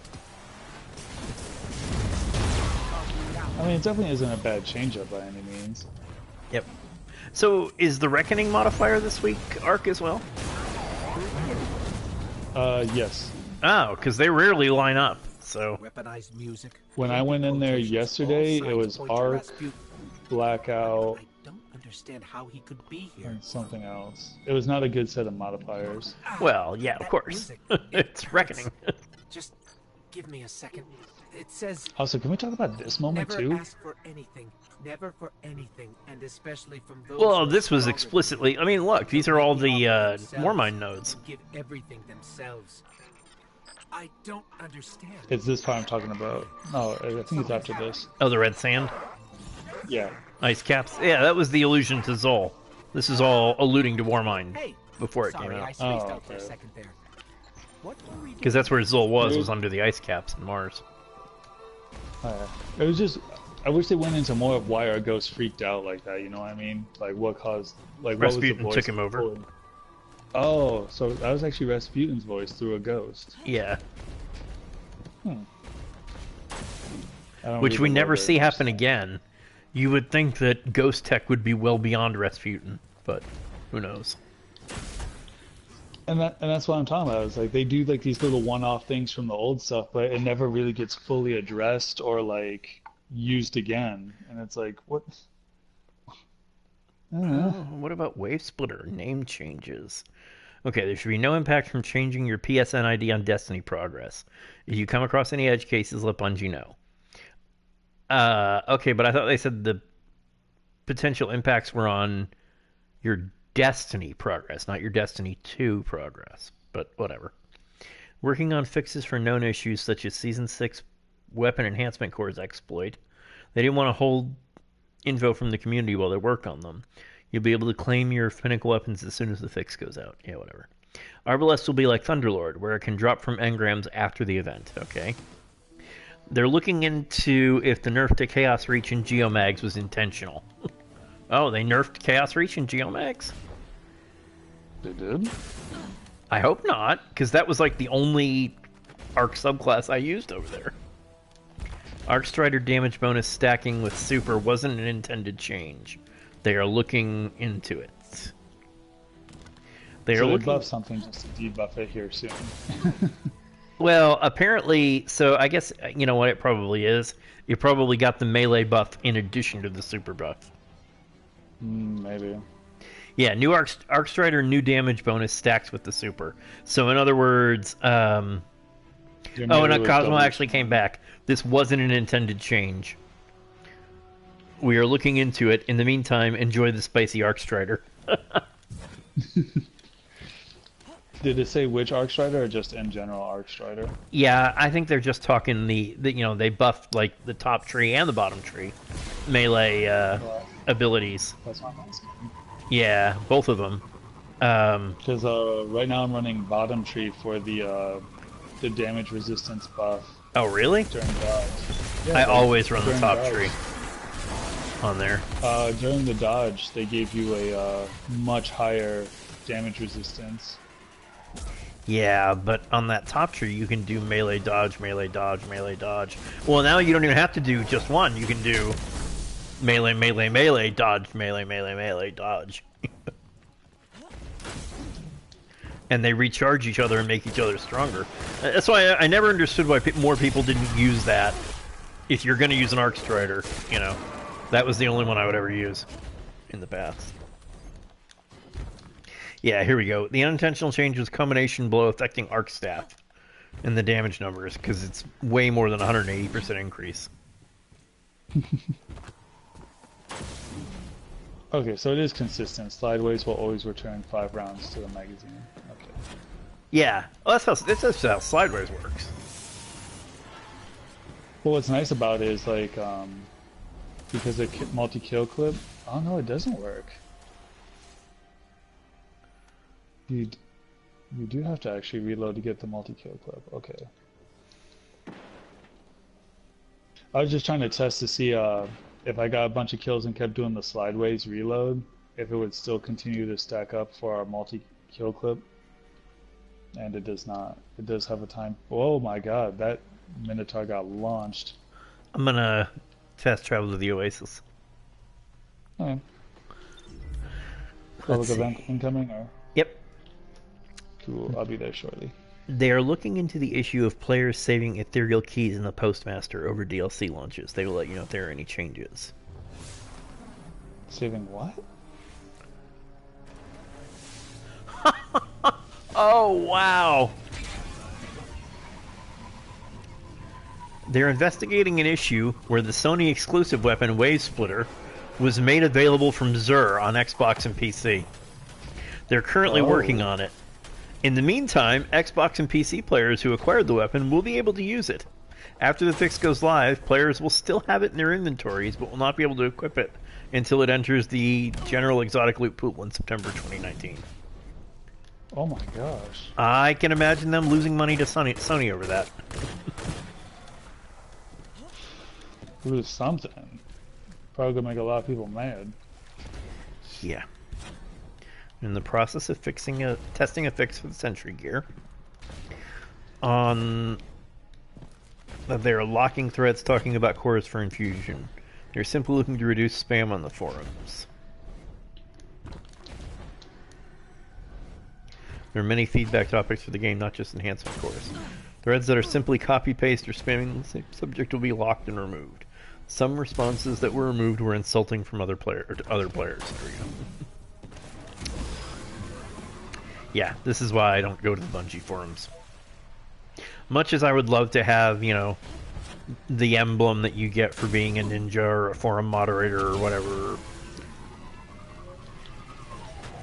I mean, it definitely isn't a bad change-up by any means. Yep. So, is the Reckoning modifier this week arc as well? Yes. Oh, because they rarely line up, so... Weaponized music. When I went in there yesterday, it was Arc, Blackout... I don't understand how he could be here. And something else. It was not a good set of modifiers. Well, yeah, of course. It's Reckoning. Just give me a second. It says... Also, can we talk about this moment never too? Ask for anything. Never for anything, and especially from those... Well, this was explicitly... I mean, look, these are all the Warmind nodes. Give everything themselves. I don't understand. It's this part I'm talking about. No, I think it's after this. Oh, the red sand? Yeah. Ice caps? Yeah, that was the allusion to Zol. This is all alluding to Warmind before it came out. Oh, okay. For a second there. Because that's where Zol was under the ice caps in Mars. It was just... I wish they went into more of why our ghost freaked out like that, you know what I mean? Like, what caused... Like, what was the Rasputin voice took him over. Oh, so that was actually Rasputin's voice through a ghost. Yeah. Which we never see happen again. You would think that ghost tech would be well beyond Rasputin, but who knows? And that's what I'm talking about. It's like they do like these little one-off things from the old stuff, but it never really gets fully addressed or like used again. And it's like, what? I don't know. What about Wave Splitter name changes? Okay, there should be no impact from changing your PSN ID on Destiny progress. If you come across any edge cases, let Bungie know. Okay, but I thought they said the potential impacts were on your Destiny progress, not your Destiny 2 progress. But whatever. Working on fixes for known issues such as Season 6 Weapon Enhancement Core's exploit. They didn't want to hold info from the community while they work on them. You'll be able to claim your Pinnacle weapons as soon as the fix goes out. Yeah, whatever. Arbalest will be like Thunderlord, where it can drop from engrams after the event. Okay. They're looking into if the nerf to Chaos Reach and Geomags was intentional. Oh, they nerfed Chaos Reach and Geomags? They did? I hope not, because that was like the only Arc subclass I used over there. Arc Strider damage bonus stacking with Super wasn't an intended change. They are looking into it. They are looking... buff something just to debuff it here soon. Well, apparently, so I guess, you know what it probably is? You probably got the melee buff in addition to the super buff. Maybe. Yeah, new Arc Strider, new damage bonus stacks with the super. So in other words, oh, and Cosmo actually came back. This wasn't an intended change. We are looking into it. In the meantime, enjoy the spicy Arc Strider. Did it say which Arc Strider or just in general Arc Strider? Yeah, I think they're just talking the you know, they buffed like the top tree and the bottom tree melee abilities. That's not nice. Yeah, both of them. Because right now I'm running bottom tree for the damage resistance buff. Oh, really? During dodge. Yeah, I always run the top dodge. tree on there. During the dodge, they gave you a much higher damage resistance. Yeah, but on that top tree, you can do melee dodge, melee dodge, melee dodge. Well, now you don't even have to do just one. You can do melee, melee, melee, dodge, melee, melee, melee, dodge. And they recharge each other and make each other stronger. That's why I never understood why more people didn't use that. If you're going to use an Arc Strider, you know, that was the only one I would ever use in the past. Yeah, here we go. The unintentional change was combination blow affecting Arc Staff and the damage numbers, because it's way more than 180% increase. Okay, so it is consistent. Slideways will always return 5 rounds to the magazine. Okay. Yeah, well, that's how Slideways works. Well, what's nice about it is, like, because the multi-kill clip... Oh, no, it doesn't work. You do have to actually reload to get the multi-kill clip. Okay. I was just trying to test to see if I got a bunch of kills and kept doing the slideways reload, if it would still continue to stack up for our multi-kill clip. And it does not. It does have a time. Oh my god, that Minotaur got launched. I'm gonna test travel to the Oasis. Okay. Public event incoming, or? Yep. Cool, I'll be there shortly. They are looking into the issue of players saving ethereal keys in the Postmaster over DLC launches. They will let you know if there are any changes. Saving what? Oh, wow! They're investigating an issue where the Sony exclusive weapon Wave Splitter was made available from Xur on Xbox and PC. They're currently working on it. In the meantime, Xbox and PC players who acquired the weapon will be able to use it. After the fix goes live, players will still have it in their inventories, but will not be able to equip it until it enters the general exotic loot pool in September 2019. Oh my gosh. I can imagine them losing money to Sony over that. Lose something. Probably gonna make a lot of people mad. Yeah. In the process of testing a fix for the Sentry gear. They're locking threads talking about cores for infusion. They're simply looking to reduce spam on the forums. There are many feedback topics for the game, not just enhancement cores. Threads that are simply copy-paste or spamming the same subject will be locked and removed. Some responses that were removed were insulting from other players. Yeah, this is why I don't go to the Bungie forums. Much as I would love to have, you know, the emblem that you get for being a ninja or a forum moderator or whatever.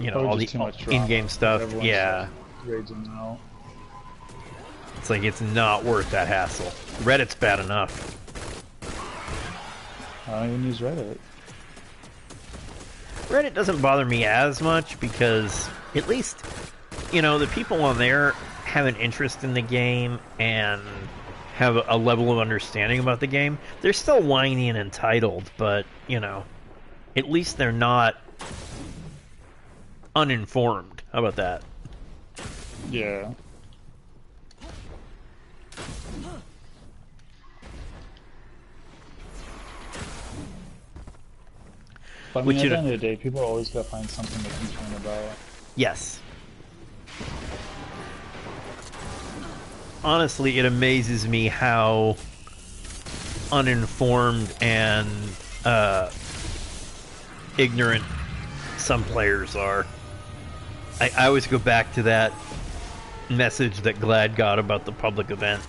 You know, all the in-game stuff. Yeah. Raging out. It's like, it's not worth that hassle. Reddit's bad enough. I don't even use Reddit. Reddit doesn't bother me as much because at least, you know, the people on there have an interest in the game and have a level of understanding about the game. They're still whiny and entitled, but, you know, at least they're not uninformed. How about that? Yeah. But I mean, at the end of the day, people always gotta find something to complain about. Yes. honestly, it amazes me how uninformed and ignorant some players are. I always go back to that message that Glad got about the public event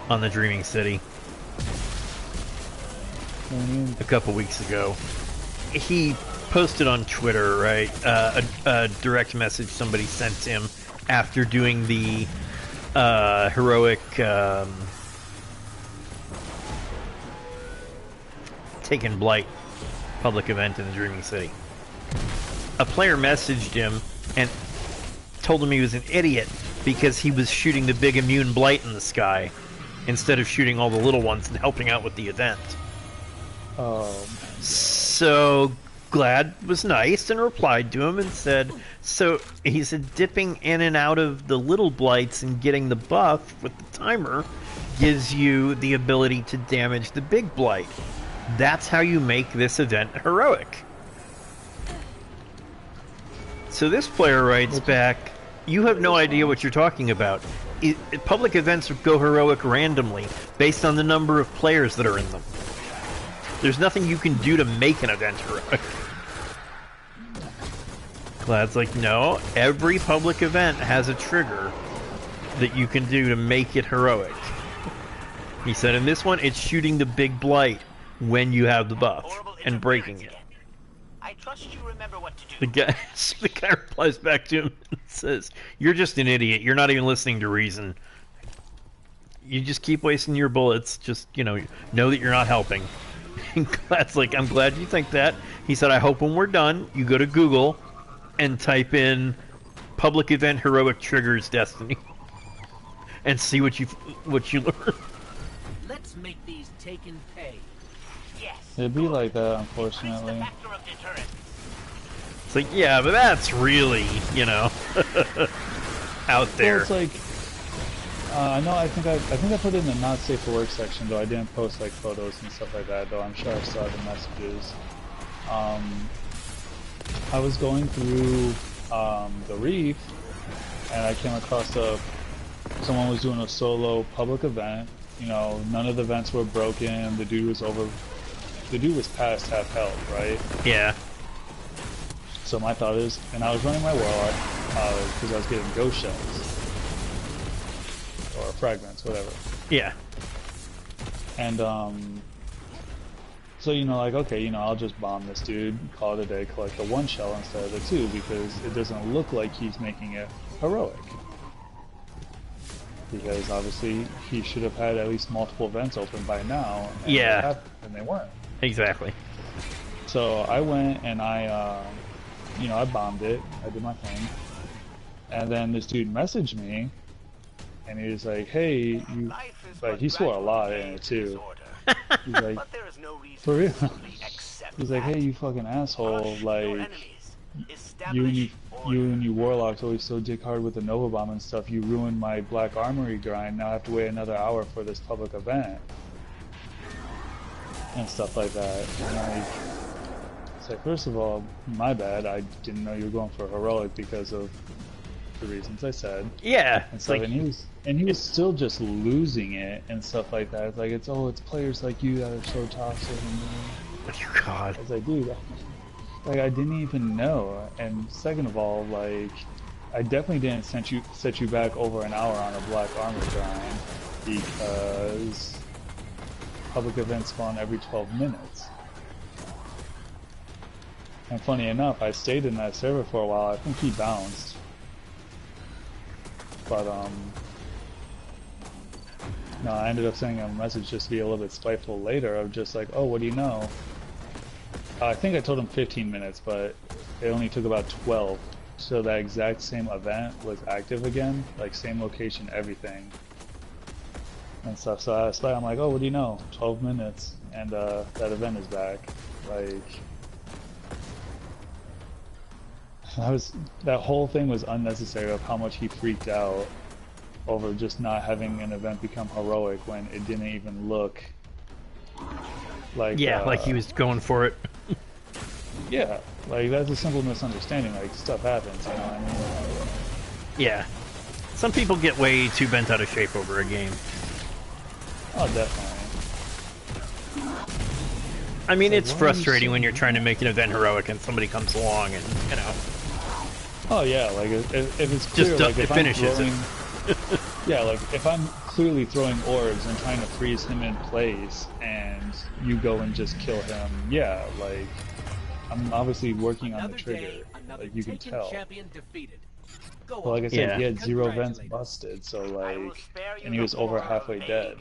on the Dreaming City a couple weeks ago. He posted on Twitter, right, a direct message somebody sent him after doing the heroic Taken Blight public event in the Dreaming City. A player messaged him and told him he was an idiot because he was shooting the big immune blight in the sky instead of shooting all the little ones and helping out with the event. So Glad was nice and replied to him and said, so he said, dipping in and out of the little blights and getting the buff with the timer gives you the ability to damage the big blight. That's how you make this event heroic. So this player writes back, you have no idea what you're talking about. Public events go heroic randomly based on the number of players that are in them. There's nothing you can do to make an event heroic. Glad's like, no, every public event has a trigger that you can do to make it heroic. He said in this one, it's shooting the big blight when you have the buff and breaking it. I trust you remember what to do. The guy replies back to him and says, you're just an idiot. You're not even listening to reason. You just keep wasting your bullets. Just, know that you're not helping. And Glad's like, I'm glad you think that. He said, I hope when we're done, you go to Google and type in public event heroic triggers Destiny and see what you learn. Let's make these Taken pay. Yes. It'd be like that, unfortunately. It's like, yeah, but that's really, out there. Well, it's like, no, I think I put it in the not safe for work section, though I didn't post like photos and stuff like that, though I'm sure I saw the messages. I was going through the reef, and I came across someone was doing a solo public event. None of the vents were broken. The dude was past half health, right? Yeah. So my thought is, and I was running my warlock because I was getting ghost shells or fragments, whatever. Yeah. And so like, okay, I'll just bomb this dude, call it a day, collect the one shell instead of the two because it doesn't look like he's making it heroic. Because obviously he should have had at least multiple vents open by now. And yeah. And they weren't. Exactly. So I went and I bombed it. I did my thing. And then this dude messaged me, and he was like, "Hey, you." Like he swore a lot in it too. He's like, "For real?" He's like, "Hey, you fucking asshole! Like, you and you warlocks always so dick hard with the Nova Bomb and stuff. You ruined my Black Armory grind. Now I have to wait another hour for this public event." And stuff like that. And like, it's like, first of all, my bad. I didn't know you were going for heroic because of the reasons I said. Yeah. And stuff. Like, and he was still just losing it and stuff like that. It's like it's players like you that are so toxic. And God. It's like, dude, like I didn't even know. And second of all, like I definitely didn't set you back over an hour on a Black Armor grind because public events spawn every 12 minutes. And funny enough, I stayed in that server for a while. I think he bounced. But, no, I ended up sending him a message just to be a little bit spiteful later of just like, oh, what do you know? I think I told him 15 minutes, but it only took about 12. So that exact same event was active again, like same location, everything. And stuff. So I'm like, oh, what do you know? 12 minutes, and that event is back. Like, that whole thing was unnecessary of how much he freaked out over just not having an event become heroic when it didn't even look like. Yeah, like he was going for it. Yeah, like that's a simple misunderstanding. Like stuff happens, you know what I mean? Yeah. Some people get way too bent out of shape over a game. Oh, definitely. I mean, it's frustrating when you're trying to make an event heroic and somebody comes along and, you know... Oh yeah, like if it's clear, just like if it finishes I'm throwing, yeah, like if I'm clearly throwing orbs and trying to freeze him in place, and you go and just kill him, yeah, like I'm obviously working on the trigger, like you can tell. But like I said, he had 0 vents busted, so like, and he was over halfway dead.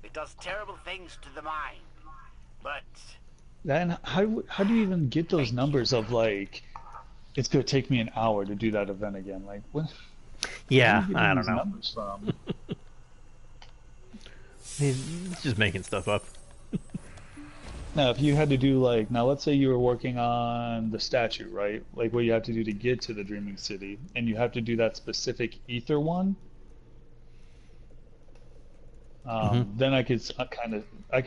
It does terrible things to the mind, but Then how do you even get those numbers of like, it's gonna take me an hour to do that event again? Like, what? Yeah, where are you I getting don't these know. numbers from? He's just making stuff up. Now, if you had to do like, now let's say you were working on the statue, right? Like what you have to do to get to the Dreaming City, and you have to do that specific ether one. Then I could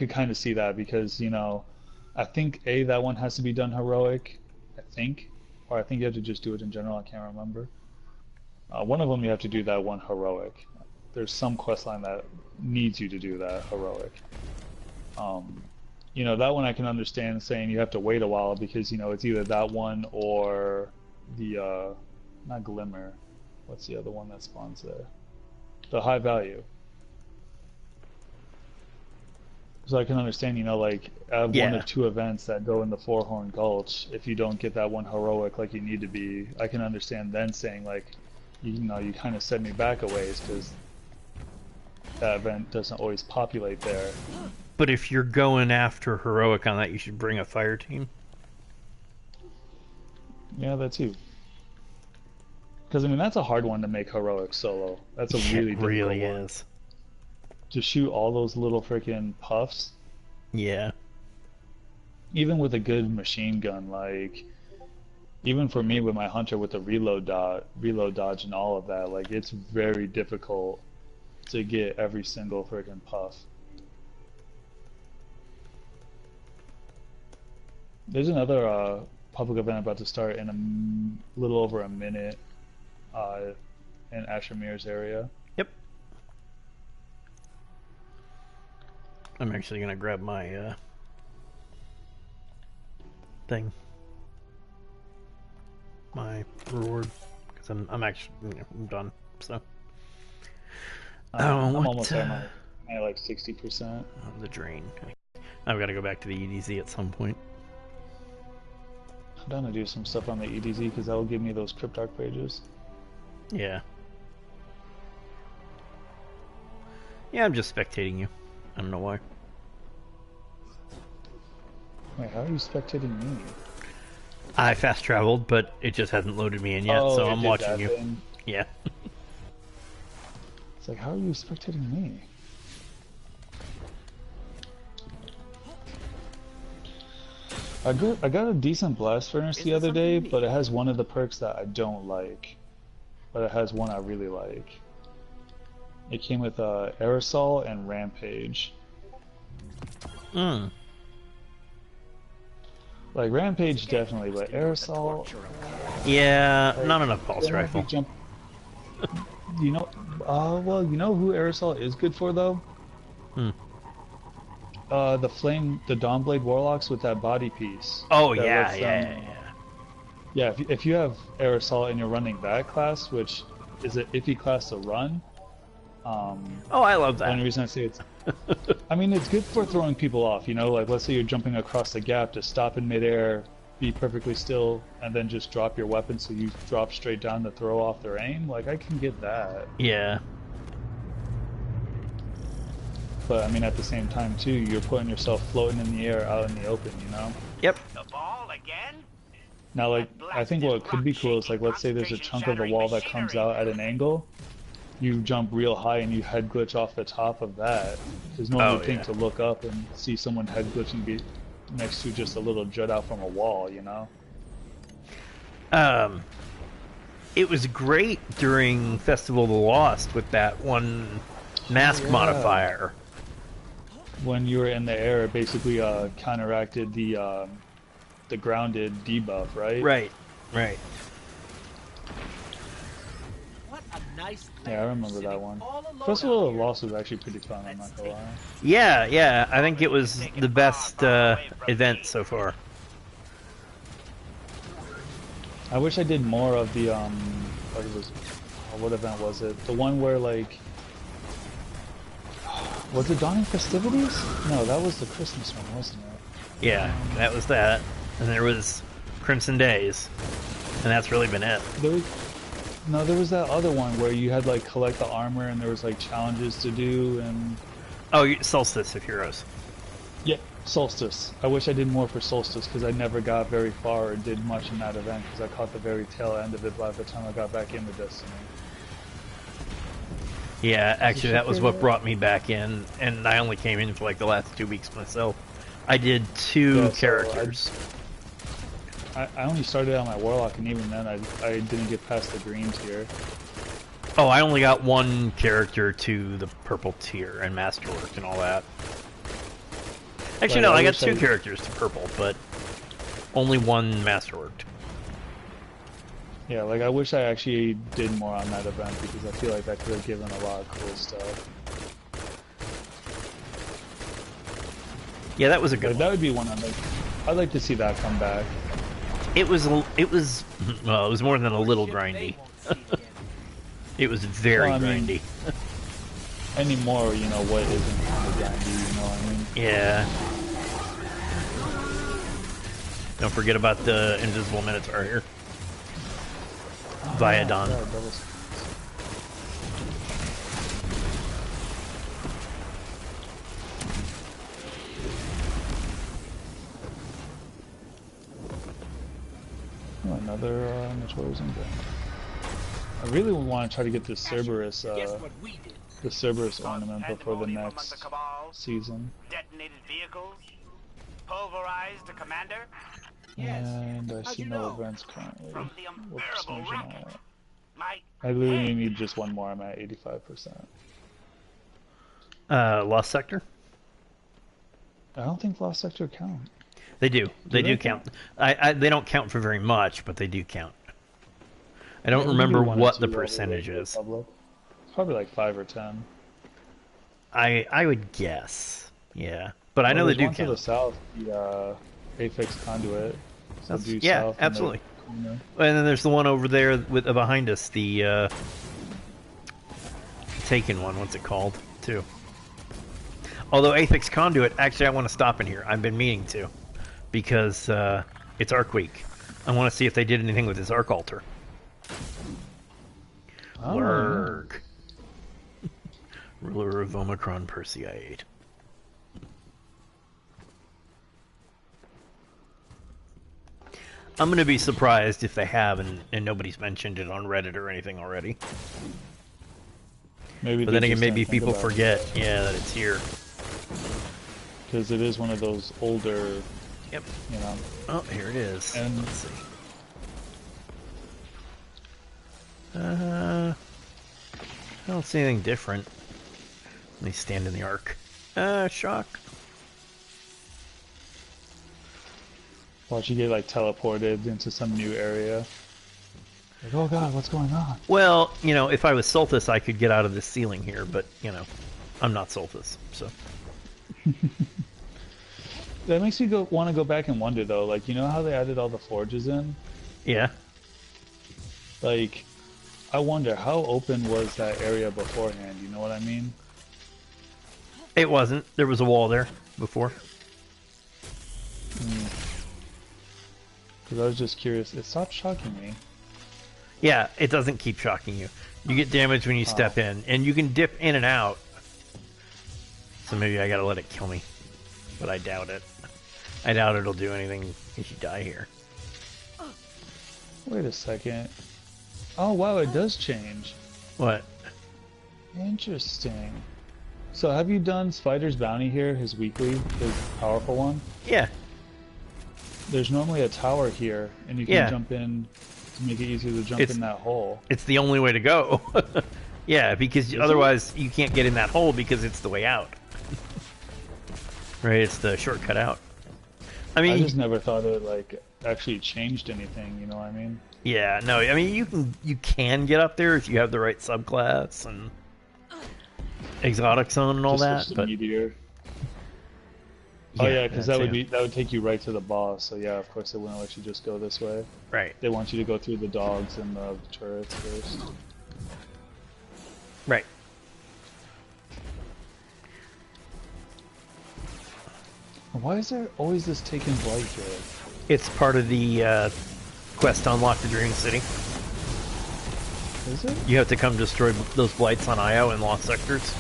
kind of see that, because you know, I think that one has to be done heroic, I think, or I think you have to just do it in general. I can't remember. One of them you have to do that one heroic. There's some quest line that needs you to do that heroic. You know, that one I can understand saying you have to wait a while, because you know it's either that one or the not Glimmer. What's the other one that spawns there? The High Value. So I can understand, you know, like one of 2 events that go in the Four-Horn Gulch. If you don't get that one heroic like you need to be, I can understand then saying like, you know, you kind of set me back a ways, because that event doesn't always populate there. But if you're going after heroic on that, you should bring a fire team. Yeah, that too. Because I mean, that's a hard one to make heroic solo. That's a really difficult really one. is. To shoot all those little freaking puffs. Yeah. Even with a good machine gun, like, even for me with my hunter with the reload dodge and all of that, like, it's very difficult to get every single freaking puff. There's another public event about to start in a little over a minute in Ashermir's area. Yep. I'm actually gonna grab my thing, my reward, because I'm actually I'm done. So I'm almost at my like 60%. The drain. I've got to go back to the EDZ at some point. I'm down to do some stuff on the EDZ because that will give me those Cryptarch pages. Yeah. Yeah, I'm just spectating you. I don't know why. Wait, how are you spectating me? I fast traveled, but it just hasn't loaded me in yet, so I'm watching you. Thing. Yeah. It's like, how are you spectating me? I got a decent blast furnace the other day, but it has one of the perks that I don't like. But it has one I really like. It came with Aerosol and Rampage. Like Rampage definitely, but Aerosol... Yeah, like, not enough pulse rifle. You know, well, you know who Aerosol is good for though? The Dawnblade Warlocks with that body piece. Oh yeah. Yeah, if you have Aerosol and you're running that class, which is an iffy class to run. Oh, I love that. The only reason I say it's... I mean, it's good for throwing people off, you know? Like, let's say you're jumping across the gap to stop in midair, be perfectly still, and then just drop your weapon so you drop straight down to throw off their aim. Like, I can get that. Yeah. But, I mean, at the same time, too, you're putting yourself floating in the air out in the open, you know? Yep. The ball again? Now, like, I think what could be cool is, like, let's say there's a chunk of the wall that comes out at an angle. You jump real high and you head glitch off the top of that. Because no one would think to look up and see someone head glitching be next to just a little jut out from a wall, you know? It was great during Festival of the Lost with that one mask modifier. When you were in the air, it basically counteracted the grounded debuff, right? Right. Yeah, I remember that one. Festival of Lost was actually pretty fun, I'm not gonna lie. Yeah, yeah, I think it was the best event so far. I wish I did more of the what event was it? The one where like, was it Dawning Festivities? No, that was the Christmas one, wasn't it? Yeah, that was that, and there was Crimson Days, and that's really been it. No, there was that other one where you had like collect the armor and there was like challenges to do and... Oh, Solstice of Heroes. Yeah, Solstice. I wish I did more for Solstice because I never got very far or did much in that event because I caught the very tail end of it by the time I got back into Destiny. Yeah, actually that was what brought me back in, and I only came in for like the last 2 weeks myself. I did 2 characters. I only started out my Warlock, and even then I didn't get past the green tier. Oh, I only got 1 character to the purple tier and Masterwork and all that. Actually, no, I got 2 characters to purple, but only 1 Masterworked. Yeah, like I wish I actually did more on that event because I feel like that could have given a lot of cool stuff. Yeah, that was a good one. That would be one I'd like to see that come back. It was well, it was more than a little grindy. It was very grindy. Anymore, you know, what isn't kind of grindy, you know what I mean? Yeah. Don't forget about the Invisible Minotaur here. Viadon. Oh, another Notorious Ingram. I really want to try to get this Cerberus, ornament before the next season. Detonated vehicles, pulverized a commander. And I see no events currently. Whoops, I literally need just 1 more. I'm at 85%. Lost Sector? I don't think Lost Sector count. They do. They do count. They don't count for very much, but they do count. I don't remember what the percentage is. Probably like 5 or 10. I would guess. Yeah, but I know they do count. To the south, the Affix Conduit. So yeah, absolutely. And then there's the one over there with behind us, the Taken one. What's it called? Too. Although Affix Conduit, actually, I want to stop in here. I've been meaning to, because it's Arc Week. I want to see if they did anything with this Arc Altar. Oh, Lurg. Ruler of Omicron Perseid. I'm gonna be surprised if they have and nobody's mentioned it on Reddit or anything already. Maybe. But then again, maybe people forget, that it's here. Because it is one of those older. Yep. You know. Oh, here it is. And let's see. I don't see anything different. Let me stand in the arc. Shock. Watch you get like teleported into some new area. Like, oh god, what's going on? Well, you know, if I was Soltis, I could get out of this ceiling here, but you know, I'm not Soltis, so. That makes me want to go back and wonder though. Like, you know how they added all the forges in? Yeah. Like, I wonder how open was that area beforehand. You know what I mean? It wasn't. There was a wall there before. Because I was just curious. It stopped shocking me. Yeah, it doesn't keep shocking you. You get damage when you step in, and you can dip in and out. So maybe I gotta let it kill me, but I doubt it. I doubt it'll do anything if you die here. Wait a second. Oh wow, it does change. What? Interesting. So have you done Spider's Bounty here, his weekly, his powerful one? Yeah. There's normally a tower here, and you can jump in to make it easier to jump in that hole. It's the only way to go. Yeah, because otherwise you can't get in that hole because it's the way out. Right, it's the shortcut out. I mean, I just never thought it like actually changed anything, you know what I mean? Yeah, no, I mean you can get up there if you have the right subclass and exotic zone and all Just that, but meteor. Oh yeah, because that would take you right to the boss. So yeah, of course they wouldn't let you just go this way. Right. They want you to go through the dogs and the turrets first. Right. Why is there always this taken blight here? It's part of the quest to unlock the Dream City. Is it? You have to come destroy those blights on Io and Lost Sectors.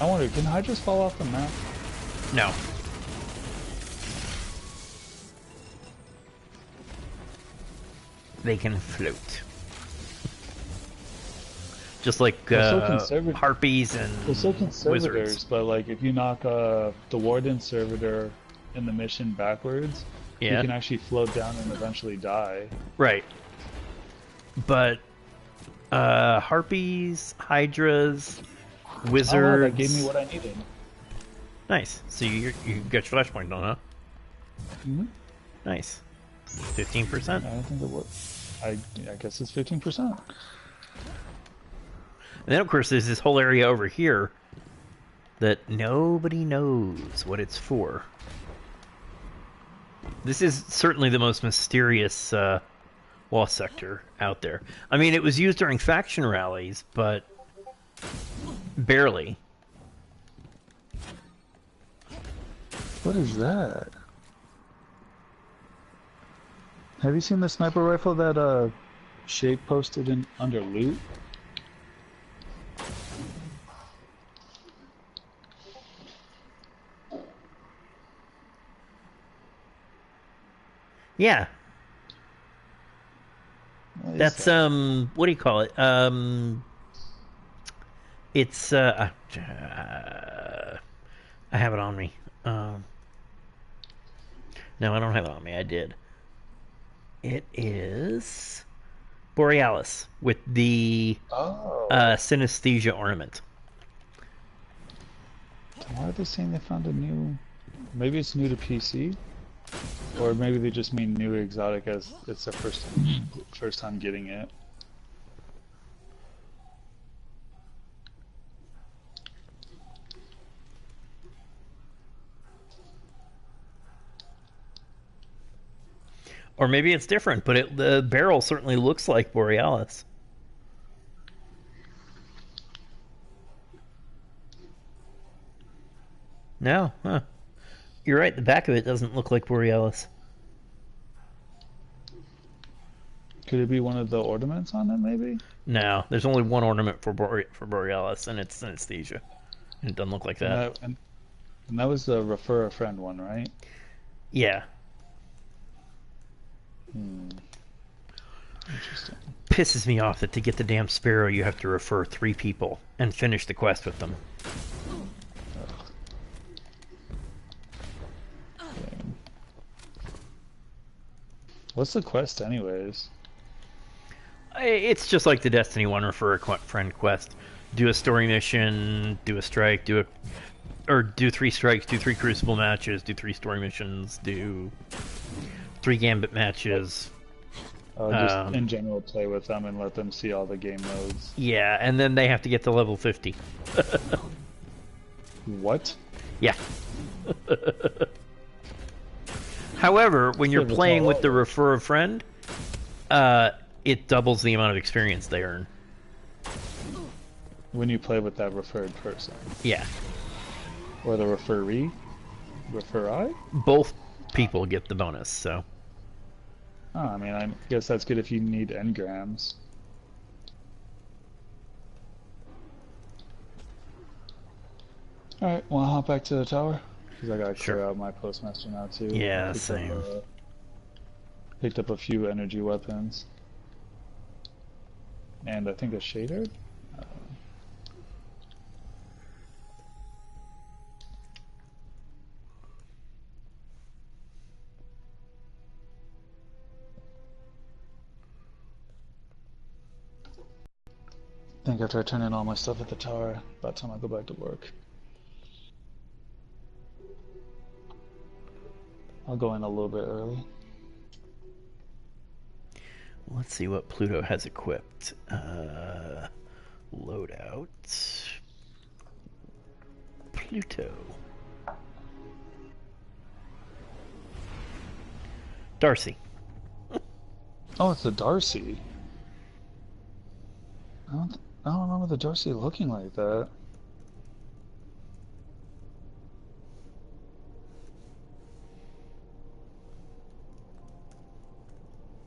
I wonder, can Hydras fall off the map? No. They can float. Just like harpies and They're so conservators, wizards. but like if you knock the Warden Servitor in the mission backwards, you can actually float down and eventually die. Right. But harpies, hydras, wizards. Oh, that gave me what I needed. Nice. So you got your flashpoint on, huh? Mm-hmm. Nice. 15%. I don't think it was. I guess it's 15%. And then, of course, there's this whole area over here that nobody knows what it's for. This is certainly the most mysterious Lost Sector out there. I mean, it was used during faction rallies, but barely. What is that? Have you seen the sniper rifle that Shape posted in under loot? Yeah. That's that? What do you call it? It's I have it on me. No, I don't have it on me. I did. It is Borealis with the synesthesia ornament. Why are they saying they found a new? Maybe it's new to PC, or maybe they just mean new exotic as it's their first time getting it. Or maybe it's different, but the barrel certainly looks like Borealis. No, huh. You're right, the back of it doesn't look like Borealis. Could it be one of the ornaments on it, maybe? No, there's only one ornament for Borealis, and it's synesthesia. And it doesn't look like that. And that was the refer a friend one, right? Yeah. Interesting. Pisses me off that to get the damn sparrow you have to refer 3 people and finish the quest with them. What's the quest anyways? It's just like the Destiny 1 refer a friend quest. Do a story mission, do a strike, do 3 strikes, do 3 crucible matches, do 3 story missions, do 3 gambit matches. Just in general play with them and let them see all the game modes. Yeah, and then they have to get to level 50. What? Yeah. However, when you're playing with the refer a friend, it doubles the amount of experience they earn. When you play with that referred person? Yeah. Or the referee? Referee? Both people get the bonus, so... Oh, I mean, I guess that's good if you need engrams. Alright, wanna hop back to the tower? Because I gotta clear out my postmaster now too. Yeah, same. Picked up a few energy weapons. And I think a shader? I think after I turn in all my stuff at the tower, about time I go back to work. I'll go in a little bit early. Let's see what Pluto has equipped. Loadout. Pluto. Darcy. Oh, it's the Darcy. I don't remember the Darcy looking like that.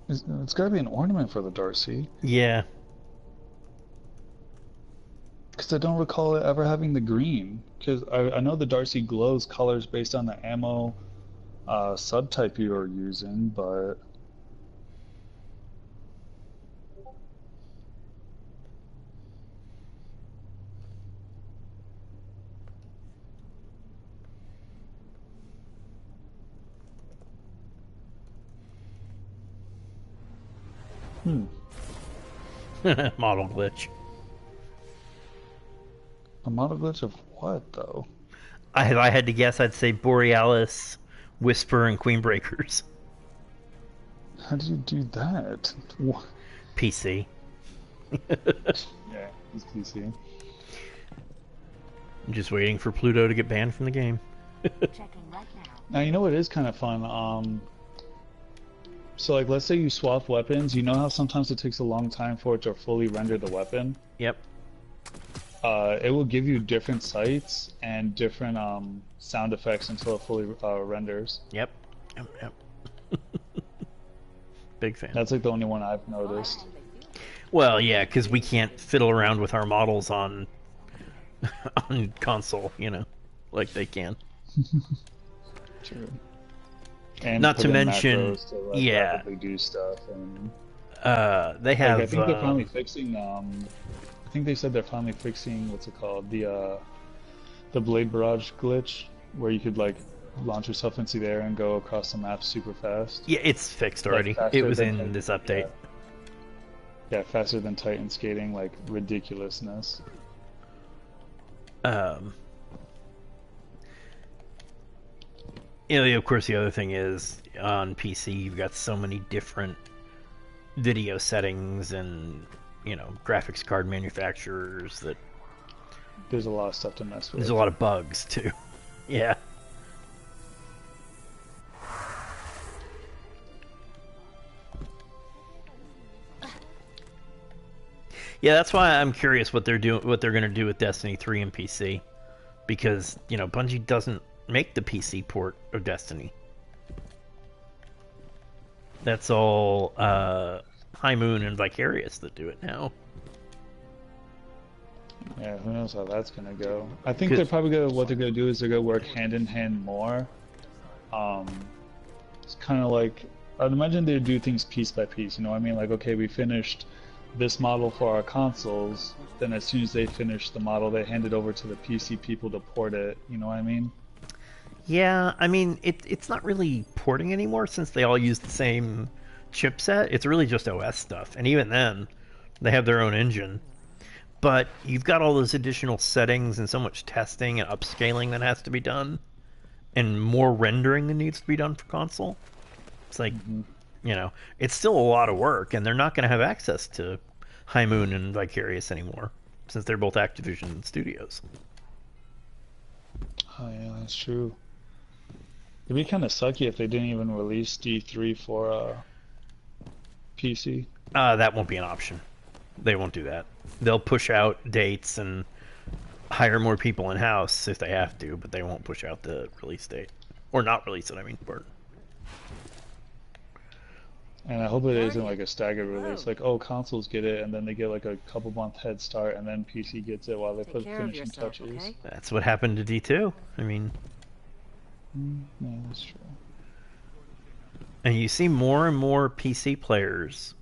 It's got to be an ornament for the Darcy. Yeah. Because I don't recall it ever having the green. Because I know the Darcy glows colors based on the ammo subtype you are using, but... Model glitch. A model glitch of what, though? If I had to guess, I'd say Borealis, Whisper, and Queen Breakers. How do you do that? PC. Yeah, it's PC. I'm just waiting for Pluto to get banned from the game. Now, you know what is kind of fun? So, like, let's say you swap weapons. You know how sometimes it takes a long time for it to fully render the weapon? Yep. It will give you different sights and different sound effects until it fully renders. Yep. Yep. Big fan. That's like the only one I've noticed. Well, yeah, because we can't fiddle around with our models on console, you know, like they can. True. And not to mention, to, like, yeah, rapidly do stuff. And they have. Like, I think they're finally fixing. I think they said they're finally fixing what's it called, the Blade Barrage glitch, where you could like launch yourself into the air and go across the map super fast. Yeah, it's fixed already. Like, it was in this update. Yeah, faster than Titan skating, like ridiculousness. You know, of course, the other thing is on PC you've got so many different video settings and, you know, graphics card manufacturers that there's a lot of stuff to mess with. There's a lot of bugs too. Yeah. Yeah, that's why I'm curious what they're going to do with Destiny 3 and PC, because, you know, Bungie doesn't make the PC port of Destiny. That's all High Moon and Vicarious that do it now. Yeah, who knows how that's gonna go. I think they're probably what they're gonna do is they're gonna work hand in hand more. It's kind of like, I'd imagine they'd do things piece by piece. You know what I mean? Like, okay, we finished this model for our consoles. Then as soon as they finish the model, they hand it over to the PC people to port it. You know what I mean? Yeah, I mean, it's not really porting anymore since they all use the same chipset. It's really just OS stuff. And even then, they have their own engine. But you've got all those additional settings and so much testing and upscaling that has to be done. And more rendering that needs to be done for console. It's like, you know, it's still a lot of work. And they're not going to have access to High Moon and Vicarious anymore, since they're both Activision studios. Oh yeah, that's true. It'd be kind of sucky if they didn't even release D3 for PC. That won't be an option. They won't do that. They'll push out dates and hire more people in-house if they have to, but they won't push out the release date. Or not release it, I mean. And I hope it isn't like a staggered release. Like, oh, consoles get it, and then they get like a couple month head start, and then PC gets it while they put finishing touches. Okay? That's what happened to D2. I mean... yeah, that's true. And you see more and more PC players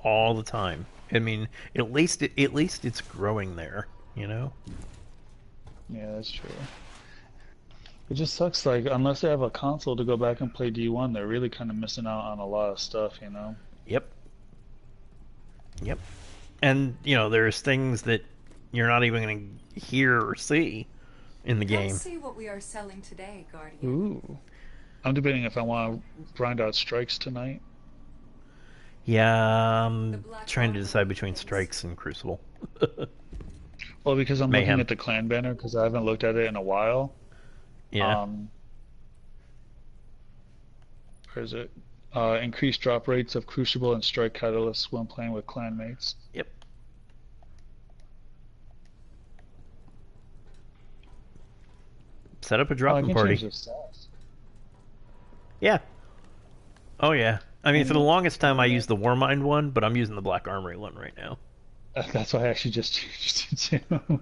all the time. I mean, at least it's growing there, you know? Yeah, that's true. It just sucks, like, unless they have a console to go back and play D1, they're really kind of missing out on a lot of stuff, you know? Yep. And, you know, there's things that you're not even going to hear or see in the game. Let's see what we are selling today, Guardian. Ooh. I'm debating if I want to grind out strikes tonight. Yeah, I'm trying to decide between strikes and Crucible. Well, because I'm Mayhem. looking at the clan banner because I haven't looked at it in a while. Yeah. Where is it? Increased drop rates of Crucible and Strike Catalysts when playing with clanmates. Yep. Set up a dropping party. Yeah. Oh yeah. I mean, for the longest time I used the Warmind one, but I'm using the Black Armory one right now. That's why I actually just changed it too.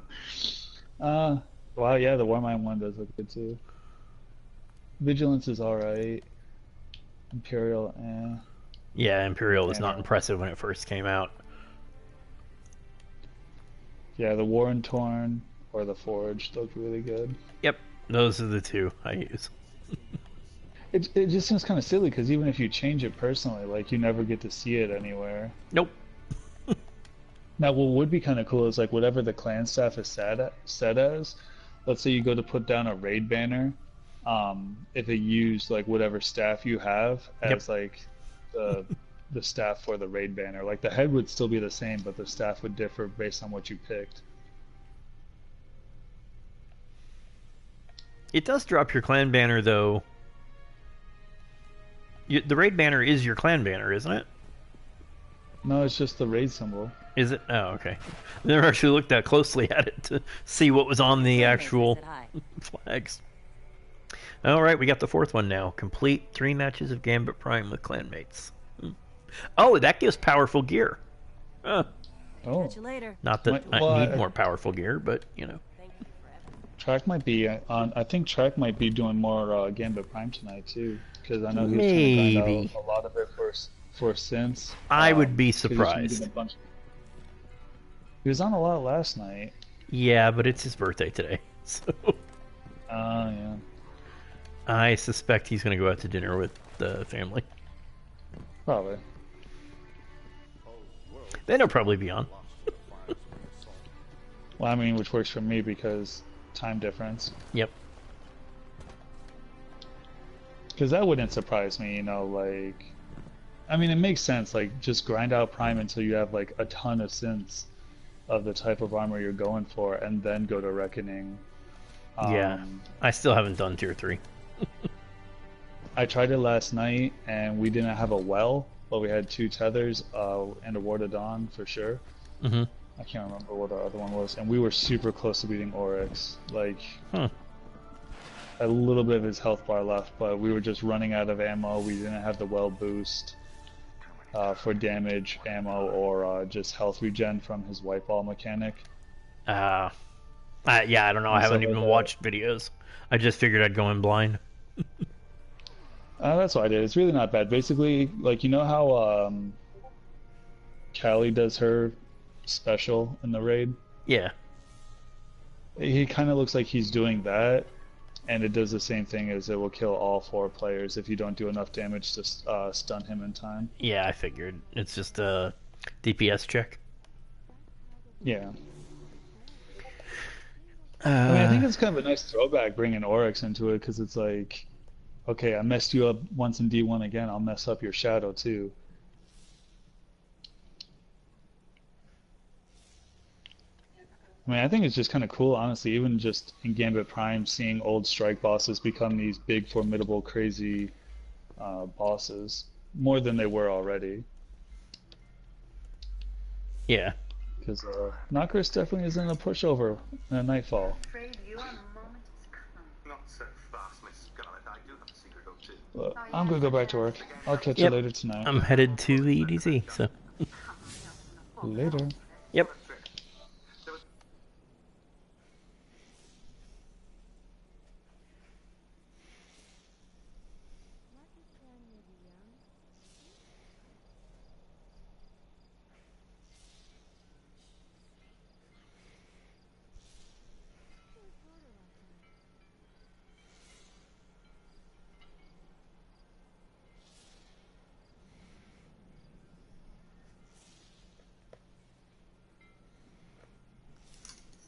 Wow, yeah, the Warmind one does look good too. Vigilance is alright. Imperial, Yeah, Imperial was not impressive when it first came out. Yeah, the War and Torn or the Forge look really good. Yep, those are the two I use. It just seems kind of silly because even if you change it personally, like you never get to see it anywhere. Nope. Now, what would be kind of cool is like whatever the clan staff is set as. Let's say you go to put down a raid banner, if it used like whatever staff you have as like the staff for the raid banner. Like the head would still be the same, but the staff would differ based on what you picked. It does drop your clan banner though. The raid banner is your clan banner, isn't it? No, it's just the raid symbol. Is it? Oh, okay. I never actually looked that closely at it to see what was on the actual flags. All right, we got the fourth one now. Complete 3 matches of Gambit Prime with clanmates. Oh, that gives powerful gear. Oh. Catch you later. Not that I need more powerful gear, but you know. Track might be on. I think Track might be doing more Gambit Prime tonight too, because I know he's trying to grind out a lot of it for Synths. I would be surprised. He was on a lot last night. Yeah, but it's his birthday today, so. Yeah. I suspect he's going to go out to dinner with the family. Probably. Then he'll probably be on. Well, I mean, which works for me because time difference. Yep. Because that wouldn't surprise me, you know, like... I mean, it makes sense, like, just grind out Prime until you have, like, a ton of synths of the type of armor you're going for, and then go to Reckoning. Yeah. I still haven't done Tier 3. I tried it last night, and we didn't have a well, but we had 2 tethers and a Ward of Dawn for sure. Mm-hmm. I can't remember what our other one was, and we were super close to beating Oryx. Like, a little bit of his health bar left, but we were just running out of ammo. We didn't have the well boost for damage, ammo, or just health regen from his white ball mechanic. Yeah, I don't know. I haven't even watched videos. I just figured I'd go in blind. That's what I did. It's really not bad. Basically, like, you know how Callie does her special in the raid? Yeah. He kind of looks like he's doing that, and it does the same thing as it will kill all 4 players if you don't do enough damage to stun him in time. Yeah, I figured. It's just a DPS check. Yeah. I mean, I think it's kind of a nice throwback bringing Oryx into it, because it's like, okay, I messed you up once in D1 again, I'll mess up your shadow too. I mean, I think it's just kind of cool, honestly, even just in Gambit Prime, seeing old strike bosses become these big, formidable, crazy bosses, more than they were already. Yeah. Because Knockers definitely isn't a pushover in a Nightfall. Well, I'm gonna go back to work. I'll catch you later tonight. I'm headed to the EDZ, so. Later. Yep.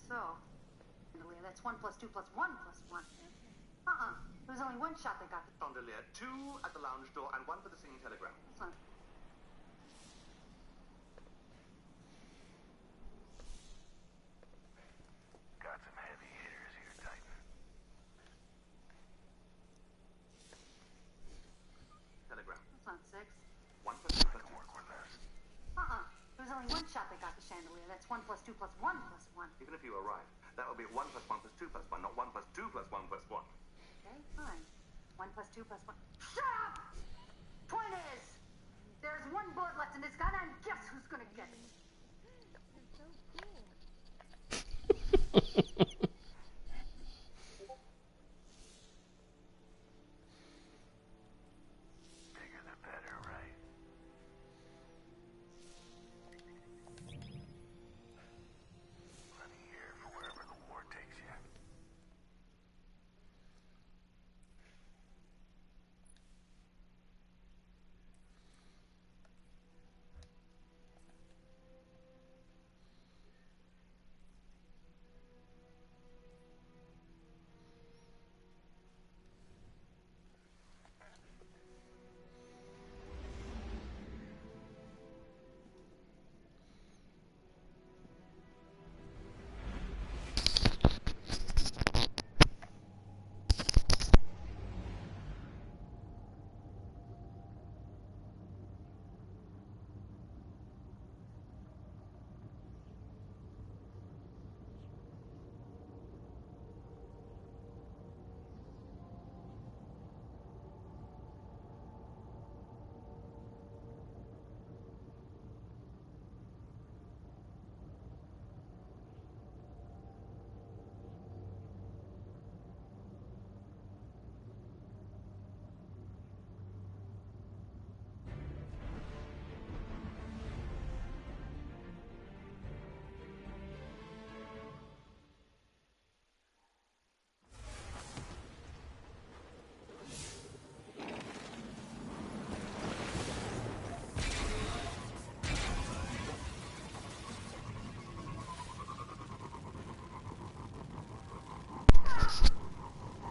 So, that's 1 + 2 + 1 + 1. There was only one shot that got the Chandelier, 2 at the lounge door, and 1 for the singing telegram. son. Got some heavy hitters here, Titan. Telegram. That's not 6. 1 plus 2 plus 2. Work with us. There was only one shot that got the chandelier. That's 1 plus 2 plus 1 plus 1. Even if you were right, that would be 1 plus 1 plus 2 plus 1, not 1 plus 2 plus 1 plus 1. Okay, fine. 1 plus 2 plus 1. Shut up! Point is, there's 1 bullet left in this gun, and guess who's gonna get it? Bigger the better, right? Plenty here for wherever the war takes you.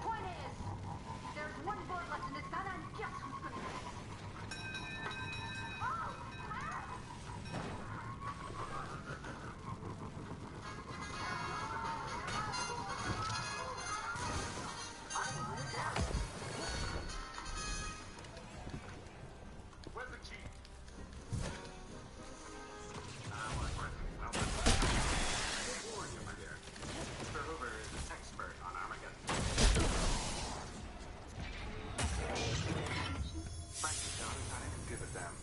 Point is, there's 1 bullet left in this gun, and guess who's gonna get it? Where's the chief? My dear. Mr. Hoover is an expert on Armageddon. Frankly, John, I didn't give a damn.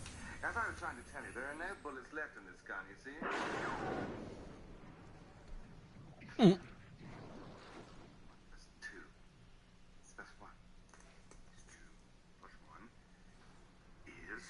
As I was trying to tell you, there are no bullets left in this gun, you see? That's 2. That's 1. 2 plus 1 is...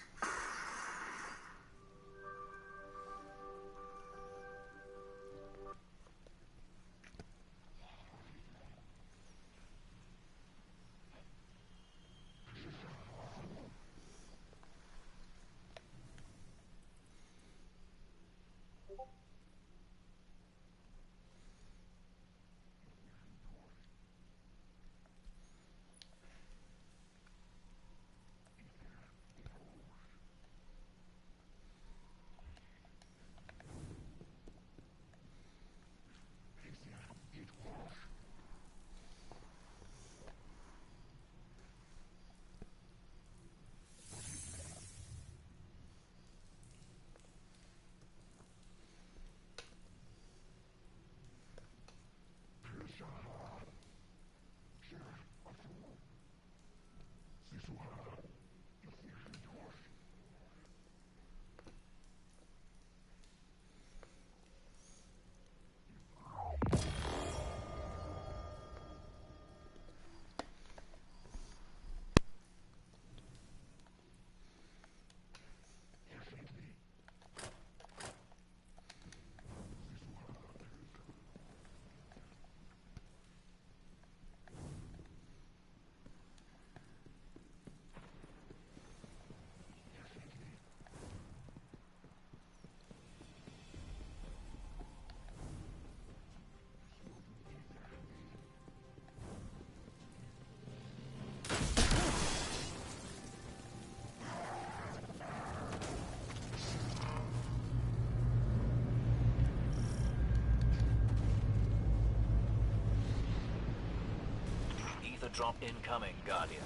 ether drop incoming, Guardian.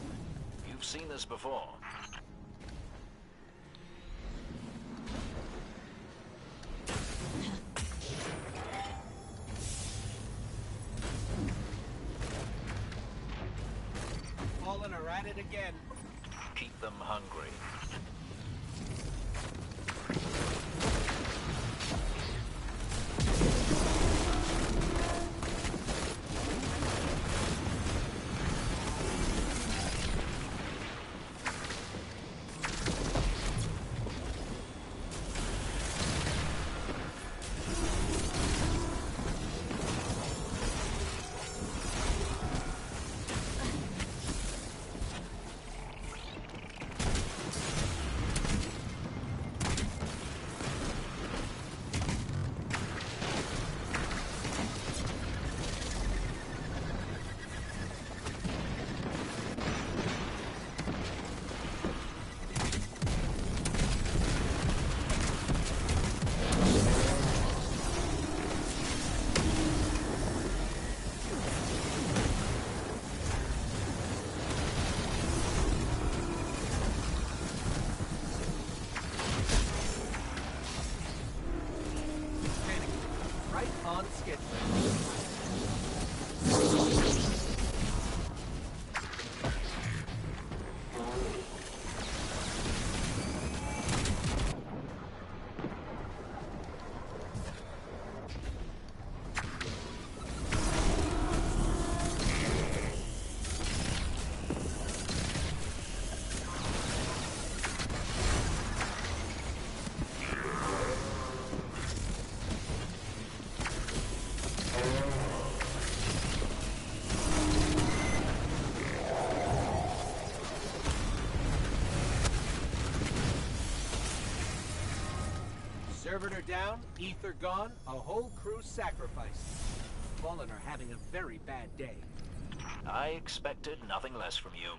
You've seen this before. Fallen are at it again. Keep them hungry. Right on schedule. Servitor down, ether gone, a whole crew sacrificed. Fallen are having a very bad day. I expected nothing less from you.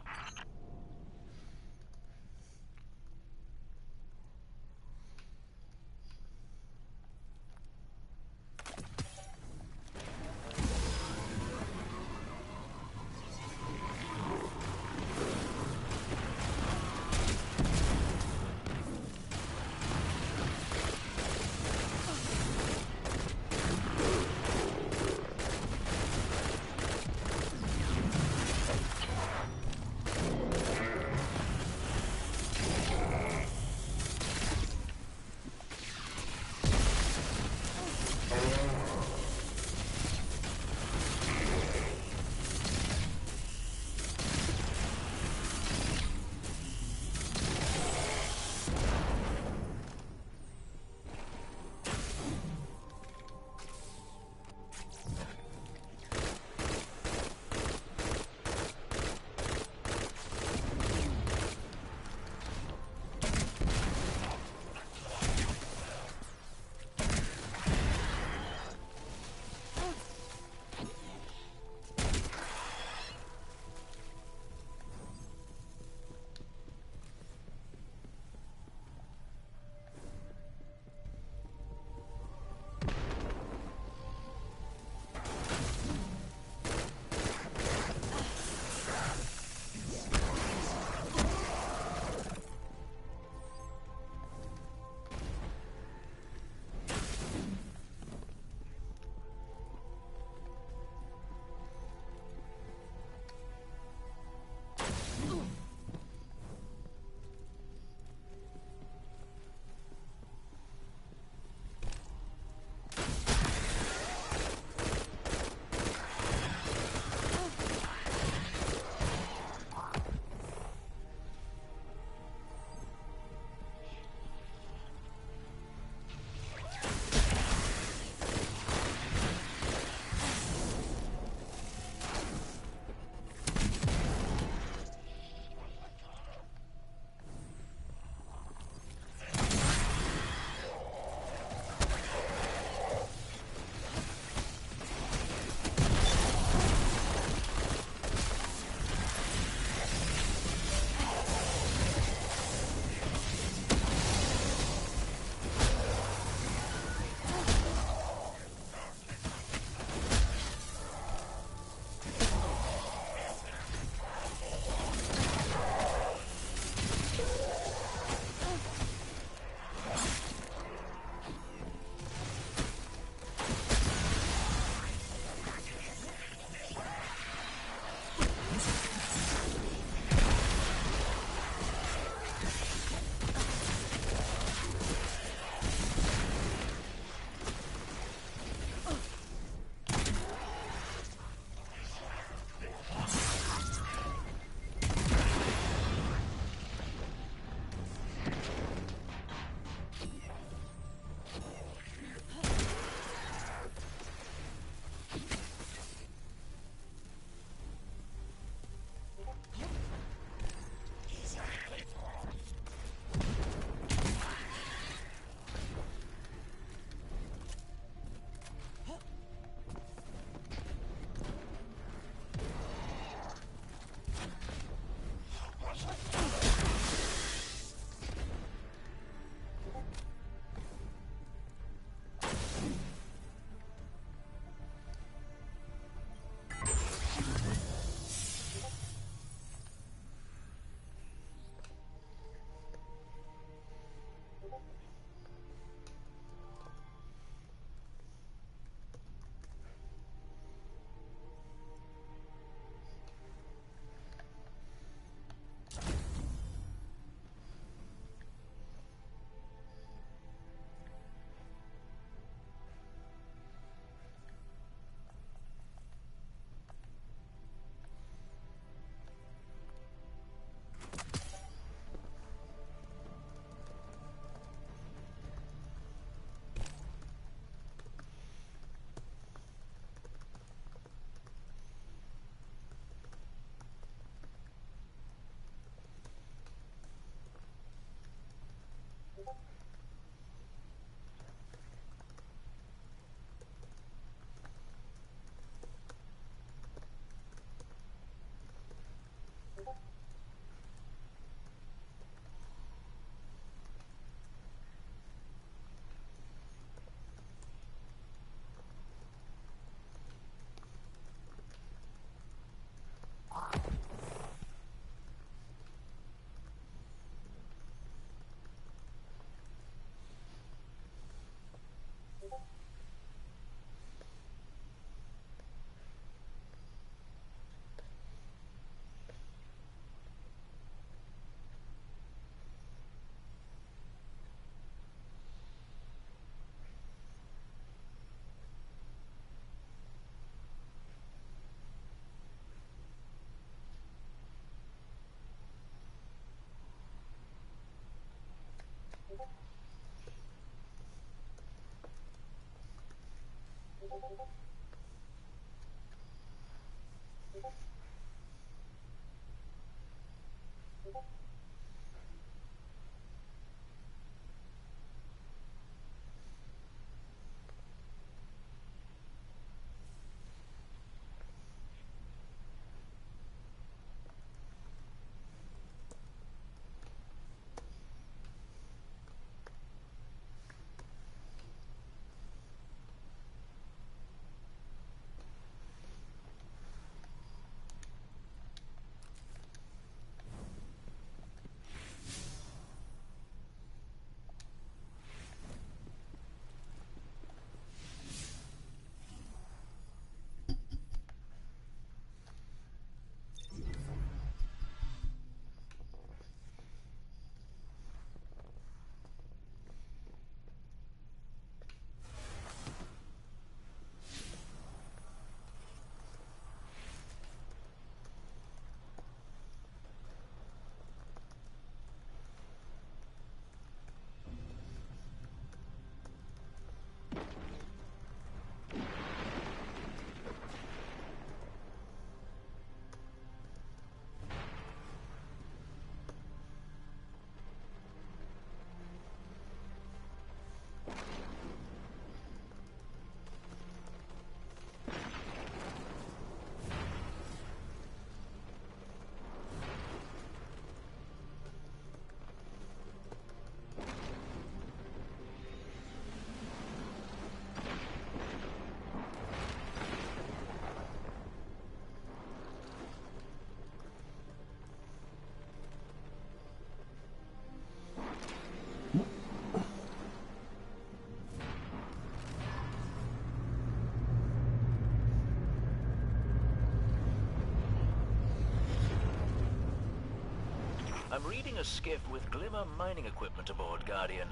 I'm reading a skiff with Glimmer mining equipment aboard, Guardian.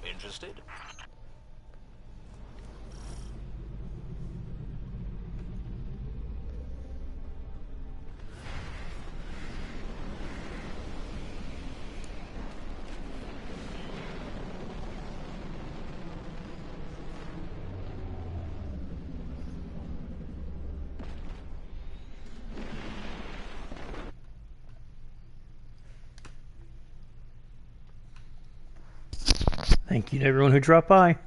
Interested? Thank you to everyone who dropped by.